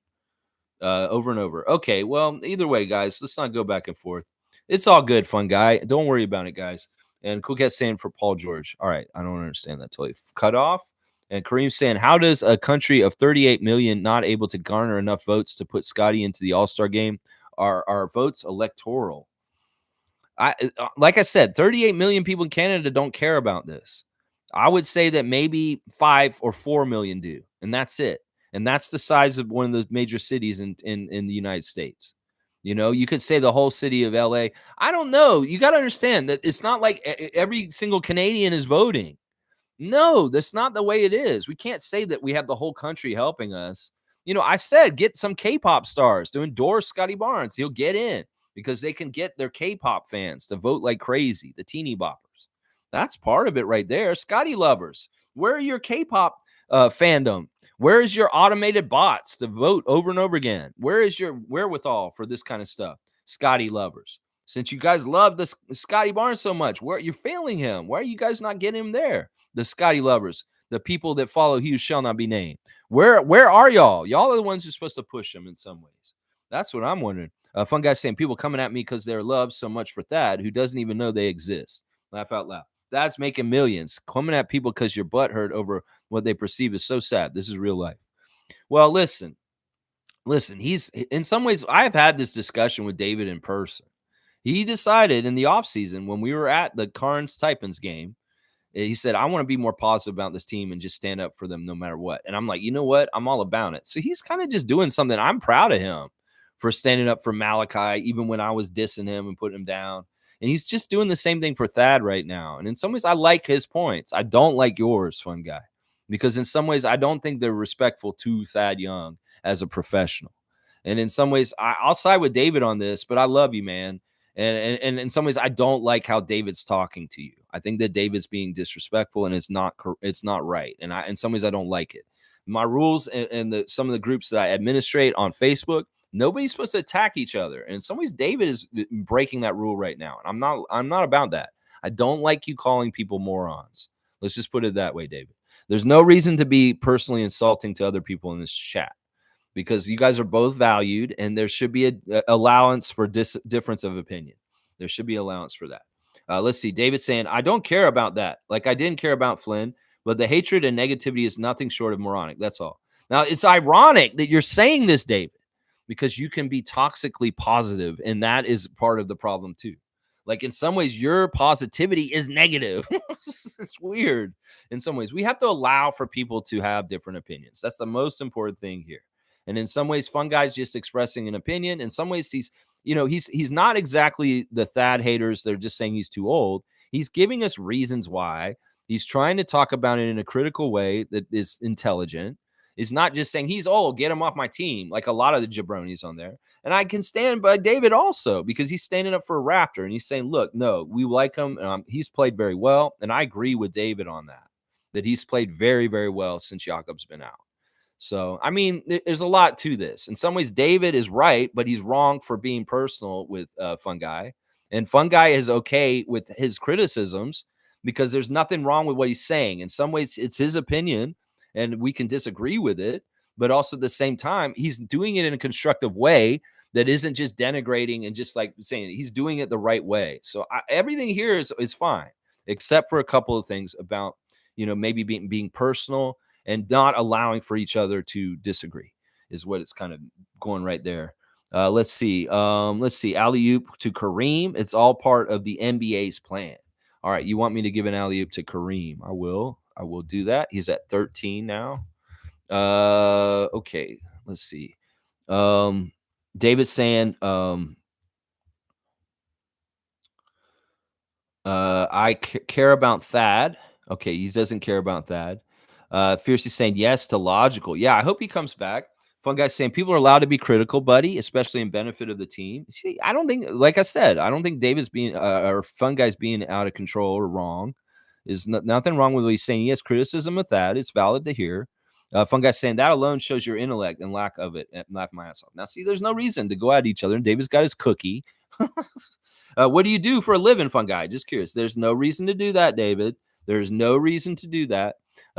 Over and over. Okay, well, either way, guys, let's not go back and forth. It's all good, Fun Guy. Don't worry about it, guys. And Cool Cat's saying for Paul George. All right, I don't understand that totally. Cut off. And Kareem's saying, how does a country of 38 million not able to garner enough votes to put Scotty into the All-Star game? Are votes electoral? Like I said, 38 million people in Canada don't care about this. I would say that maybe 5 or 4 million do, and that's it. And that's the size of one of the major cities in the United States. You could say the whole city of LA. I don't know. You got to understand that it's not like every single Canadian is voting. No, that's not the way it is. We can't say that we have the whole country helping us. I said get some K-pop stars to endorse Scotty Barnes. He'll get in because they can get their K-pop fans to vote like crazy, the teeny boppers. That's part of it right there. Scotty lovers, where are your K-pop fandom? Where is your automated bots to vote over and over again? Where is your wherewithal for this kind of stuff? Scotty lovers. Since you guys love the Scotty Barnes so much, where you're failing him? Why are you guys not getting him there? The Scotty lovers, the people that follow he who shall not be named. Where are y'all? Y'all are the ones who're supposed to push him in some ways. That's what I'm wondering. Fun guy saying people coming at me because they're loved so much for Thad, who doesn't even know they exist. Laugh out loud. That's making millions. Coming at people because your butt hurt over what they perceive is so sad. This is real life. Well, listen. He's in some ways. I've had this discussion with David in person. He decided in the offseason when we were at the Carnes Taipans game, he said, I want to be more positive about this team and just stand up for them no matter what. And I'm like, you know what? I'm all about it. So he's kind of just doing something. I'm proud of him for standing up for Malachi, even when I was dissing him and putting him down. And he's just doing the same thing for Thad right now. And in some ways, I like his points. I don't like yours, fun guy, because in some ways, I don't think they're respectful to Thad Young as a professional. And in some ways, I'll side with David on this, but I love you, man. And in some ways, I don't like how David's talking to you. I think that David's being disrespectful, and it's not right. And in some ways, I don't like it. My rules and some of the groups that I administrate on Facebook, nobody's supposed to attack each other. And in some ways, David is breaking that rule right now. And I'm not about that. I don't like you calling people morons. Let's just put it that way, David. There's no reason to be personally insulting to other people in this chat, because you guys are both valued, and there should be a allowance for difference of opinion. There should be allowance for that. Let's see. David saying, I don't care about that. Like I didn't care about Flynn, but the hatred and negativity is nothing short of moronic. That's all. Now, it's ironic that you're saying this, David, because you can be toxically positive, and that is part of the problem too. Like in some ways, your positivity is negative. It's weird. In some ways, we have to allow for people to have different opinions. That's the most important thing here. And in some ways, fun guy's just expressing an opinion. In some ways, he's not exactly the Thad haters. They're just saying he's too old. He's giving us reasons why. He's trying to talk about it in a critical way that is intelligent. He's not just saying he's old, get him off my team, like a lot of the jabronis on there. And I can stand by David also, because he's standing up for a Raptor, and he's saying, look, no, we like him. He's played very well. And I agree with David on that he's played very, very well since Jakob's been out. So, I mean, there's a lot to this. In some ways, David is right, but he's wrong for being personal with Fun Guy. And Fun Guy is okay with his criticisms because there's nothing wrong with what he's saying. In some ways, it's his opinion, and we can disagree with it. But also at the same time, he's doing it in a constructive way that isn't just denigrating and just like saying he's doing it the right way. So everything here is fine, except for a couple of things about, maybe being personal and not allowing for each other to disagree is what it's kind of going right there. Let's see. Alley-oop to Kareem. It's all part of the NBA's plan. All right. You want me to give an alley-oop to Kareem? I will do that. He's at 13 now. Okay. Let's see. David's saying, I care about Thad. Okay. He doesn't care about Thad. Fiercely saying yes to logical. Yeah, I hope he comes back. Fun guy saying people are allowed to be critical, buddy, especially in benefit of the team. See, I don't think, like I said, I don't think David's being or Fun guy's being out of control or wrong. There's nothing wrong with what he's saying. He has criticism of that. It's valid to hear. Fun guy saying that alone shows your intellect and lack of it. And laugh my ass off. Now, see, there's no reason to go at each other. And David's got his cookie. What do you do for a living, Fun guy? Just curious. There's no reason to do that, David. There's no reason to do that.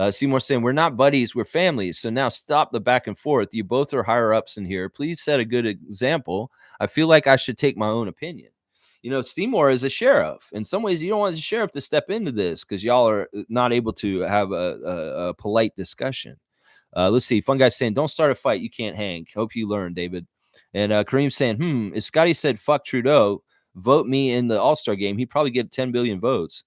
Seymour saying, we're not buddies, we're families. So now stop the back and forth. You both are higher ups in here. Please set a good example. I feel like I should take my own opinion. Seymour is a sheriff. In some ways, you don't want the sheriff to step into this because y'all are not able to have a polite discussion. Let's see. Fun guy saying, don't start a fight. You can't hang. Hope you learn, David. And Kareem saying, if Scotty said, fuck Trudeau, vote me in the All-Star game, he'd probably get 10 billion votes.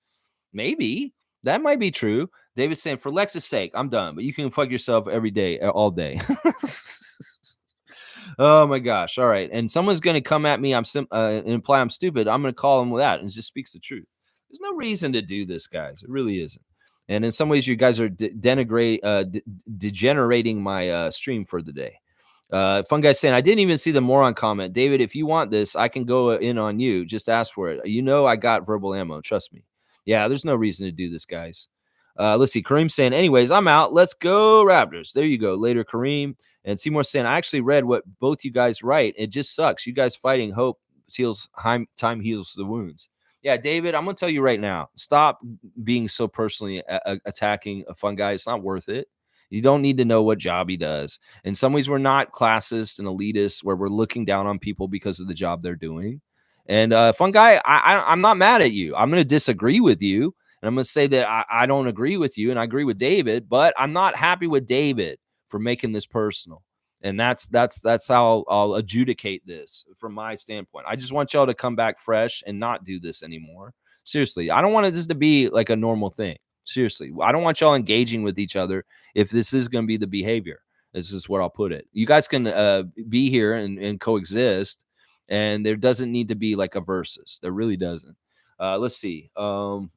Maybe. That might be true. David's saying, for Lex's sake, I'm done. But you can fuck yourself every day, all day. Oh, my gosh. All right. And someone's going to come at me and imply I'm stupid. I'm going to call him with that. And it just speaks the truth. There's no reason to do this, guys. It really isn't. And in some ways, you guys are degenerating my stream for the day. Fun guy saying, I didn't even see the moron comment. David, if you want this, I can go in on you. Just ask for it. I got verbal ammo. Trust me. Yeah, there's no reason to do this, guys. Let's see. Kareem saying, anyways, I'm out. Let's go, Raptors. There you go. Later, Kareem. And Seymour saying, I actually read what both you guys write. It just sucks. You guys fighting hope Time heals the wounds. Yeah, David, I'm gonna tell you right now. Stop being so personally attacking a fun guy. It's not worth it. You don't need to know what job he does. In some ways, we're not classist and elitist where we're looking down on people because of the job they're doing. And fun guy, I'm not mad at you. I'm going to disagree with you, and I'm going to say that I don't agree with you, and I agree with David, but I'm not happy with David for making this personal. And that's how I'll adjudicate this from my standpoint. I just want y'all to come back fresh and not do this anymore. Seriously, I don't want this to be like a normal thing. Seriously, I don't want y'all engaging with each other if this is going to be the behavior. This is what I'll put it. You guys can be here and coexist, and there doesn't need to be like a versus. There really doesn't. Let's see. Getting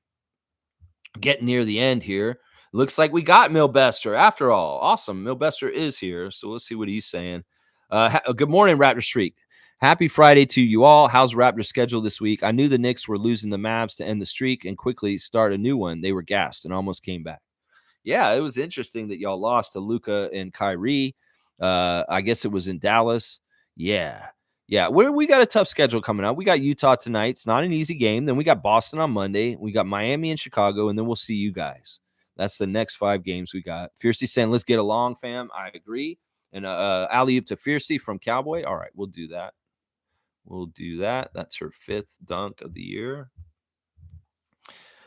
near the end here. Looks like we got Milbester after all. Awesome. Milbester is here. So let's see what he's saying. Good morning, Raptor Streak. Happy Friday to you all. How's Raptor schedule this week? I knew the Knicks were losing the Mavs to end the streak and quickly start a new one. They were gassed and almost came back. Yeah, it was interesting that y'all lost to Luka and Kyrie. I guess it was in Dallas. Yeah. Yeah, we got a tough schedule coming up. We got Utah tonight. It's not an easy game. Then we got Boston on Monday. We got Miami and Chicago, and then we'll see you guys. That's the next 5 games we got. Fiercey saying, let's get along, fam. I agree. And alley-oop to Fiercey from Cowboy. All right, we'll do that. We'll do that. That's her 5th dunk of the year.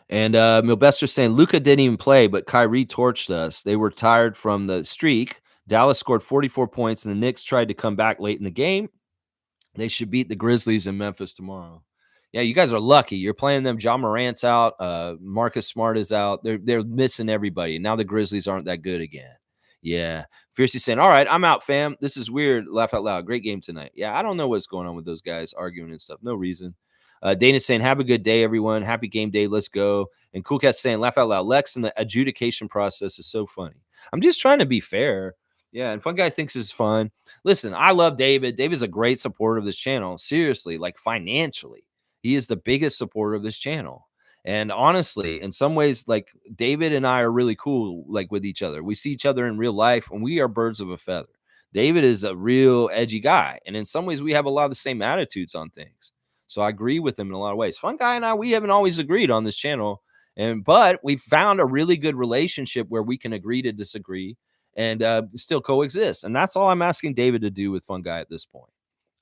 And Milbester saying, Luka didn't even play, but Kyrie torched us. They were tired from the streak. Dallas scored 44 points, and the Knicks tried to come back late in the game. They should beat the Grizzlies in Memphis tomorrow. Yeah, you guys are lucky. You're playing them. John Morant's out. Marcus Smart is out. They're missing everybody. Now the Grizzlies aren't that good again. Yeah. Fiercely saying, all right, I'm out, fam. This is weird. Laugh out loud. Great game tonight. Yeah, I don't know what's going on with those guys arguing and stuff. No reason. Dana's saying, have a good day, everyone. Happy game day. Let's go. And Cool Cat's saying, laugh out loud. Lex and the adjudication process is so funny. I'm just trying to be fair. Yeah, and Fun Guy thinks it's fun. Listen, I love David. David's a great supporter of this channel. Seriously, like financially. He is the biggest supporter of this channel. And honestly, in some ways, like David and I are really cool, like with each other. We see each other in real life, and we are birds of a feather. David is a real edgy guy. And in some ways, we have a lot of the same attitudes on things. So I agree with him in a lot of ways. Fun Guy and I, we haven't always agreed on this channel. But we found a really good relationship where we can agree to disagree and still coexist. And that's all I'm asking David to do with Fun Guy at this point.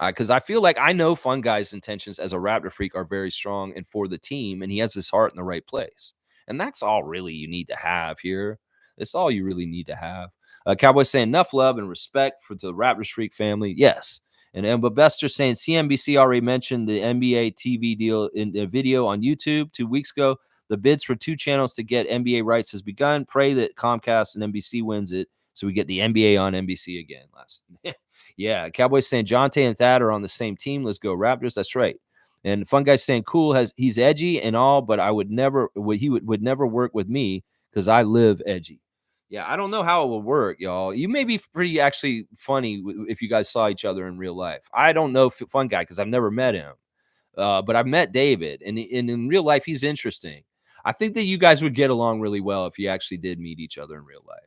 Because I feel like I know Fun Guy's intentions as a Raptor freak are very strong and for the team, and he has his heart in the right place. And that's all really you need to have here. That's all you really need to have. Cowboy saying enough love and respect for the Raptors freak family. Yes. And but Bester saying CNBC already mentioned the NBA TV deal in a video on YouTube 2 weeks ago. The bids for 2 channels to get NBA rights has begun. Pray that Comcast and NBC wins it so we get the NBA on NBC again. Yeah, Cowboys saying Jonte and Thad are on the same team. Let's go Raptors. That's right. And Fun Guy saying cool he's edgy and all, but I would never would never work with me because I live edgy. Yeah, I don't know how it will work, y'all. You may be pretty actually funny if you guys saw each other in real life. I don't know Fun Guy because I've never met him, but I've met David, and in real life he's interesting. I think that you guys would get along really well if you actually did meet each other in real life.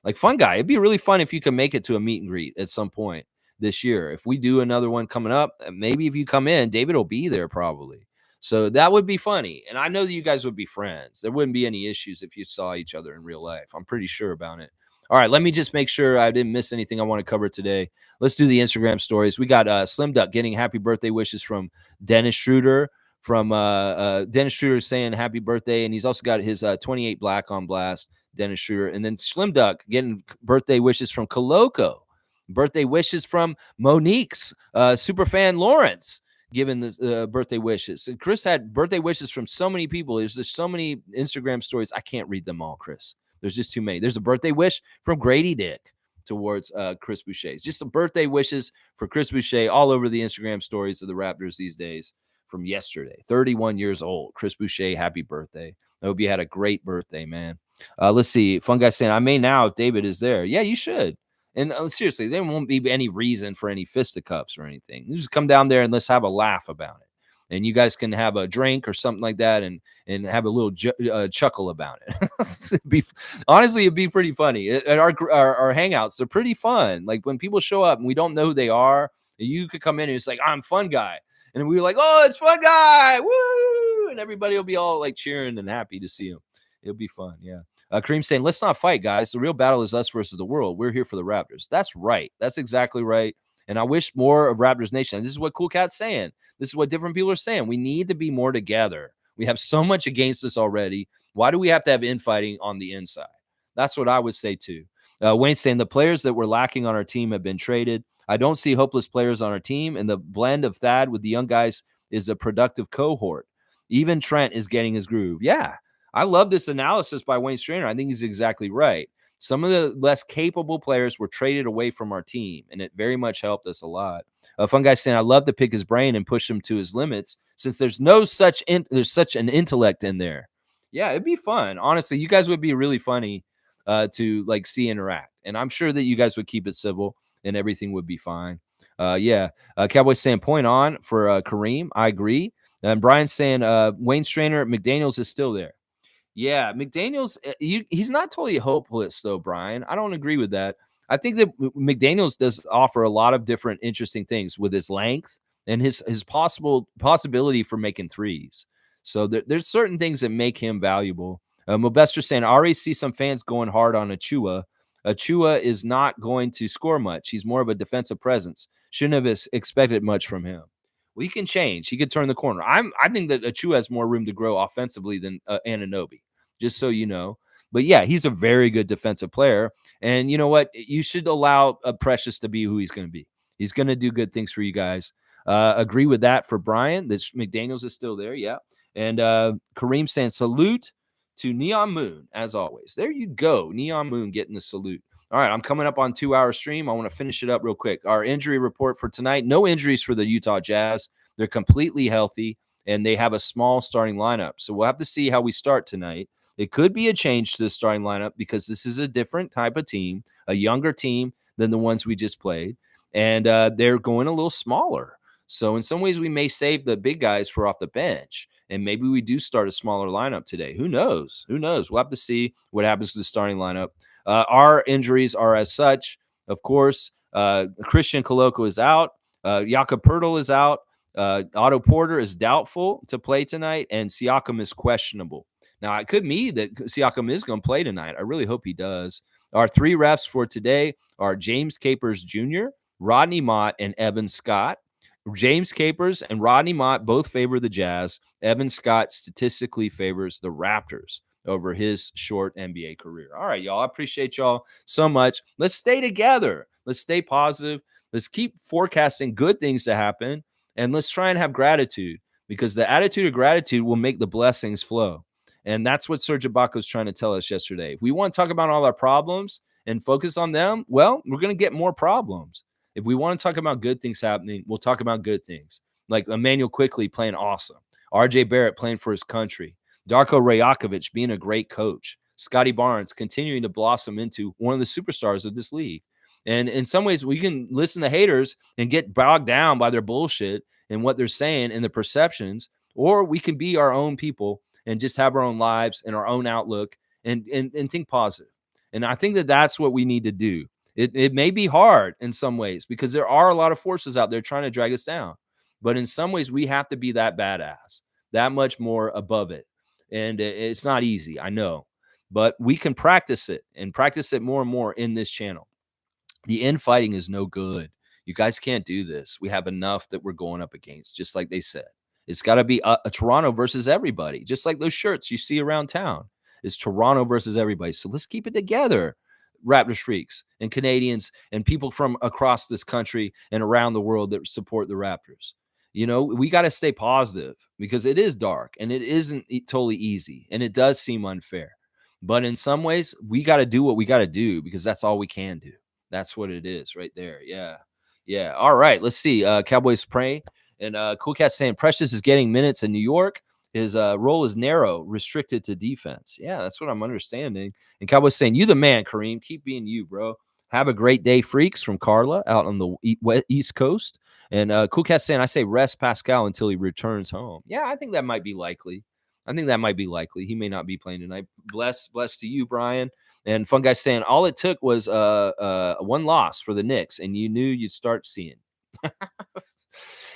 Like Fun Guy, it'd be really fun if you could make it to a meet and greet at some point this year. If we do another one coming up, maybe if you come in, David will be there probably. So that would be funny. And I know that you guys would be friends. There wouldn't be any issues if you saw each other in real life. I'm pretty sure about it. All right, let me just make sure I didn't miss anything I want to cover today. Let's do the Instagram stories. We got Slim Duck getting happy birthday wishes from Dennis Schroeder. From Dennis Schroeder saying happy birthday. And he's also got his 28 Black on blast, Dennis Schroeder. And then Slim Duck getting birthday wishes from Coloco. Birthday wishes from Monique's super fan Lawrence, giving the birthday wishes. And Chris had birthday wishes from so many people. There's just so many Instagram stories. I can't read them all, Chris. There's just too many. There's a birthday wish from Grady Dick towards Chris Boucher. It's just some birthday wishes for Chris Boucher all over the Instagram stories of the Raptors these days from yesterday. 31 years old. Chris Boucher, happy birthday. I hope you had a great birthday, man. Let's see. Fun Guy saying, I may now if David is there. Yeah, you should. And seriously, there won't be any reason for any fisticuffs or anything. You just come down there and let's have a laugh about it. And you guys can have a drink or something like that and have a little chuckle about it. Honestly, it'd be pretty funny. At our hangouts, they're pretty fun. Like when people show up and we don't know who they are, you could come in and it's like, I'm Fun Guy. And we were like, oh, it's fun guy. Woo! And everybody will be all like cheering and happy to see him. It'll be fun. Yeah. Kareem saying, let's not fight, guys. The real battle is us versus the world. We're here for the Raptors. That's right. That's exactly right. And I wish more of Raptors Nation. And this is what Cool Cat's saying. This is what different people are saying. We need to be more together. We have so much against us already. Why do we have to have infighting on the inside? That's what I would say too. Wayne's saying the players that were lacking on our team have been traded. I don't see hopeless players on our team, and the blend of Thad with the young guys is a productive cohort. Even Trent is getting his groove. Yeah, I love this analysis by Wayne Strainer. I think he's exactly right. Some of the less capable players were traded away from our team, and it very much helped us a lot. Fun guy saying, I love to pick his brain and push him to his limits since there's such an intellect in there. Yeah, it'd be fun. Honestly, you guys would be really funny to like see interact. And I'm sure that you guys would keep it civil and everything would be fine. Cowboys saying point on for Kareem. I agree. And Brian's saying Wayne Strainer, McDaniels is still there. Yeah, McDaniels, he's not totally hopeless though, Brian. I don't agree with that. I think that McDaniels does offer a lot of different interesting things with his length and his possibility for making threes. So there's certain things that make him valuable. Mobester saying, I already see some fans going hard on Achua. Achua is not going to score much. He's more of a defensive presence. Shouldn't have expected much from him. Well, he can change. He could turn the corner. I think that Achua has more room to grow offensively than Anunoby, just so you know. But yeah, he's a very good defensive player. And you know what? You should allow Precious to be who he's going to be. He's going to do good things for you guys. Agree with that for Brian. That McDaniels is still there. Yeah. And Kareem saying salute to Neon Moon, as always. There you go. Neon Moon getting the salute. All right, I'm coming up on 2-hour stream. I want to finish it up real quick. Our injury report for tonight, no injuries for the Utah Jazz. They're completely healthy, and they have a small starting lineup. So we'll have to see how we start tonight. It could be a change to the starting lineup because this is a different type of team, a younger team than the ones we just played, and they're going a little smaller. So in some ways, we may save the big guys for off the bench, and maybe we do start a smaller lineup today. Who knows? Who knows? We'll have to see what happens to the starting lineup. Our injuries are as such. Of course, Christian Koloko is out. Jakob Poeltl is out. Otto Porter is doubtful to play tonight, and Siakam is questionable. Now, it could mean that Siakam is going to play tonight. I really hope he does. Our 3 refs for today are James Capers Jr., Rodney Mott, and Evan Scott. James Capers and Rodney Mott both favor the Jazz. Evan Scott statistically favors the Raptors over his short NBA career. All right, y'all. I appreciate y'all so much. Let's stay together. Let's stay positive. Let's keep forecasting good things to happen. And let's try and have gratitude, because the attitude of gratitude will make the blessings flow. And that's what Serge Ibaka was trying to tell us yesterday. If we want to talk about all our problems and focus on them, well, we're going to get more problems. If we want to talk about good things happening, we'll talk about good things. Like Emmanuel Quickly playing awesome. RJ Barrett playing for his country. Darko Rajakovic being a great coach. Scotty Barnes continuing to blossom into one of the superstars of this league. And in some ways, we can listen to haters and get bogged down by their bullshit and what they're saying and the perceptions, or we can be our own people and just have our own lives and our own outlook and think positive. And I think that that's what we need to do. It may be hard in some ways because there are a lot of forces out there trying to drag us down. But in some ways, we have to be that badass, that much more above it. And it's not easy, I know. But we can practice it and practice it more and more in this channel. The infighting is no good. You guys can't do this. We have enough that we're going up against, just like they said. It's got to be a Toronto versus everybody, just like those shirts you see around town. It's Toronto versus everybody. So let's keep it together, Raptors freaks and Canadians and people from across this country and around the world that support the Raptors. You know, we got to stay positive because it is dark and it isn't totally easy and it does seem unfair. But in some ways, we got to do what we got to do because that's all we can do. That's what it is right there. Yeah. Yeah. All right. Let's see. Cowboys pray. And Cool Cat saying Precious is getting minutes in New York. His role is narrow, restricted to defense. Yeah, that's what I'm understanding. And Cowboys saying, you the man, Kareem. Keep being you, bro. Have a great day, freaks, from Carla out on the East Coast. And Cool Cat saying, I say rest Pascal until he returns home. Yeah, I think that might be likely. He may not be playing tonight. Bless to you, Brian. And Fun Guy saying, all it took was one loss for the Knicks, and you knew you'd start seeing.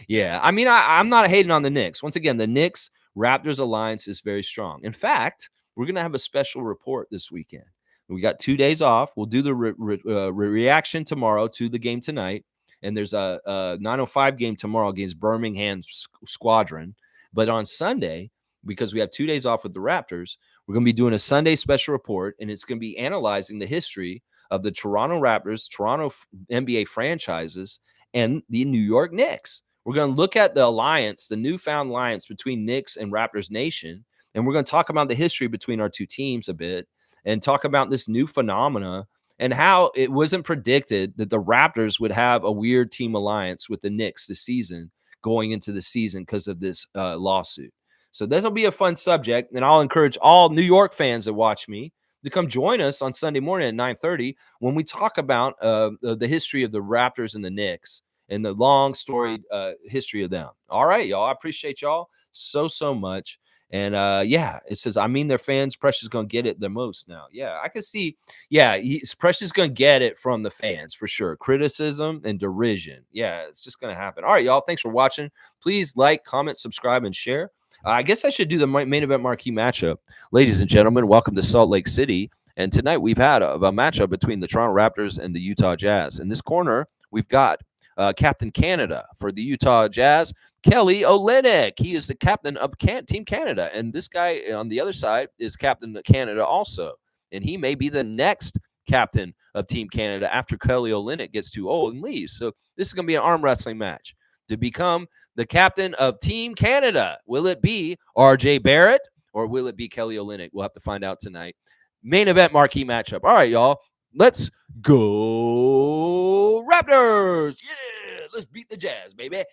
Yeah, I mean, I'm not hating on the Knicks. Once again, the Knicks Raptors alliance is very strong. In fact, we're gonna have a special report this weekend. We got 2 days off. We'll do the reaction tomorrow to the game tonight, and there's a 9:05 game tomorrow against Birmingham Squadron. But on Sunday, because we have 2 days off with the Raptors, we're gonna be doing a Sunday special report, and it's gonna be analyzing the history of the Toronto Raptors, Toronto NBA franchises, and the New York Knicks. We're going to look at the alliance, the newfound alliance between Knicks and Raptors Nation, and we're going to talk about the history between our two teams a bit and talk about this new phenomena and how it wasn't predicted that the Raptors would have a weird team alliance with the Knicks this season going into the season because of this lawsuit. So this will be a fun subject, and I'll encourage all New York fans that watch me to come join us on Sunday morning at 9:30 when we talk about the history of the Raptors and the Knicks and the long storied history of them. All right, y'all. I appreciate y'all so much. And yeah, it says, I mean, their fans, Precious gonna get it the most now. Yeah, I can see. Yeah, Precious gonna get it from the fans for sure. Criticism and derision. Yeah, it's just gonna happen. All right, y'all. Thanks for watching. Please like, comment, subscribe, and share. I guess I should do the main event marquee matchup. Ladies and gentlemen, welcome to Salt Lake City. And tonight we've had a matchup between the Toronto Raptors and the Utah Jazz. In this corner, we've got Captain Canada for the Utah Jazz, Kelly Olynyk. He is the captain of Team Canada. And this guy on the other side is Captain Canada also. And he may be the next captain of Team Canada after Kelly Olynyk gets too old and leaves. So this is going to be an arm wrestling match to become the captain of Team Canada. Will it be RJ Barrett or will it be Kelly Olynyk? We'll have to find out tonight. Main event marquee matchup. All right, y'all. Let's go Raptors. Yeah, let's beat the Jazz, baby.